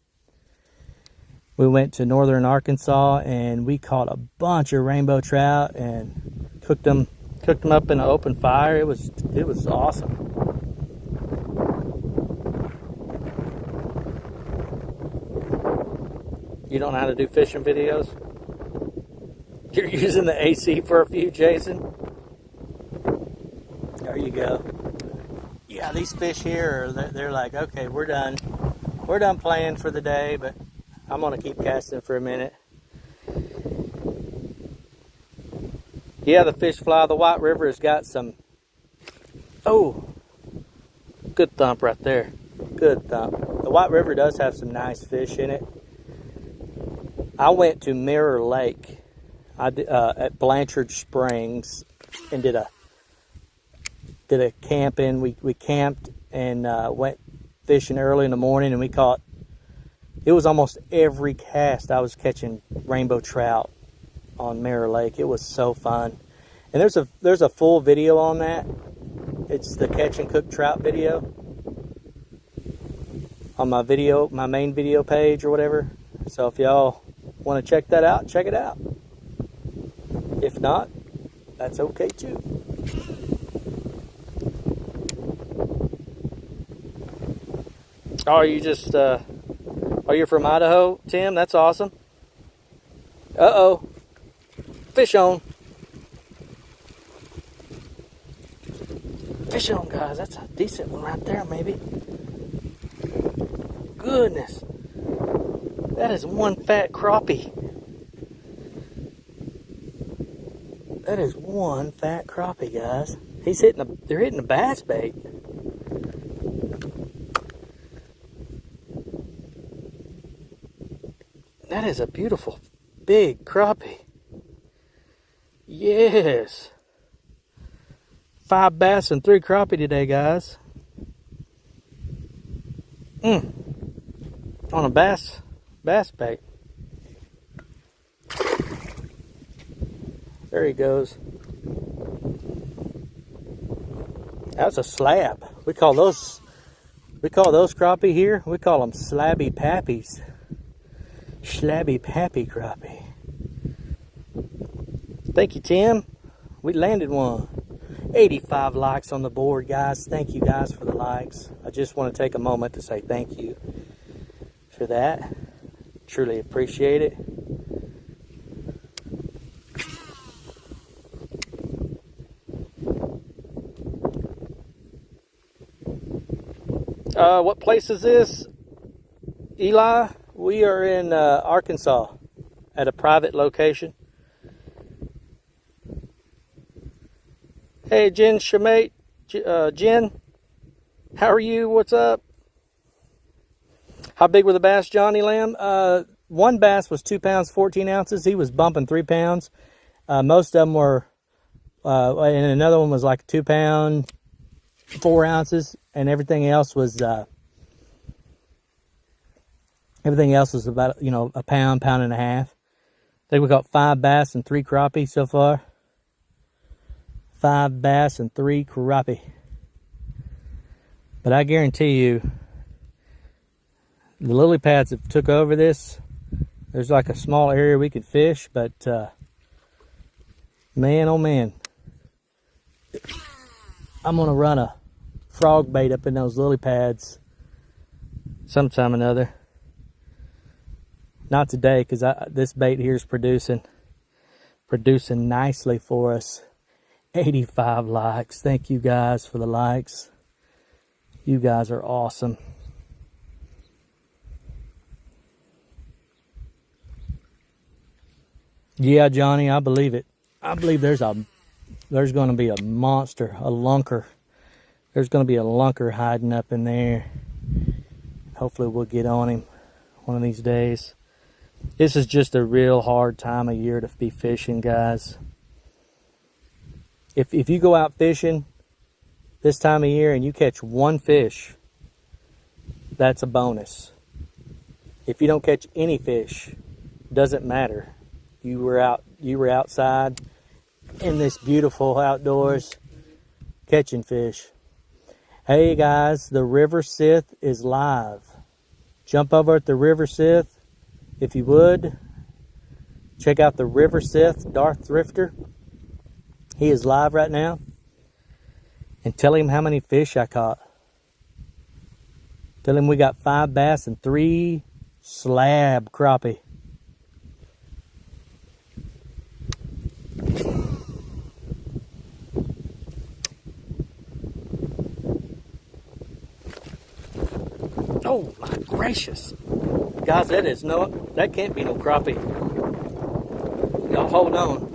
We went to northern Arkansas and we caught a bunch of rainbow trout and cooked them up in an open fire. It was awesome. You don't know how to do fishing videos? You're using the AC for a few, Jason? There you go. Yeah, these fish here, they're like, okay, we're done. We're done playing for the day, but I'm going to keep casting for a minute. Yeah, the fish fly. The White River has got some... Oh, good thump right there. Good thump. The White River does have some nice fish in it. I went to Mirror Lake at Blanchard Springs and did a camping. We camped and went fishing early in the morning, and we caught, it was almost every cast I was catching rainbow trout on Mirror Lake. It was so fun. And there's a full video on that. It's the catch and cook trout video on my main video page or whatever. So if y'all want to check that out, check it out. If not, that's okay too. Oh, are you from Idaho, Tim? That's awesome. Uh-oh. Fish on. Fish on, guys. That's a decent one right there, maybe. Goodness. That is one fat crappie. That is one fat crappie, guys. They're hitting the bass bait. That is a beautiful big crappie. Yes. 5 bass and 3 crappie today, guys. On a bass bait. There he goes. That's a slab. We call those crappie here. We call them slabby pappies. Slabby pappy crappie. Thank you, Tim. We landed one. 85 likes on the board, guys. Thank you guys for the likes. I just want to take a moment to say thank you for that. Truly appreciate it. What place is this, Eli? We are in Arkansas at a private location. Hey, Jen Shamate. Jen, how are you? What's up? How big were the bass, Johnny Lamb? One bass was 2 pounds, 14 ounces. He was bumping 3 pounds. Most of them were, and another one was like 2 pound, 4 ounces, and everything else was about, a pound, pound and a half. I think we got 5 bass and 3 crappie so far. 5 bass and 3 crappie. But I guarantee you, the lily pads have took over this. There's like a small area we could fish, but man, oh man, I'm gonna run a frog bait up in those lily pads sometime or another. Not today, because this bait here is producing nicely for us. 85 likes. Thank you guys for the likes. You guys are awesome. Yeah, Johnny, I believe it. I believe there's going to be a monster, a lunker. There's going to be a lunker hiding up in there. Hopefully we'll get on him one of these days. This is just a real hard time of year to be fishing, guys. If you go out fishing this time of year and you catch one fish, that's a bonus. If you don't catch any fish, doesn't matter. You were outside in this beautiful outdoors catching fish. Hey guys, the River Sith is live. Jump over at the River Sith if you would. Check out the River Sith Darth Thrifter. He is live right now. And tell him how many fish I caught. Tell him we got 5 bass and 3 slab crappie. Oh my gracious. Guys, that can't be no crappie. Y'all hold on.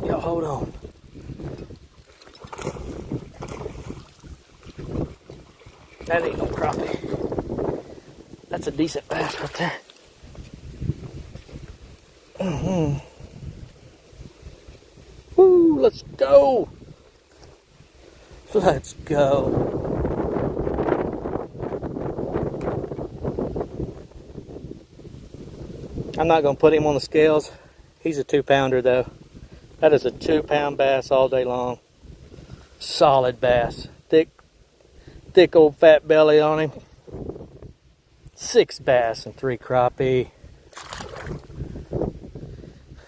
Y'all hold on. That ain't no crappie. That's a decent bass right there. Woo, let's go. Let's go. I'm not going to put him on the scales. He's a 2-pounder though. That is a 2-pound bass all day long. Solid bass. Thick old fat belly on him. 6 bass and 3 crappie.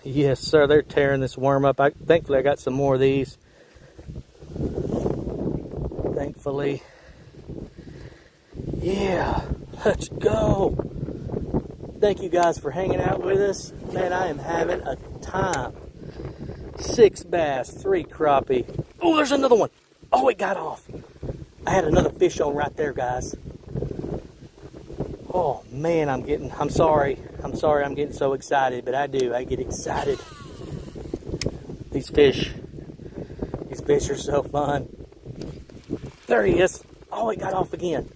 Yes, sir. They're tearing this worm up. Thankfully, I got some more of these. Thankfully. Yeah. Let's go. Thank you guys for hanging out with us. Man, I am having a time. 6 bass, 3 crappie. Oh, there's another one. Oh, it got off. I had another fish on right there, guys. Oh, man, I'm sorry. I'm getting so excited, but I get excited. These fish are so fun. There he is. Oh, it got off again.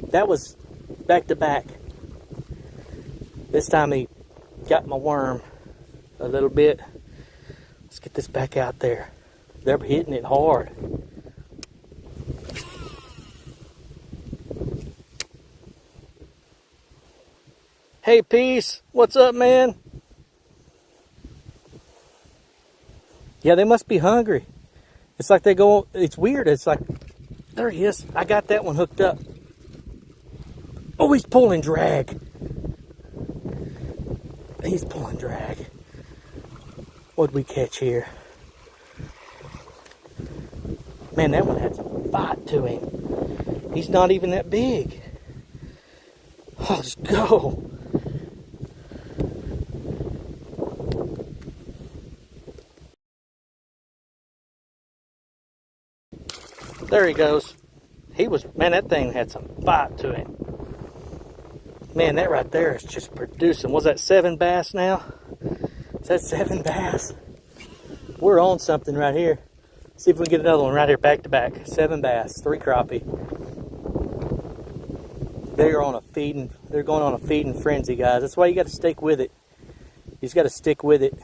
That was back to back. This time he got my worm a little bit. Let's get this back out there. They're hitting it hard. Hey, Peace. What's up, man? Yeah, they must be hungry. It's like they go, it's weird. It's like, there he is. I got that one hooked up. Oh, he's pulling drag. He's pulling drag. What'd we catch here? Man, that one had some fight to him. He's not even that big. Oh, let's go. There he goes. He was, man, that thing had some bite to him. Man, that right there is just producing. Was that 7 bass now? Is that 7 bass? We're on something right here. See if we can get another one right here, back to back. 7 bass, 3 crappie. They're going on a feeding frenzy, guys. That's why you got to stick with it. You just got to stick with it.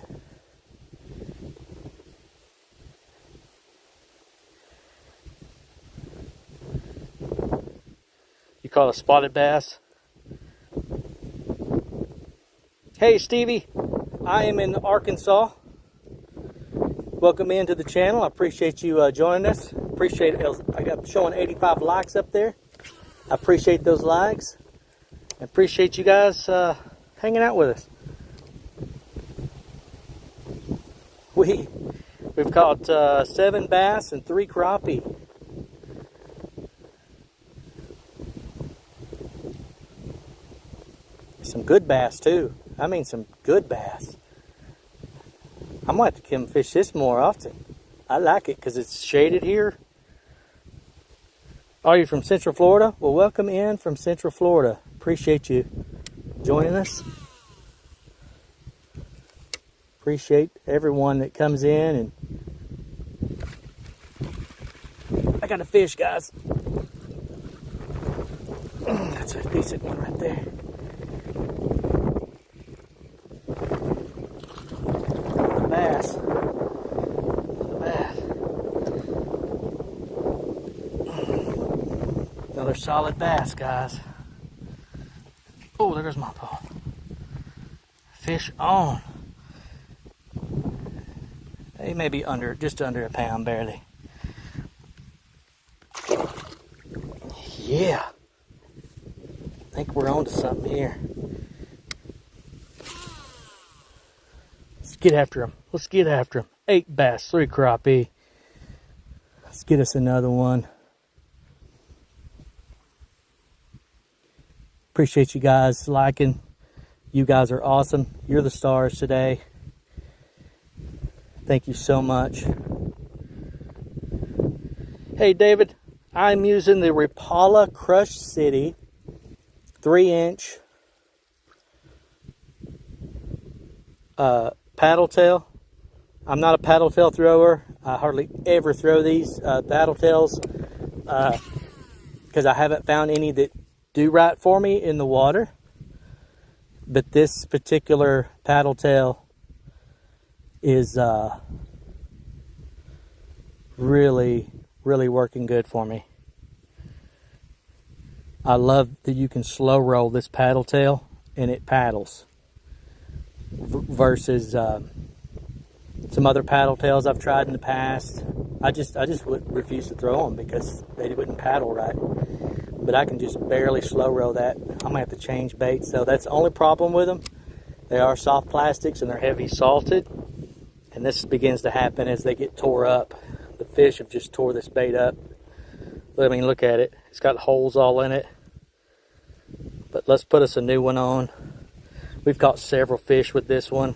You call it a spotted bass? Hey Stevie, I am in Arkansas. Welcome into the channel. I appreciate you joining us. Appreciate it. I got showing 85 likes up there. I appreciate those likes. I appreciate you guys hanging out with us. We've caught 7 bass and 3 crappie. Some good bass too. I mean some good bass. I might have to come fish this more often. I like it because it's shaded here. Are you from Central Florida? Well, welcome in from Central Florida. Appreciate you joining us. Appreciate everyone that comes in. And I got a fish, guys. That's a decent one right there. Bass. Another solid bass, guys. Oh, there's my pole. Fish on. They may be just under a pound, barely. Yeah. I think we're on to something here. Let's get after them. Let's get after them. 8 bass, 3 crappie. Let's get us another one. Appreciate you guys liking. You guys are awesome. You're the stars today. Thank you so much. Hey David, I'm using the Rapala Crush City 3-inch paddle tail. I'm not a paddle tail thrower. I hardly ever throw these paddle tails because I haven't found any that do right for me in the water. But this particular paddle tail is really working good for me. I love that you can slow roll this paddle tail and it paddles versus some other paddle tails I've tried in the past. I just would refuse to throw them because they wouldn't paddle right. But I can just barely slow roll that. I'm gonna have to change bait. So that's the only problem with them. They are soft plastics and they're heavy salted. And this begins to happen as they get tore up. The fish have just tore this bait up. I mean, look at it. It's got holes all in it. But let's put us a new one on. We've caught several fish with this one.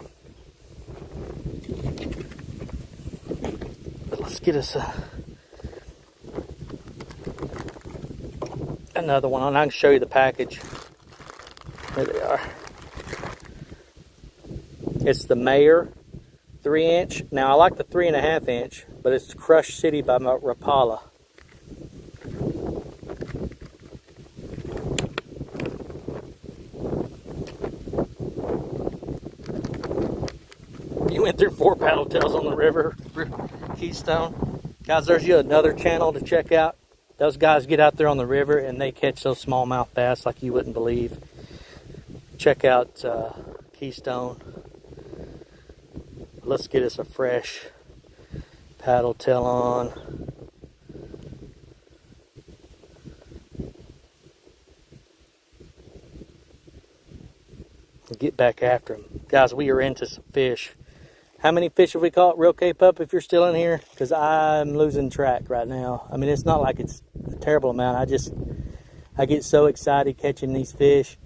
But let's get us another one on. I can show you the package. There they are. It's the Mayer 3-inch. Now I like the 3.5 inch, but it's Crush City by Rapala. You went through 4 paddle tails on the river, Keystone. Guys, there's you another channel to check out. Those guys get out there on the river and they catch those smallmouth bass like you wouldn't believe. Check out Keystone. Let's get us a fresh paddle tail on. Get back after them. Guys, we are into some fish. How many fish have we caught? Real Cape Up, if you're still in here, because I'm losing track right now. I mean, it's not like it's a terrible amount. I get so excited catching these fish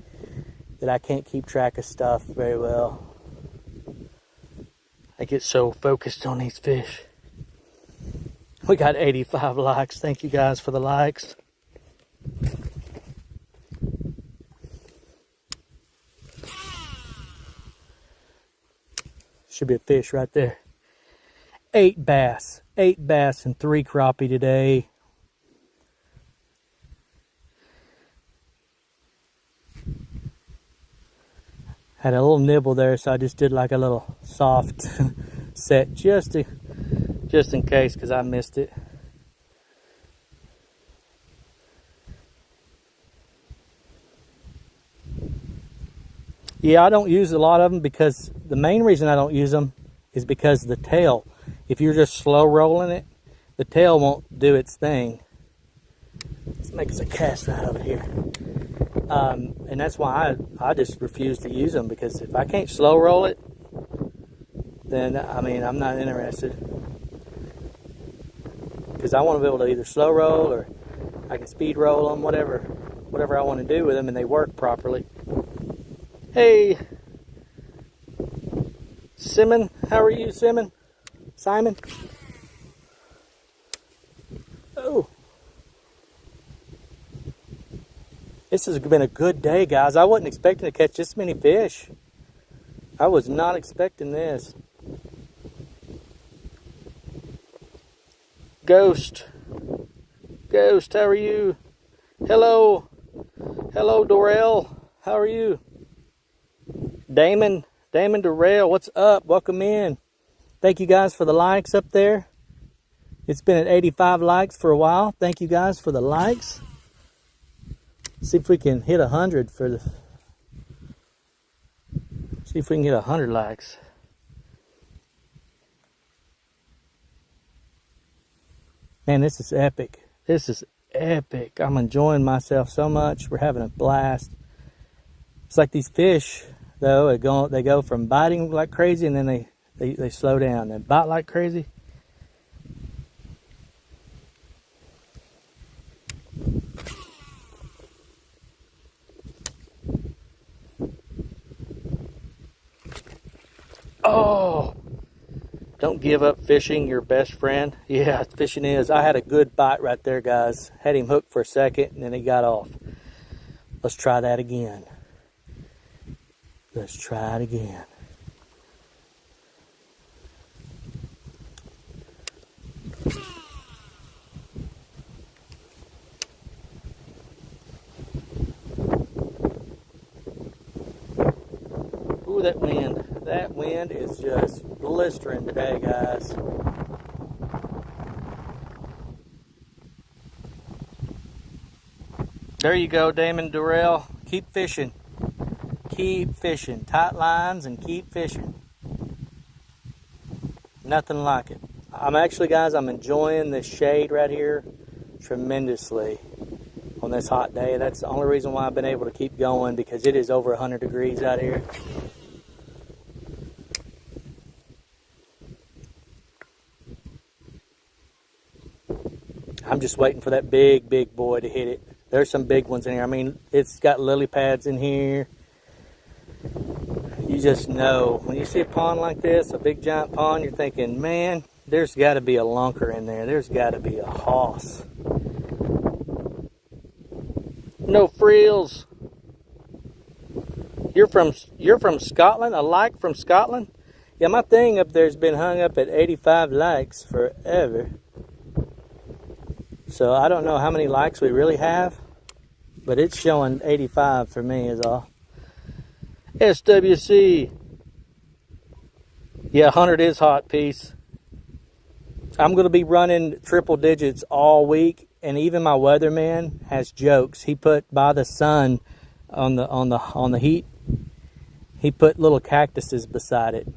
that I can't keep track of stuff very well. I get so focused on these fish. We got 85 likes. Thank you guys for the likes. Should be a fish right there. 8 bass. 8 bass and 3 crappie today. Had a little nibble there, so I just did like a little soft set just in case, because I missed it. Yeah, I don't use a lot of them because the main reason I don't use them is because the tail. If you're just slow rolling it, the tail won't do its thing. Let's make us a cast right over here. And that's why I just refuse to use them, because if I can't slow roll it, then I mean, I'm not interested. Because I want to be able to either slow roll or I can speed roll them, whatever I want to do with them, and they work properly. Hey, Simon, how are you, Simon? Simon? Oh. This has been a good day, guys. I wasn't expecting to catch this many fish. I was not expecting this. Ghost, how are you? Hello, Dorel, how are you? Damon Dorel, what's up? Welcome in. Thank you guys for the likes up there. It's been at 85 likes for a while. Thank you guys for the likes. See if we can hit 100 for the. See if we can get 100 likes. Man, this is epic. This is epic. I'm enjoying myself so much. We're having a blast. It's like these fish, though, they go from biting like crazy, and then they slow down. They bite like crazy. Oh! Don't give up fishing, your best friend. Yeah, fishing is. I had a good bite right there, guys. Had him hooked for a second, and then he got off. Let's try that again. Let's try it again. Ooh, that wind. That wind is just blistering today, guys. There you go, Damon Durrell. Keep fishing. Keep fishing. Tight lines and keep fishing. Nothing like it. I'm enjoying this shade right here tremendously on this hot day. That's the only reason why I've been able to keep going, because it is over 100 degrees out here. I'm just waiting for that big boy to hit it. There's some big ones in here. I mean, it's got lily pads in here. You just know. When you see a pond like this, a big giant pond, you're thinking, man, there's got to be a lunker in there. There's got to be a hoss. No frills. You're from Scotland? A like from Scotland? Yeah, my thing up there's been hung up at 85 likes forever. So I don't know how many likes we really have, but it's showing 85 for me is all. SWC. Yeah, 100 is hot, piece. I'm going to be running triple digits all week, and even my weatherman has jokes. He put by the sun on the heat. He put little cactuses beside it.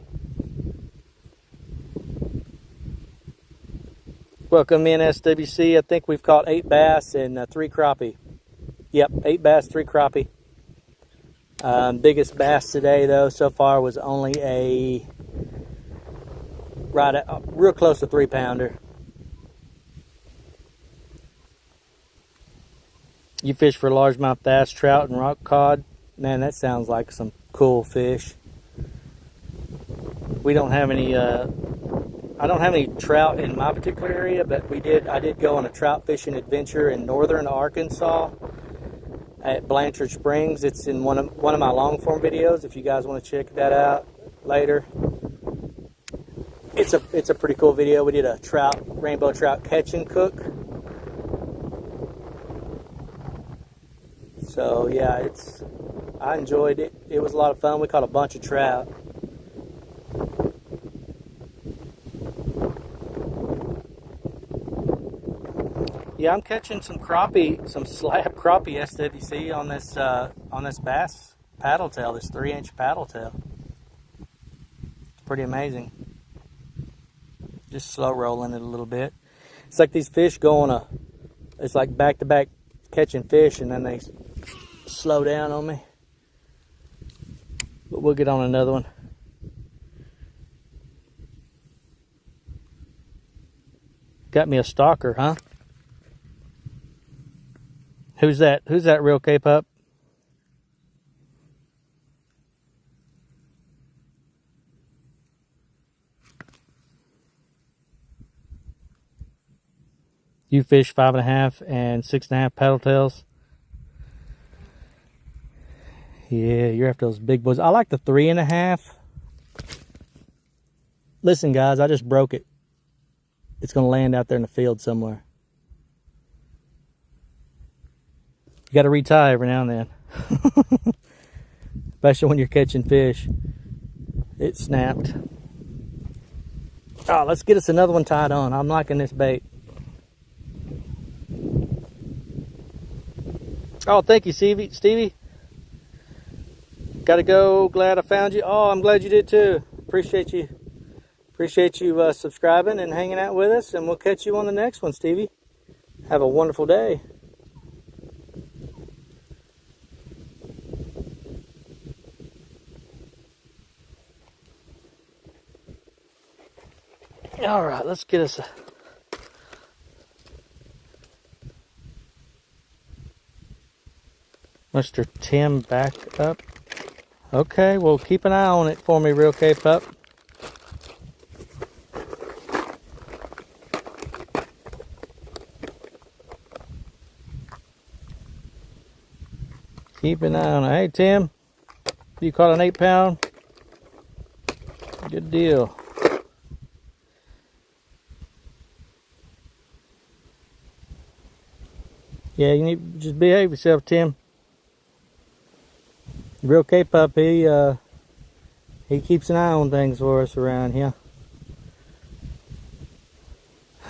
Welcome in, SWC. I think we've caught 8 bass and 3 crappie. Yep, 8 bass, 3 crappie. Biggest bass today, though, so far was only real close to 3-pounder. You fish for largemouth bass, trout, and rock cod? Man, that sounds like some cool fish. We don't have any I don't have any trout in my particular area, but I did go on a trout fishing adventure in northern Arkansas at Blanchard Springs. It's in one of my long form videos. If you guys want to check that out later, it's a pretty cool video. We did a rainbow trout catch and cook. So yeah, I enjoyed it. It was a lot of fun. We caught a bunch of trout. Yeah, I'm catching some crappie, some slab crappie SWC on this bass paddle tail, this 3-inch paddle tail. It's pretty amazing. Just slow rolling it a little bit. It's like these fish it's like back to back catching fish, and then they slow down on me. But we'll get on another one. Got me a stalker, huh? Who's that? Who's that real K-Pup? You fish 5.5 and 6.5 paddle tails. Yeah, you're after those big boys. I like the 3.5. Listen, guys, I just broke it. It's gonna land out there in the field somewhere. You got to retie every now and then. Especially when you're catching fish. It snapped. Oh, let's get us another one tied on. I'm liking this bait. Oh, thank you, Stevie. Gotta go. Glad I found you. Oh, I'm glad you did too. Appreciate you. Appreciate you subscribing and hanging out with us. And we'll catch you on the next one, Stevie. Have a wonderful day. All right, let's get us Mr. Tim back up. Okay, well, keep an eye on it for me, real K-Pup. Keep an eye on it. Hey, Tim, you caught an 8-pound? Good deal. Yeah, you need to just behave yourself, Tim. Real K-Pup, he keeps an eye on things for us around here.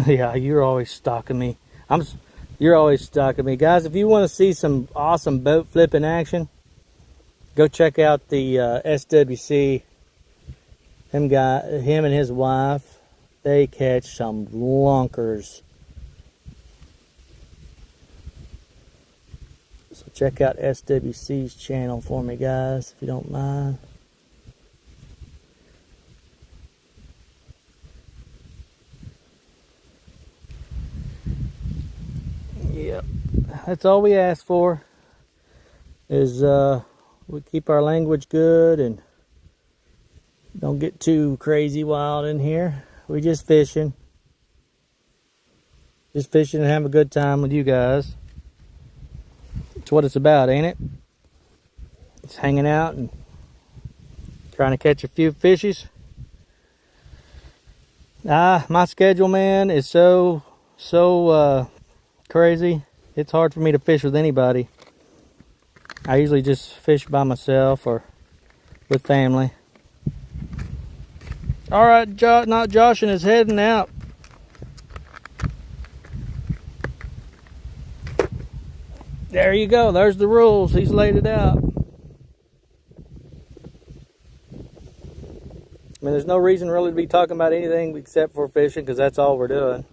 Yeah, you're always stalking me. You're always stalking me. Guys, if you want to see some awesome boat flipping action, go check out the SWC. Him and his wife, they catch some lunkers. So check out SWC's channel for me, guys, if you don't mind. Yep, that's all we ask for, is we keep our language good and don't get too crazy wild in here. We just fishing. Just fishing and having a good time with you guys. It's what it's about, ain't it? It's hanging out and trying to catch a few fishies. My schedule, man, is so crazy. It's hard for me to fish with anybody. I usually just fish by myself or with family. All right, not Josh and is heading out. There you go. There's the rules. He's laid it out. I mean, there's no reason really to be talking about anything except for fishing, because that's all we're doing.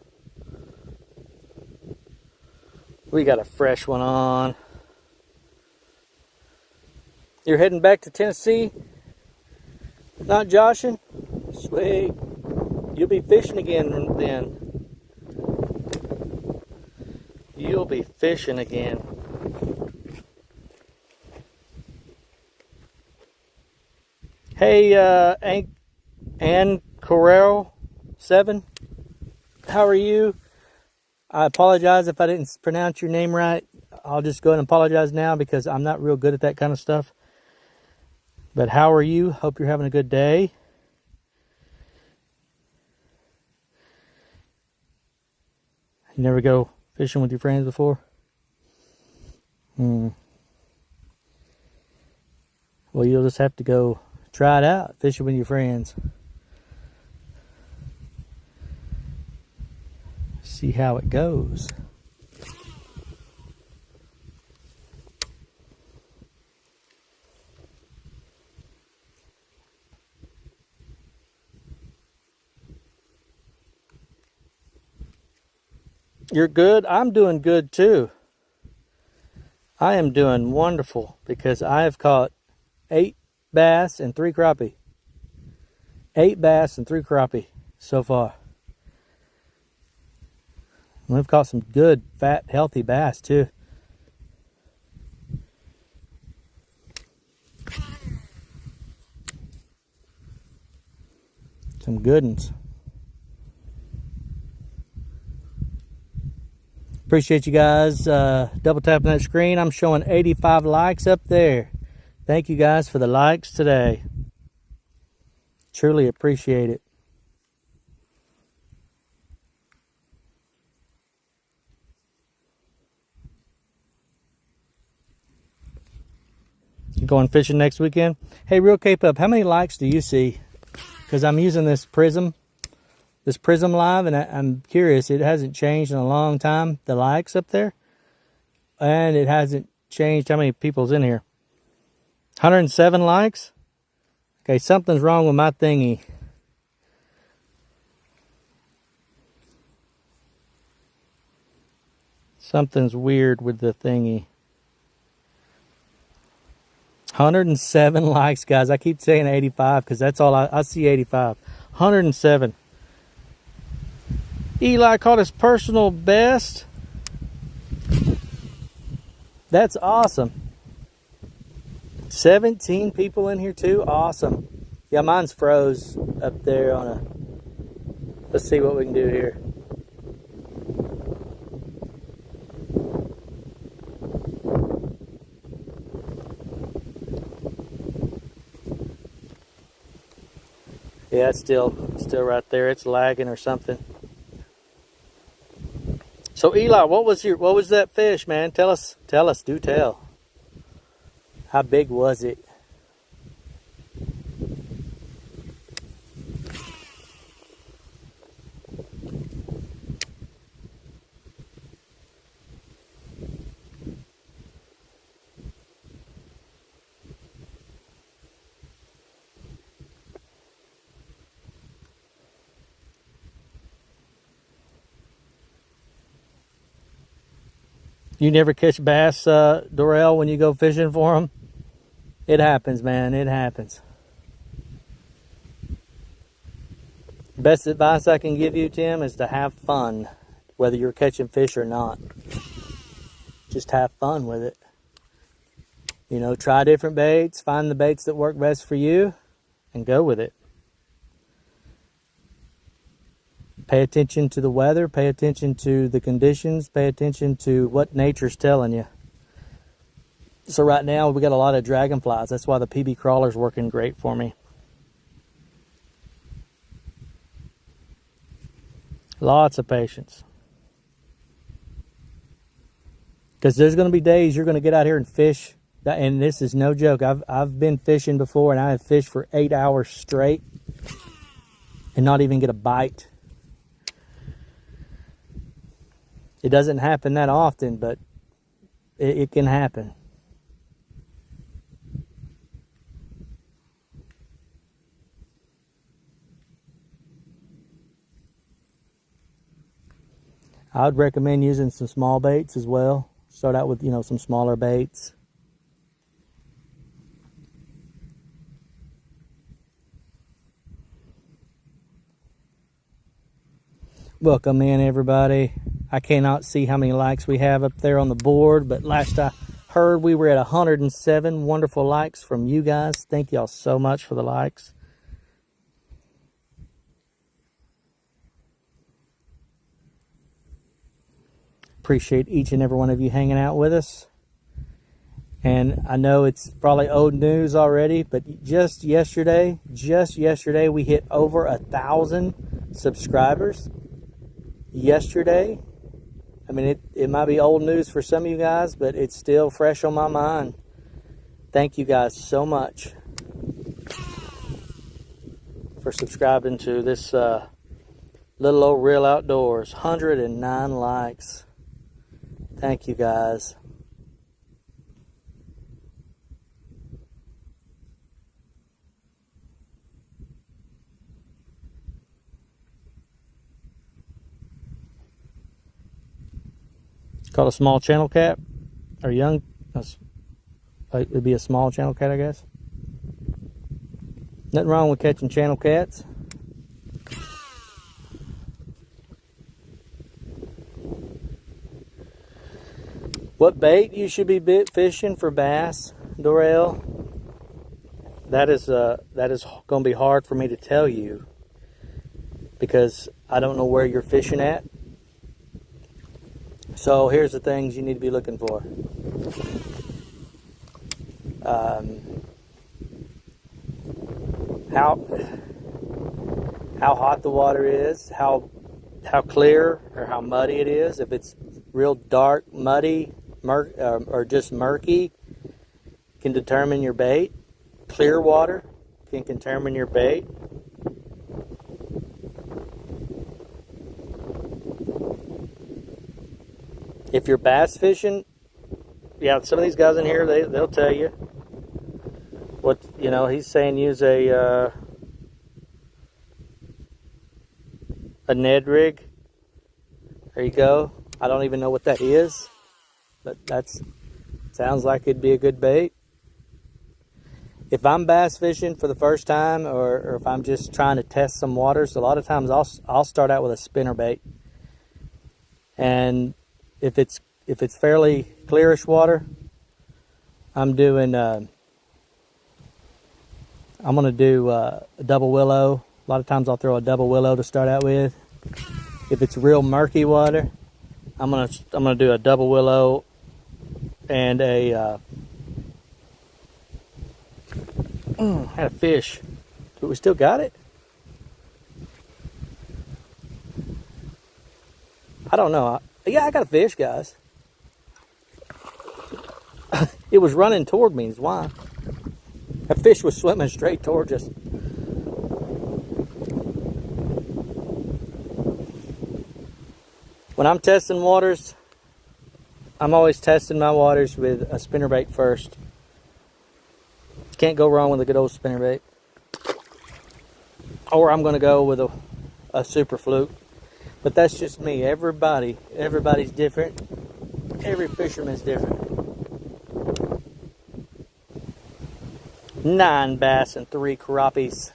We got a fresh one on. You're heading back to Tennessee? Not joshing? Sweet. You'll be fishing again then. You'll be fishing again. Hey, Ann Corral, 7. How are you? I apologize if I didn't pronounce your name right. I'll just go ahead and apologize now because I'm not real good at that kind of stuff. But how are you? Hope you're having a good day. You never go fishing with your friends before? Well, you'll just have to go try it out, fishing with your friends. See how it goes. You're good? I'm doing good too. I am doing wonderful because I have caught 8 bass and 3 crappie. 8 bass and 3 crappie so far. We've caught some good, fat, healthy bass too. Some good ones. Appreciate you guys double tapping that screen. I'm showing 85 likes up there. Thank you guys for the likes today. Truly appreciate it. You going fishing next weekend? Hey, Real Cape Up, how many likes do you see? Because I'm using this Prism Live, and I'm curious. It hasn't changed in a long time, the likes up there. And it hasn't changed how many people's in here. 107 likes? Okay, something's wrong with my thingy. Something's weird with the thingy. 107 likes, guys. I keep saying 85 because that's all I see. 85. 107. Eli caught his personal best. That's awesome. 17 people in here too. Awesome. Yeah, mine's froze up there on a... Let's see what we can do here. Yeah, it's still right there. It's lagging or something. So Eli, what was that fish, man? Tell us, do tell. How big was it? You never catch bass, Dorel, when you go fishing for them? It happens, man. It happens. Best advice I can give you, Tim, is to have fun, whether you're catching fish or not. Just have fun with it. You know, try different baits, find the baits that work best for you, and go with it. Pay attention to the weather, pay attention to the conditions, pay attention to what nature's telling you. So right now we got a lot of dragonflies. That's why the PB crawler's working great for me. Lots of patience. Because there's going to be days you're going to get out here and fish. And this is no joke. I've been fishing before, and I have fished for 8 hours straight and not even get a bite. It doesn't happen that often, but it can happen. I would recommend using some small baits as well. Start out with, some smaller baits. Welcome in, everybody. I cannot see how many likes we have up there on the board, but last I heard we were at 107 wonderful likes from you guys. Thank y'all so much for the likes. appreciate each and every one of you hanging out with us. And I know it's probably old news already, but just yesterday, we hit over 1,000 subscribers. Yesterday. I mean, it might be old news for some of you guys, but it's still fresh on my mind. Thank you guys so much for subscribing to this little old Real Outdoors. 109 likes. Thank you guys. It's called a small channel cat, or young. It would be a small channel cat, I guess. Nothing wrong with catching channel cats. What bait you should be fishing for bass, Dorel? That is going to be hard for me to tell you because I don't know where you're fishing at. So here's the things you need to be looking for. How hot the water is, how clear or how muddy it is. If it's real dark, muddy, or just murky, can determine your bait. Clear water can determine your bait. If you're bass fishing, yeah, some of these guys in here, they'll tell you what, he's saying use a Ned rig. There you go. I don't even know what that is, but sounds like it'd be a good bait. If I'm bass fishing for the first time, or if I'm just trying to test some waters, a lot of times I'll start out with a spinner bait. And if it's fairly clearish water, I'm going to do a double willow. A lot of times I'll throw a double willow to start out with. If it's real murky water, I'm gonna do a double willow and a had a fish. But we still got it? I don't know. Yeah, I got a fish, guys. It was running toward me is why. That fish was swimming straight towards us. When I'm testing waters, I'm always testing my waters with a spinnerbait first. Can't go wrong with a good old spinnerbait. Or I'm going to go with a super fluke. But that's just me. Everybody's different. Every fisherman's different. 9 bass and 3 crappies.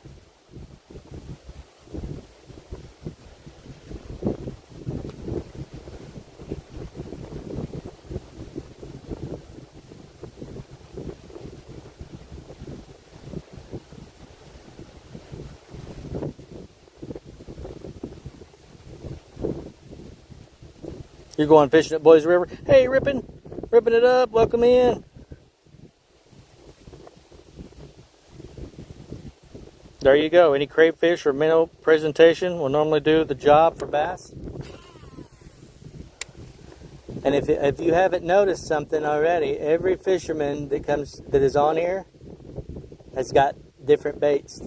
You're going fishing at Boys River. Hey, ripping it up. Welcome in. There you go. Any crayfish or minnow presentation will normally do the job for bass. And if you haven't noticed something already, every fisherman that is on here has got different baits.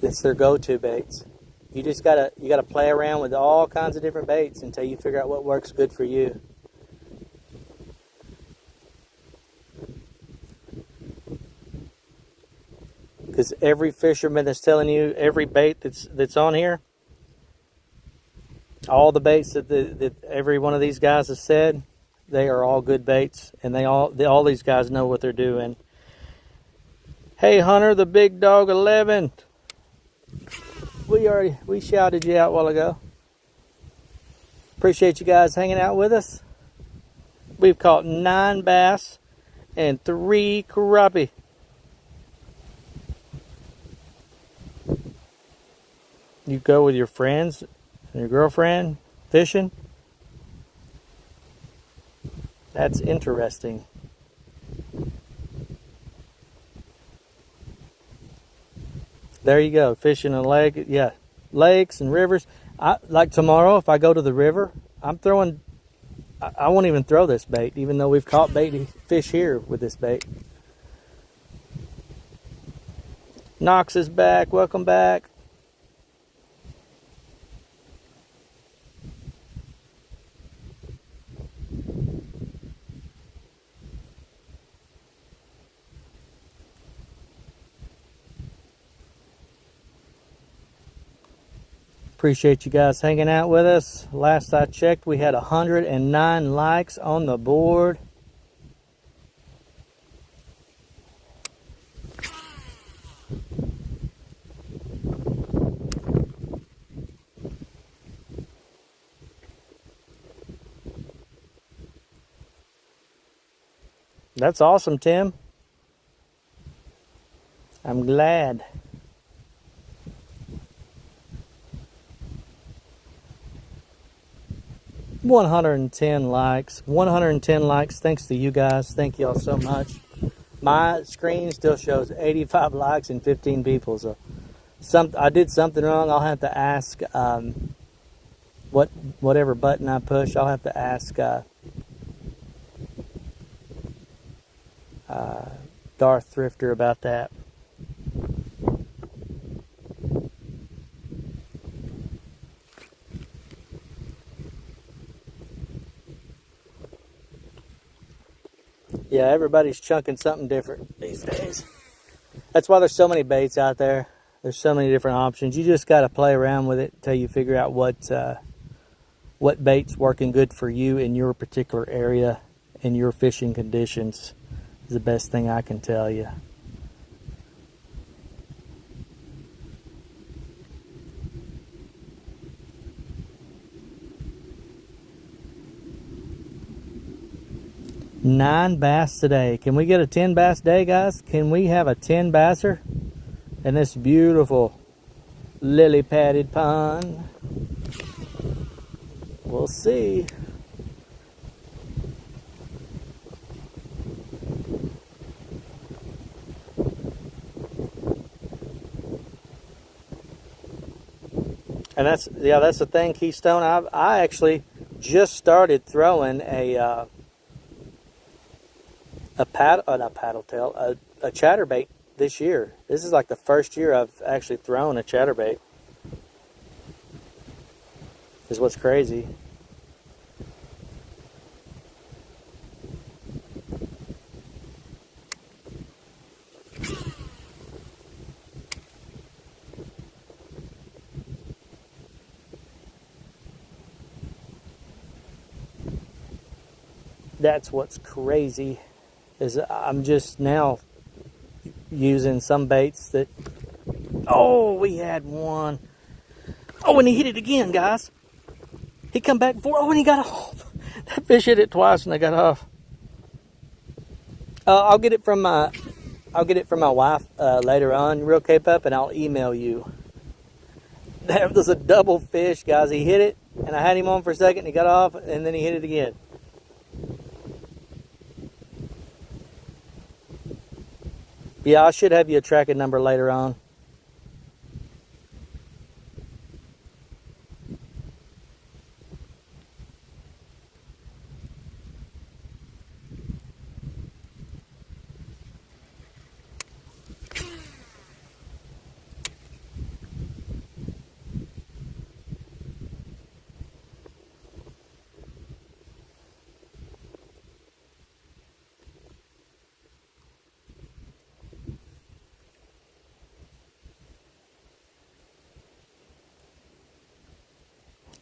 It's their go-to baits. You just gotta play around with all kinds of different baits until you figure out what works good for you. Because every fisherman that's telling you every bait that's on here, all the baits that every one of these guys has said, they are all good baits, and all these guys know what they're doing. Hey Hunter, the Big Dog 11. We shouted you out a while ago. Appreciate you guys hanging out with us. We've caught 9 bass and 3 crappie. You go with your friends and your girlfriend fishing. That's interesting. There you go, fishing a lake. Yeah, lakes and rivers. Like tomorrow, if I go to the river, I'm throwing. I won't even throw this bait, even though we've caught fish here with this bait. Knox is back. Welcome back. Appreciate you guys hanging out with us. Last I checked, we had 109 likes on the board. That's awesome, Tim. I'm glad. $110 likes. 110 likes. Thanks to you guys. Thank y'all so much. My screen still shows 85 likes and 15 people. So I did something wrong. I'll have to ask whatever button I push. I'll have to ask Darth Thrifter about that. Yeah, everybody's chunking something different these days. That's why there's so many baits out there. There's so many different options. You just got to play around with it until you figure out what bait's working good for you in your particular area and your fishing conditions. Is the best thing I can tell you. Nine bass today. Can we get a 10 bass day, guys? Can we have a 10 basser in this beautiful lily padded pond? We'll see. And that's the thing, Keystone. I actually just started throwing a chatterbait this year. This is like the first year I've actually thrown a chatterbait. Is what's crazy. That's what's crazy. Is I'm just now using some baits that. Oh, we had one. Oh, and he hit it again, guys. He come back for. Oh, and he got off. That fish hit it twice and they got off. I'll get it from my wife later on, real K-Pup, and I'll email you. That was a double fish, guys. He hit it, and I had him on for a second, and he got off, and then he hit it again. Yeah, I should have you a tracking number later on.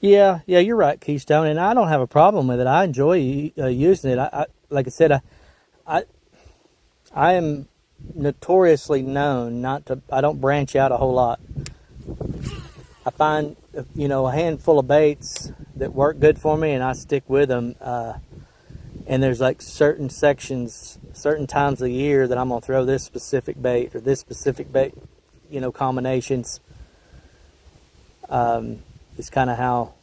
Yeah, you're right, Keystone, and I don't have a problem with it. I enjoy using it. Like I said, I am notoriously known not to. I don't branch out a whole lot. I find a handful of baits that work good for me, and I stick with them. And there's like certain sections, certain times of the year that I'm gonna throw this specific bait or this specific bait, combinations. It's kind of how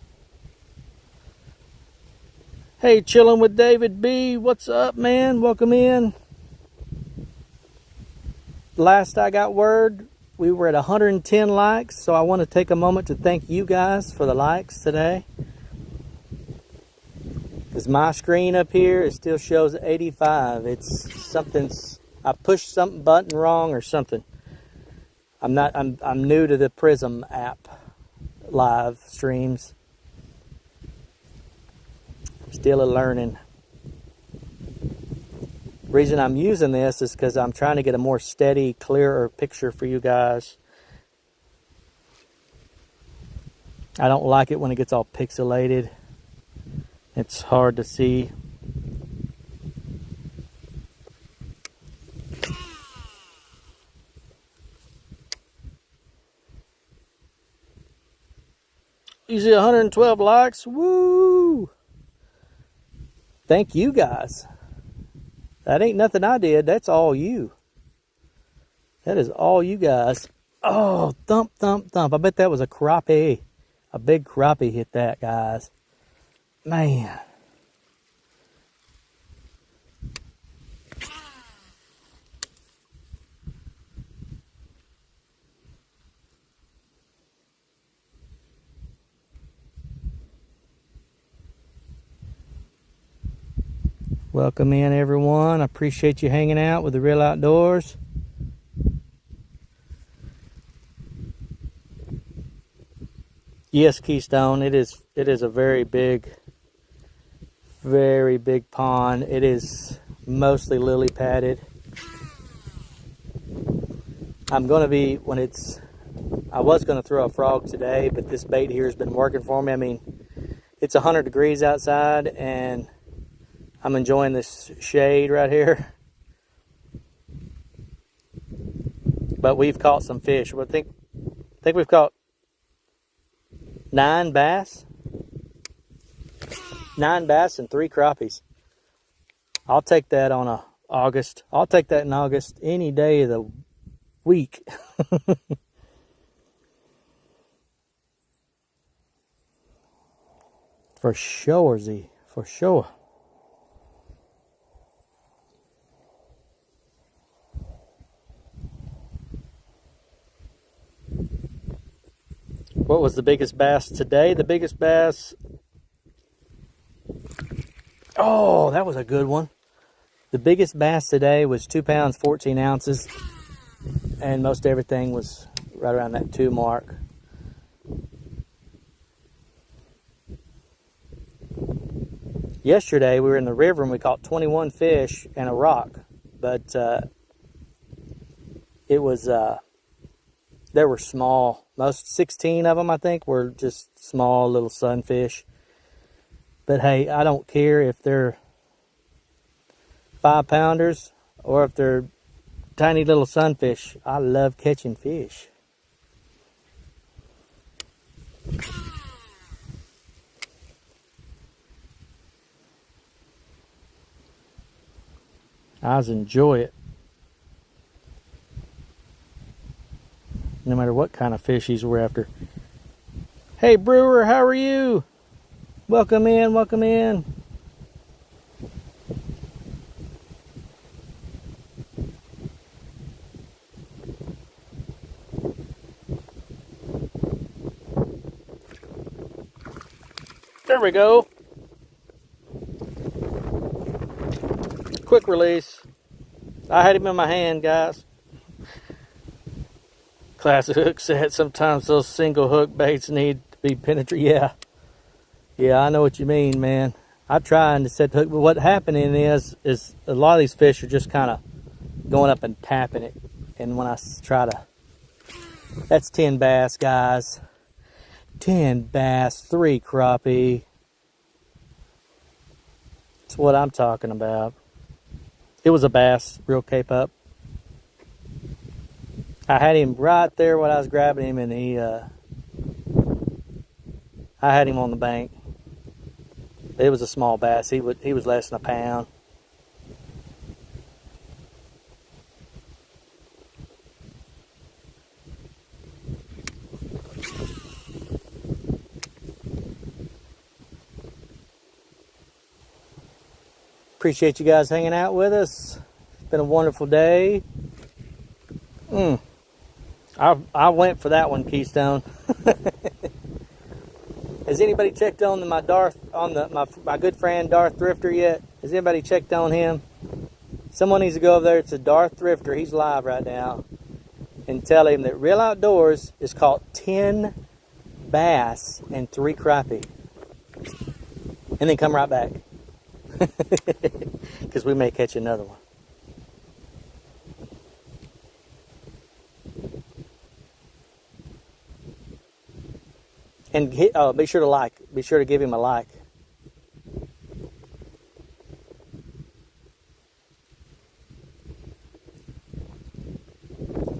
Hey, chilling with David B. What's up, man? Welcome in. Last I got word, we were at 110 likes, so I want to take a moment to thank you guys for the likes today. Because my screen up here, it still shows 85. It's something's, I pushed something button wrong or something. I'm new to the Prism app live streams. Still learning. Reason I'm using this is because I'm trying to get a more steady, clearer picture for you guys. I don't like it when it gets all pixelated. It's hard to see. You see 112 likes? Woo! Thank you guys. That ain't nothing I did. That's all you. That is all you guys. Oh, thump, thump, thump. I bet that was a crappie. A big crappie hit that, guys. Man. Welcome in, everyone. I appreciate you hanging out with the Real Outdoors. Yes, Keystone, it is a very big pond. It is mostly lily padded. I'm going to be, I was going to throw a frog today, but this bait here has been working for me. I mean, it's 100 degrees outside, and I'm enjoying this shade right here. But we've caught some fish. I think we've caught 9 bass. 9 bass and 3 crappies. I'll take that on August. I'll take that in August any day of the week. For sure, Z. For sure. What was the biggest bass today? The biggest bass... Oh, that was a good one. The biggest bass today was 2 pounds, 14 ounces. And most everything was right around that 2 mark. Yesterday, we were in the river and we caught 21 fish and a rock. But it was... They were small. Most 16 of them, I think, were just small little sunfish. But hey, I don't care if they're 5-pounders or if they're tiny little sunfish. I love catching fish. I just enjoy it. No matter what kind of fishies we're after. Hey Brewer, how are you? Welcome in, welcome in. There we go. Quick release. I had him in my hand, guys. Classic hook set. Sometimes those single hook baits need to be penetrated. Yeah, I know what you mean, man. I'm trying to set the hook, but what happening is a lot of these fish are just kind of going up and tapping it. And when I try to, that's 10 bass, guys. 10 bass, 3 crappie. That's what I'm talking about. It was a bass, real cape up. I had him right there when I was grabbing him, and I had him on the bank. It was a small bass. He was less than a pound. Appreciate you guys hanging out with us. It's been a wonderful day. I went for that one, Keystone. Has anybody checked on my good friend Darth Thrifter yet? Has anybody checked on him? Someone needs to go over there. It's a Darth Thrifter. He's live right now. And tell him that Real Outdoors is caught 10 bass and 3 crappie. And then come right back. Because we may catch another one. And be sure to like. Be sure to give him a like.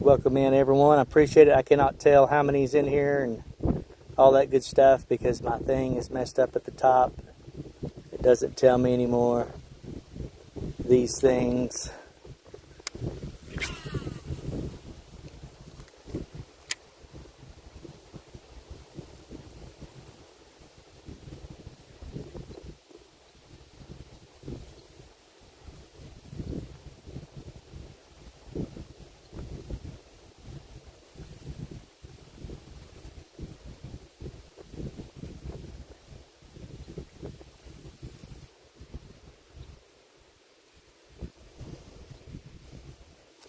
Welcome in, everyone. I appreciate it. I cannot tell how many's in here and all that good stuff because my thing is messed up at the top. It doesn't tell me anymore these things.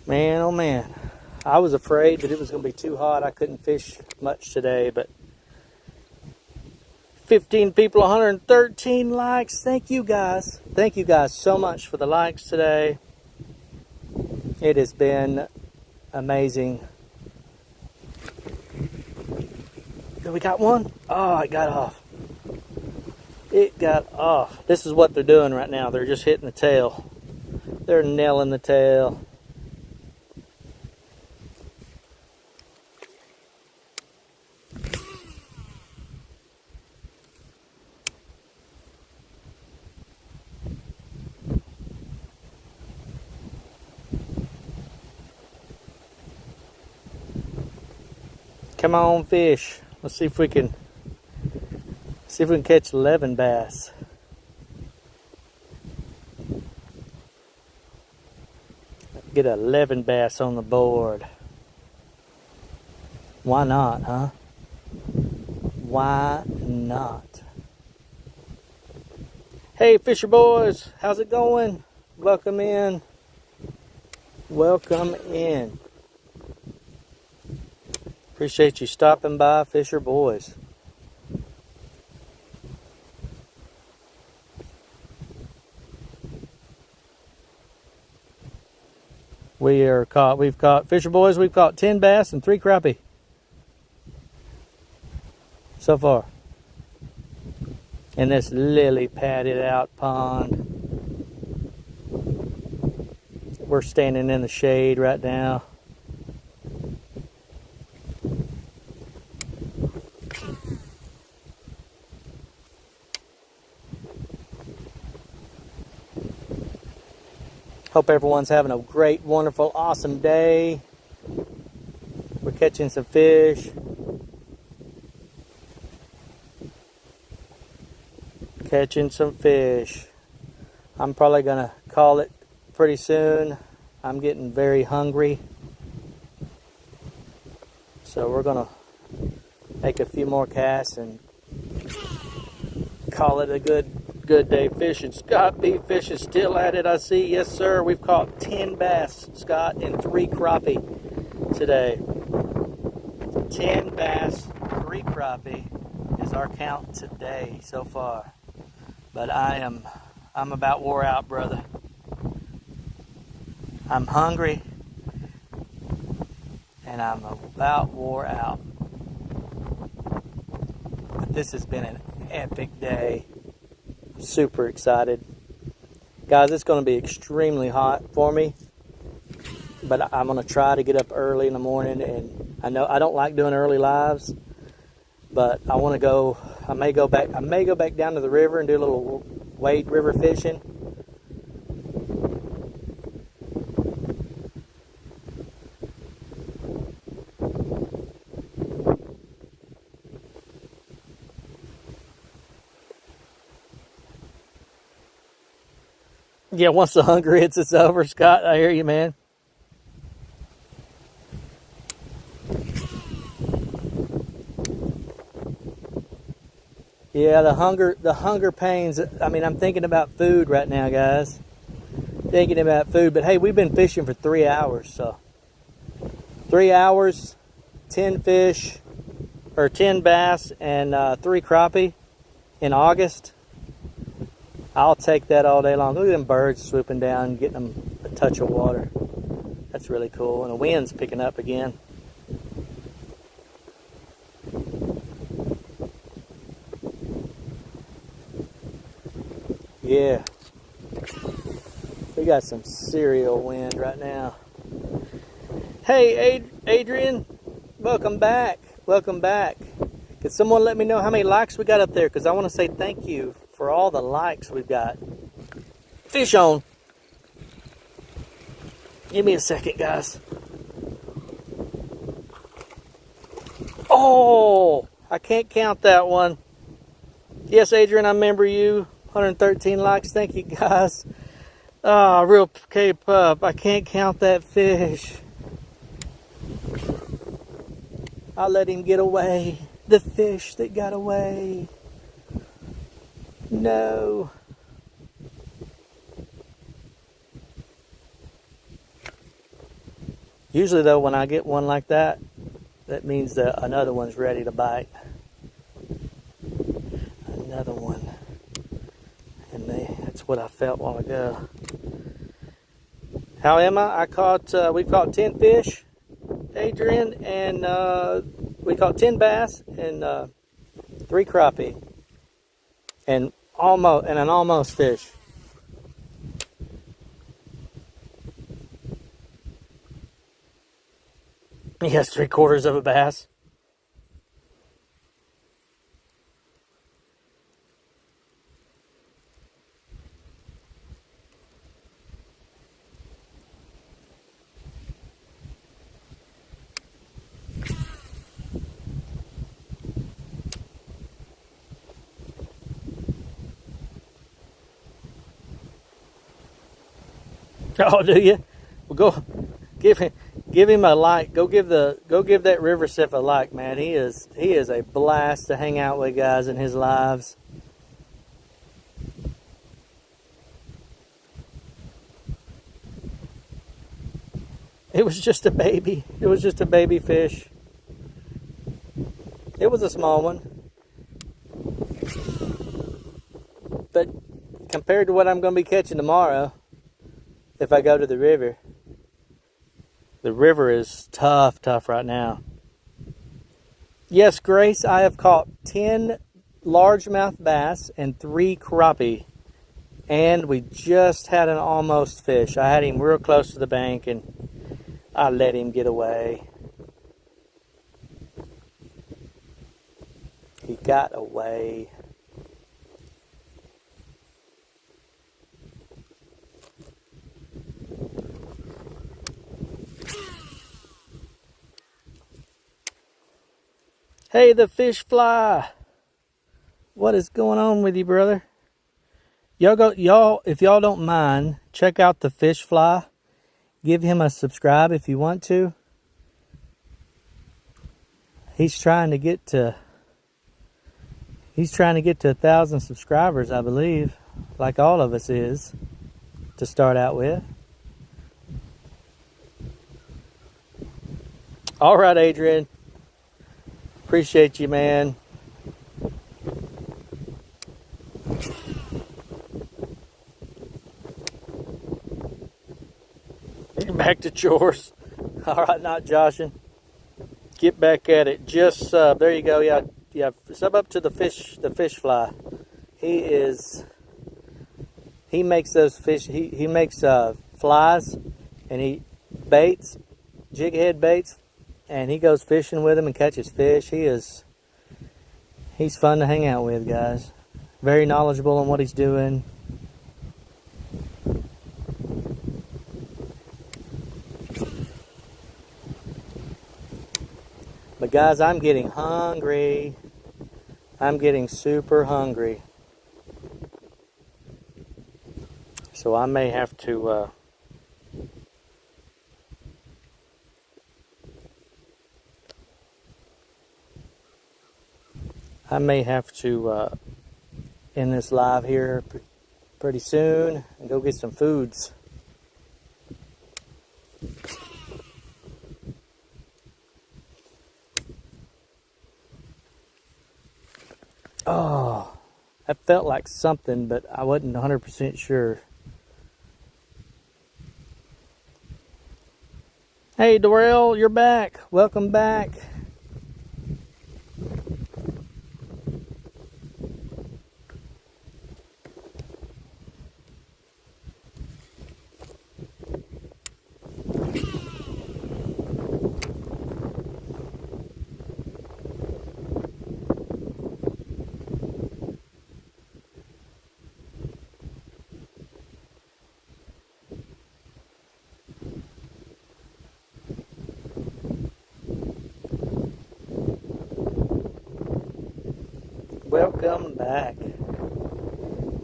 Man, oh man, I was afraid that it was going to be too hot. I couldn't fish much today, but 15 people, 113 likes. Thank you guys. Thank you guys so much for the likes today. It has been amazing. We got one? Oh, it got off. It got off. This is what they're doing right now. They're just hitting the tail. They're nailing the tail. Come on, fish. Let's see if we can catch 11 bass. Get 11 bass on the board. Why not, huh? Why not? Hey, Fisher Boys, how's it going? Welcome in. Welcome in. Appreciate you stopping by, Fisher Boys. We've caught, Fisher Boys, we've caught 10 bass and 3 crappie so far in this lily padded out pond. We're standing in the shade right now. Hope everyone's having a great, wonderful, awesome day. We're catching some fish. Catching some fish. I'm probably going to call it pretty soon. I'm getting very hungry. So we're going to make a few more casts and call it a good day fishing. Scott B. Fish is still at it, I see. Yes, sir. We've caught 10 bass, Scott, and 3 crappie today. 10 bass, 3 crappie is our count today so far. But I'm about wore out, brother. I'm hungry and I'm about wore out. But this has been an epic day. Super excited. Guys, it's going to be extremely hot for me. But I'm going to try to get up early in the morning. And I know I don't like doing early lives. But I want to go. I may go back down to the river and do a little wade river fishing. Yeah, once the hunger hits, it's over, Scott. I hear you, man. Yeah, the hunger pains. I mean, I'm thinking about food right now, guys. Thinking about food, but hey, we've been fishing for 3 hours, so 3 hours, 10 fish, or 10 bass, and 3 crappie in August. I'll take that all day long. Look at them birds swooping down, getting them a touch of water. That's really cool, and the wind's picking up again. Yeah. We got some serial wind right now. Hey, Adrian, welcome back. Welcome back. Could someone let me know how many likes we got up there? Because I want to say thank you for all the likes we've got. Fish on. Give me a second, guys. Oh, I can't count that one. Yes, Adrian, I remember you. 113 likes. Thank you, guys. Ah, real K-Pup. I can't count that fish. I let him get away. The fish that got away. No. Usually, though, when I get one like that, that means that another one's ready to bite. Another one. And that's what I felt a while ago. How am I? We caught 10 fish, Adrian, and we caught 10 bass and 3 crappie, and an almost fish. Yes, 3/4 of a bass. Oh, do you? Well, go give him a like. Go give that River Sif a like, man. He is a blast to hang out with, guys, in his lives. It was just a baby. It was just a baby fish. It was a small one. But compared to what I'm going to be catching tomorrow, if I go to the river is tough right now. Yes, Grace, I have caught 10 largemouth bass and 3 crappie. And we just had an almost fish. I had him real close to the bank and I let him get away. He got away. Hey, the fish fly. What is going on with you, brother? Y'all, if y'all don't mind, check out the fish fly. Give him a subscribe if you want to. He's trying to get to 1,000 subscribers, I believe, like all of us is, to start out with. All right, Adrian. Appreciate you, man. Back to chores. All right, not joshing. Get back at it. Just sub. There you go. Yeah. Sub up to the fish fly. He makes those fish. He makes flies, and he baits, jig head baits, and he goes fishing with them and catches fish. He's fun to hang out with, guys. Very knowledgeable on what he's doing. But guys, I'm getting hungry. I'm getting super hungry. So I may have to end this live here pretty soon and go get some foods. Oh, that felt like something, but I wasn't 100% sure. Hey, Darrell, you're back. Welcome back. Welcome back.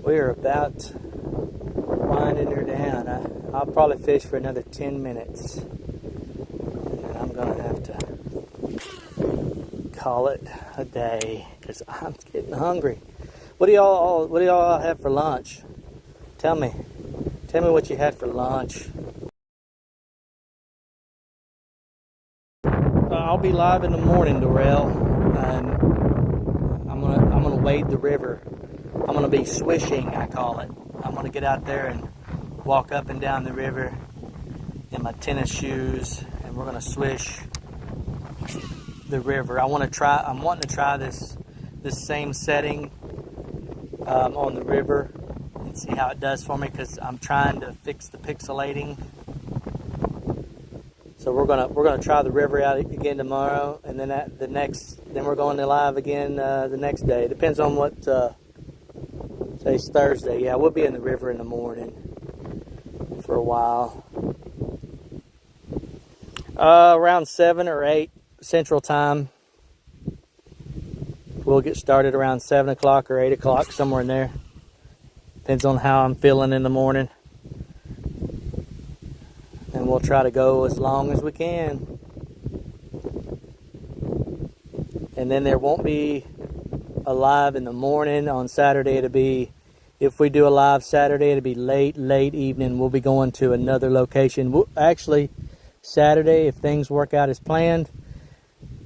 We're about winding her down. I'll probably fish for another 10 minutes. And then I'm going to have to call it a day because I'm getting hungry. What do y'all have for lunch? Tell me what you had for lunch. I'll be live in the morning, Darrell. I'm gonna wade the river. I'm gonna be swishing, I call it. I'm gonna get out there and walk up and down the river in my tennis shoes, and we're gonna swish the river. I'm wanting to try this same setting on the river and see how it does for me, because I'm trying to fix the pixelating. So we're gonna try the river out again tomorrow, and then then we're going to live again the next day. Depends on what today's Thursday. Yeah, we'll be in the river in the morning for a while. Around 7 or 8 Central Time. We'll get started around 7 o'clock or 8 o'clock, somewhere in there. Depends on how I'm feeling in the morning. And we'll try to go as long as we can. And then there won't be a live in the morning on Saturday. If we do a live Saturday, it'll be late evening. We'll be going to another location. Actually, Saturday, if things work out as planned,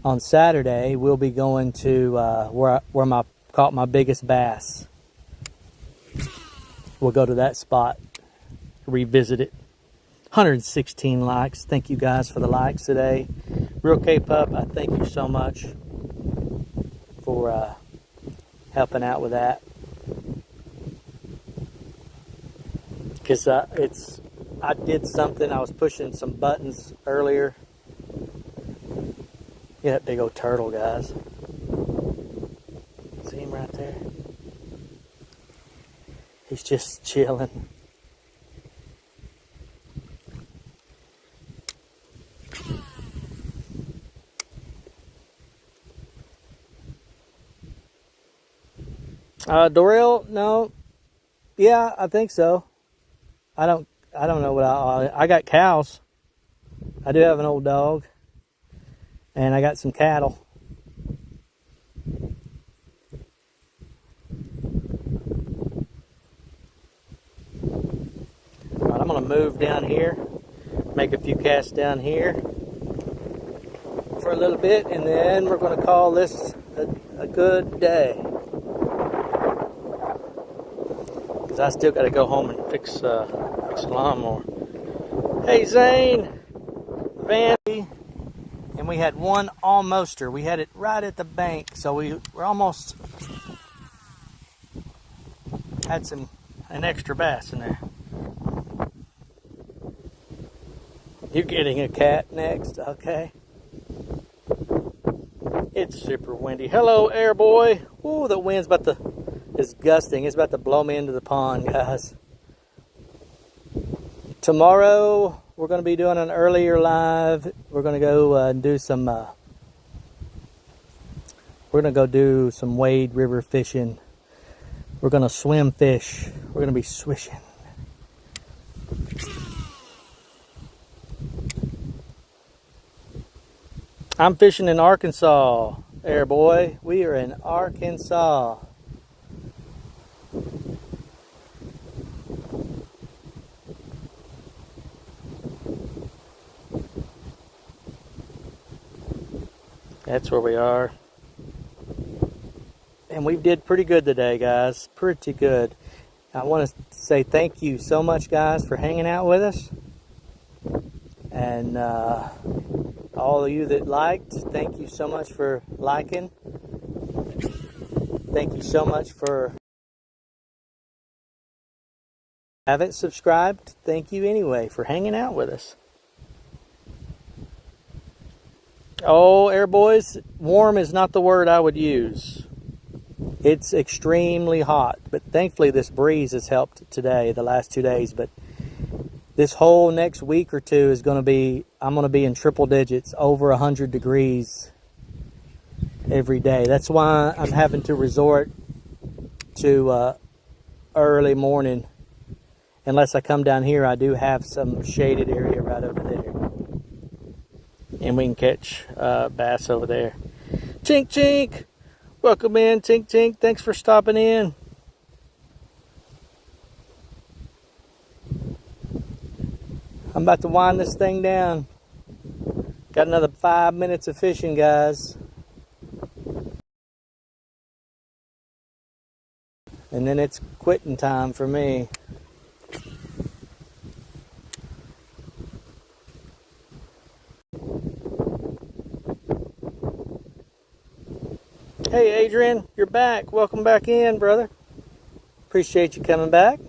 on Saturday, we'll be going to where I caught my biggest bass. We'll go to that spot, revisit it. 116 likes. Thank you guys for the likes today. Real K-Pup, I thank you so much for helping out with that. Because I did something. I was pushing some buttons earlier. Yeah, that big old turtle, guys. See him right there? He's just chilling. Darrell, no. Yeah, I think so. I don't know what I got cows. I do have an old dog. And I got some cattle. All right, I'm going to move down here, make a few casts down here for a little bit, and then we're going to call this a good day. Because I still got to go home and fix the lawnmower. Hey, Zane, Vandy. And we had one almoster. We had it right at the bank, so we're almost had an extra bass in there. You're getting a cat next, okay? It's super windy. Hello, air boy. Ooh, the wind's it's gusting. It's about to blow me into the pond, guys. Tomorrow, we're going to be doing an earlier live. We're going to go and do some. We're going to go do some Wade River fishing. We're going to swim fish. We're going to be swishing. I'm fishing in Arkansas, air boy. We are in Arkansas. That's where we are. And we did pretty good today, guys. Pretty good. I want to say thank you so much, guys, for hanging out with us. And all of you that liked, thank you so much for liking. Thank you so much for haven't subscribed. Thank you anyway for hanging out with us. Oh, air boys, warm is not the word I would use. It's extremely hot, but thankfully this breeze has helped today, the last 2 days. But this whole next week or two is going to be, I'm going to be in triple digits, over 100 degrees every day. That's why I'm having to resort to early morning. Unless I come down here, I do have some shaded area right over there. And we can catch bass over there. Chink, chink. Welcome in, Tink Tink. Thanks for stopping in. I'm about to wind this thing down. Got another 5 minutes of fishing, guys. And then it's quitting time for me. Hey, Adrian, you're back. Welcome back in, brother. Appreciate you coming back.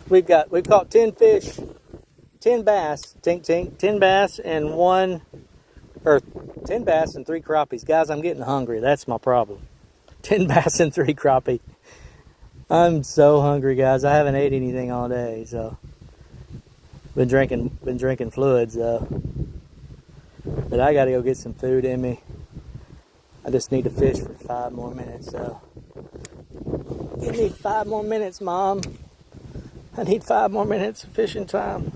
We've caught 10 fish, 10 bass, tink tink, 10 bass and 10 bass and 3 crappies. Guys, I'm getting hungry. That's my problem. 10 bass and 3 crappie. I'm so hungry, guys. I haven't ate anything all day, so been drinking fluids though. But I gotta go get some food in me. I just need to fish for 5 more minutes, so give me 5 more minutes, Mom. I need 5 more minutes of fishing time.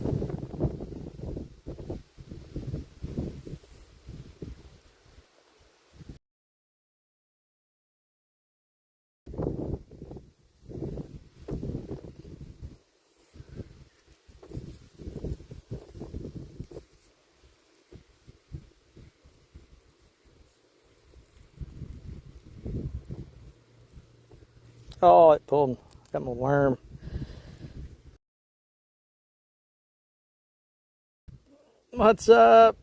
Oh, it pulled. Got my worm. What's up?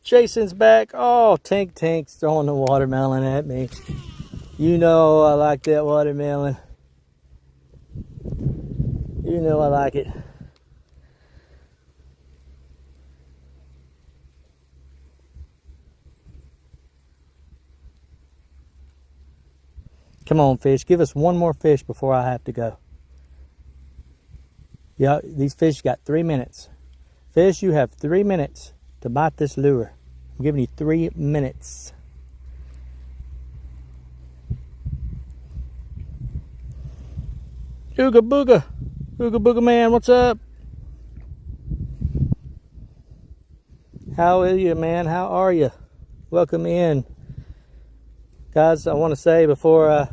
Jason's back. Oh, Tink Tink's throwing the watermelon at me. You know I like that watermelon. You know I like it. Come on, fish. Give us one more fish before I have to go. Yeah, these fish got 3 minutes. Fish, you have 3 minutes to bite this lure. I'm giving you 3 minutes. Ooga booga. Ooga booga man, what's up? How are you, man? How are you? Welcome in. Guys, I want to say before I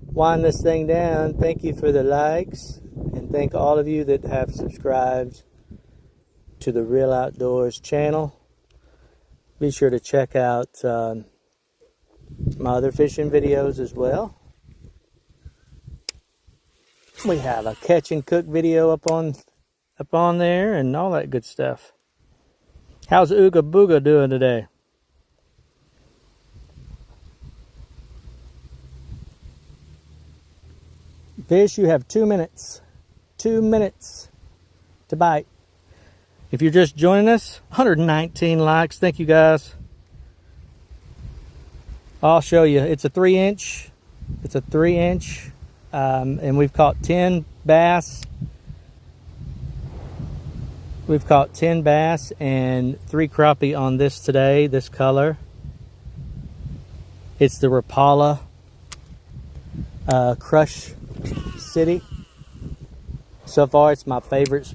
wind this thing down, thank you for the likes. And thank all of you that have subscribed to the Real Outdoors channel. Be sure to check out my other fishing videos as well. We have a catch and cook video up on there and all that good stuff. How's Ooga Booga doing today? Fish, you have 2 minutes. 2 minutes to bite. If you're just joining us, 119 likes. Thank you, guys. I'll show you. It's a 3-inch. It's a 3-inch. And we've caught 10 bass. We've caught 10 bass and 3 crappie on this today, this color. It's the Rapala Crush City. So far, it's my favorite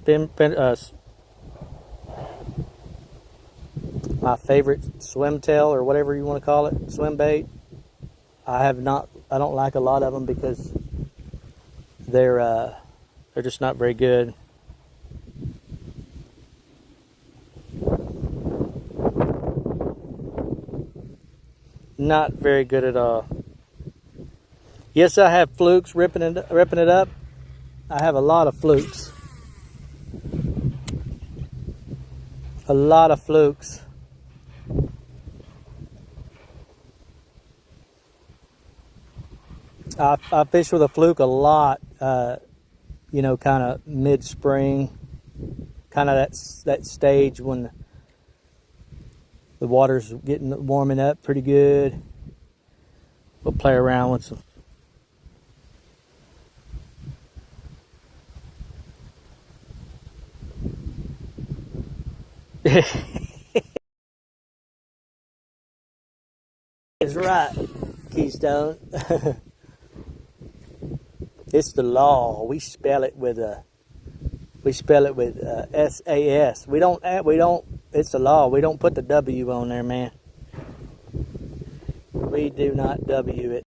my favorite swim tail, or whatever you want to call it, swim bait. I don't like a lot of them because they're just not very good. Not very good at all. Yes, I have flukes ripping it up. I have a lot of flukes. A lot of flukes. I fish with a fluke a lot, you know, kind of mid-spring, kind of that stage when the water's warming up pretty good. We'll play around with some. It's right, Keystone. It's the law. We spell it with SAS. We don't. It's the law. We don't put the W on there, man. We do not W it.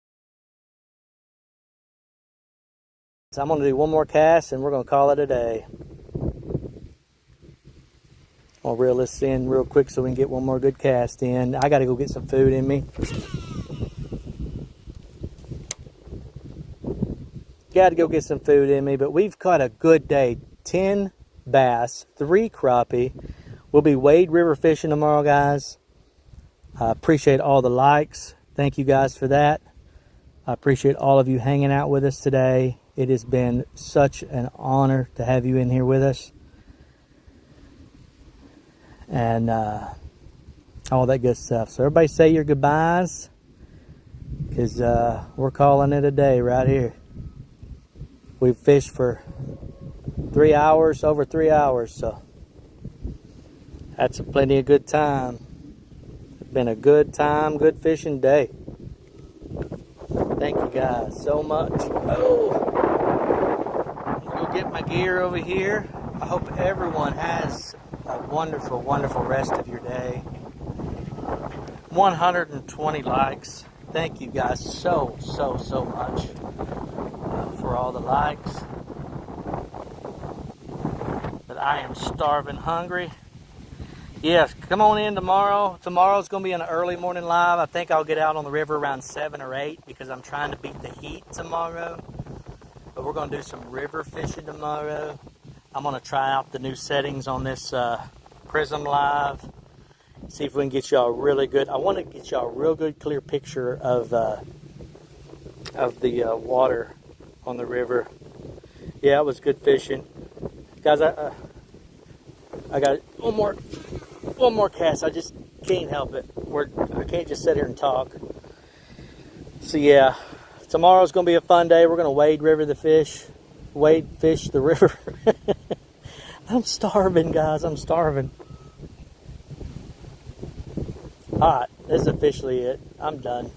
So I'm gonna do one more cast, and we're gonna call it a day. I'll reel this in real quick so we can get one more good cast in. I gotta go get some food in me. Gotta go get some food in me, but we've got a good day. 10 bass, 3 crappie. We'll be Wade River fishing tomorrow, guys. I appreciate all the likes. Thank you guys for that. I appreciate all of you hanging out with us today. It has been such an honor to have you in here with us. And all that good stuff. So everybody say your goodbyes, because we're calling it a day right here. We've fished for 3 hours, over 3 hours, so that's plenty of good time. It's been a good time, good fishing day. Thank you guys so much. Oh, I'm gonna go get my gear over here. I hope everyone has a wonderful, wonderful rest of your day. 120 likes. Thank you guys so much for all the likes. But I am starving hungry. Yes, come on in tomorrow. Tomorrow's going to be an early morning live. I think I'll get out on the river around 7 or 8 because I'm trying to beat the heat tomorrow. But we're going to do some river fishing tomorrow. I'm going to try out the new settings on this Prism Live. See if we can get y'all really good. I want to get y'all a real good, clear picture of the water on the river. Yeah, it was good fishing, guys. I got one more cast. I just can't help it. I can't just sit here and talk. So yeah, tomorrow's gonna be a fun day. We're gonna wade fish the river. I'm starving, guys. I'm starving. Alright, this is officially it. I'm done.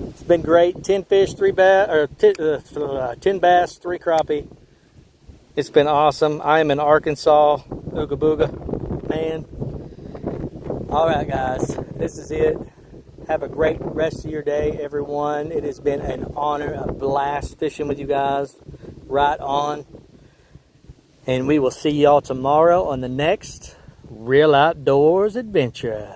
It's been great. 10 fish, 10 bass, 3 crappie. It's been awesome. I am in Arkansas. Ooga booga, man. Alright, guys. This is it. Have a great rest of your day, everyone. It has been an honor, a blast fishing with you guys. Right on. And we will see y'all tomorrow on the next Real Outdoors adventure.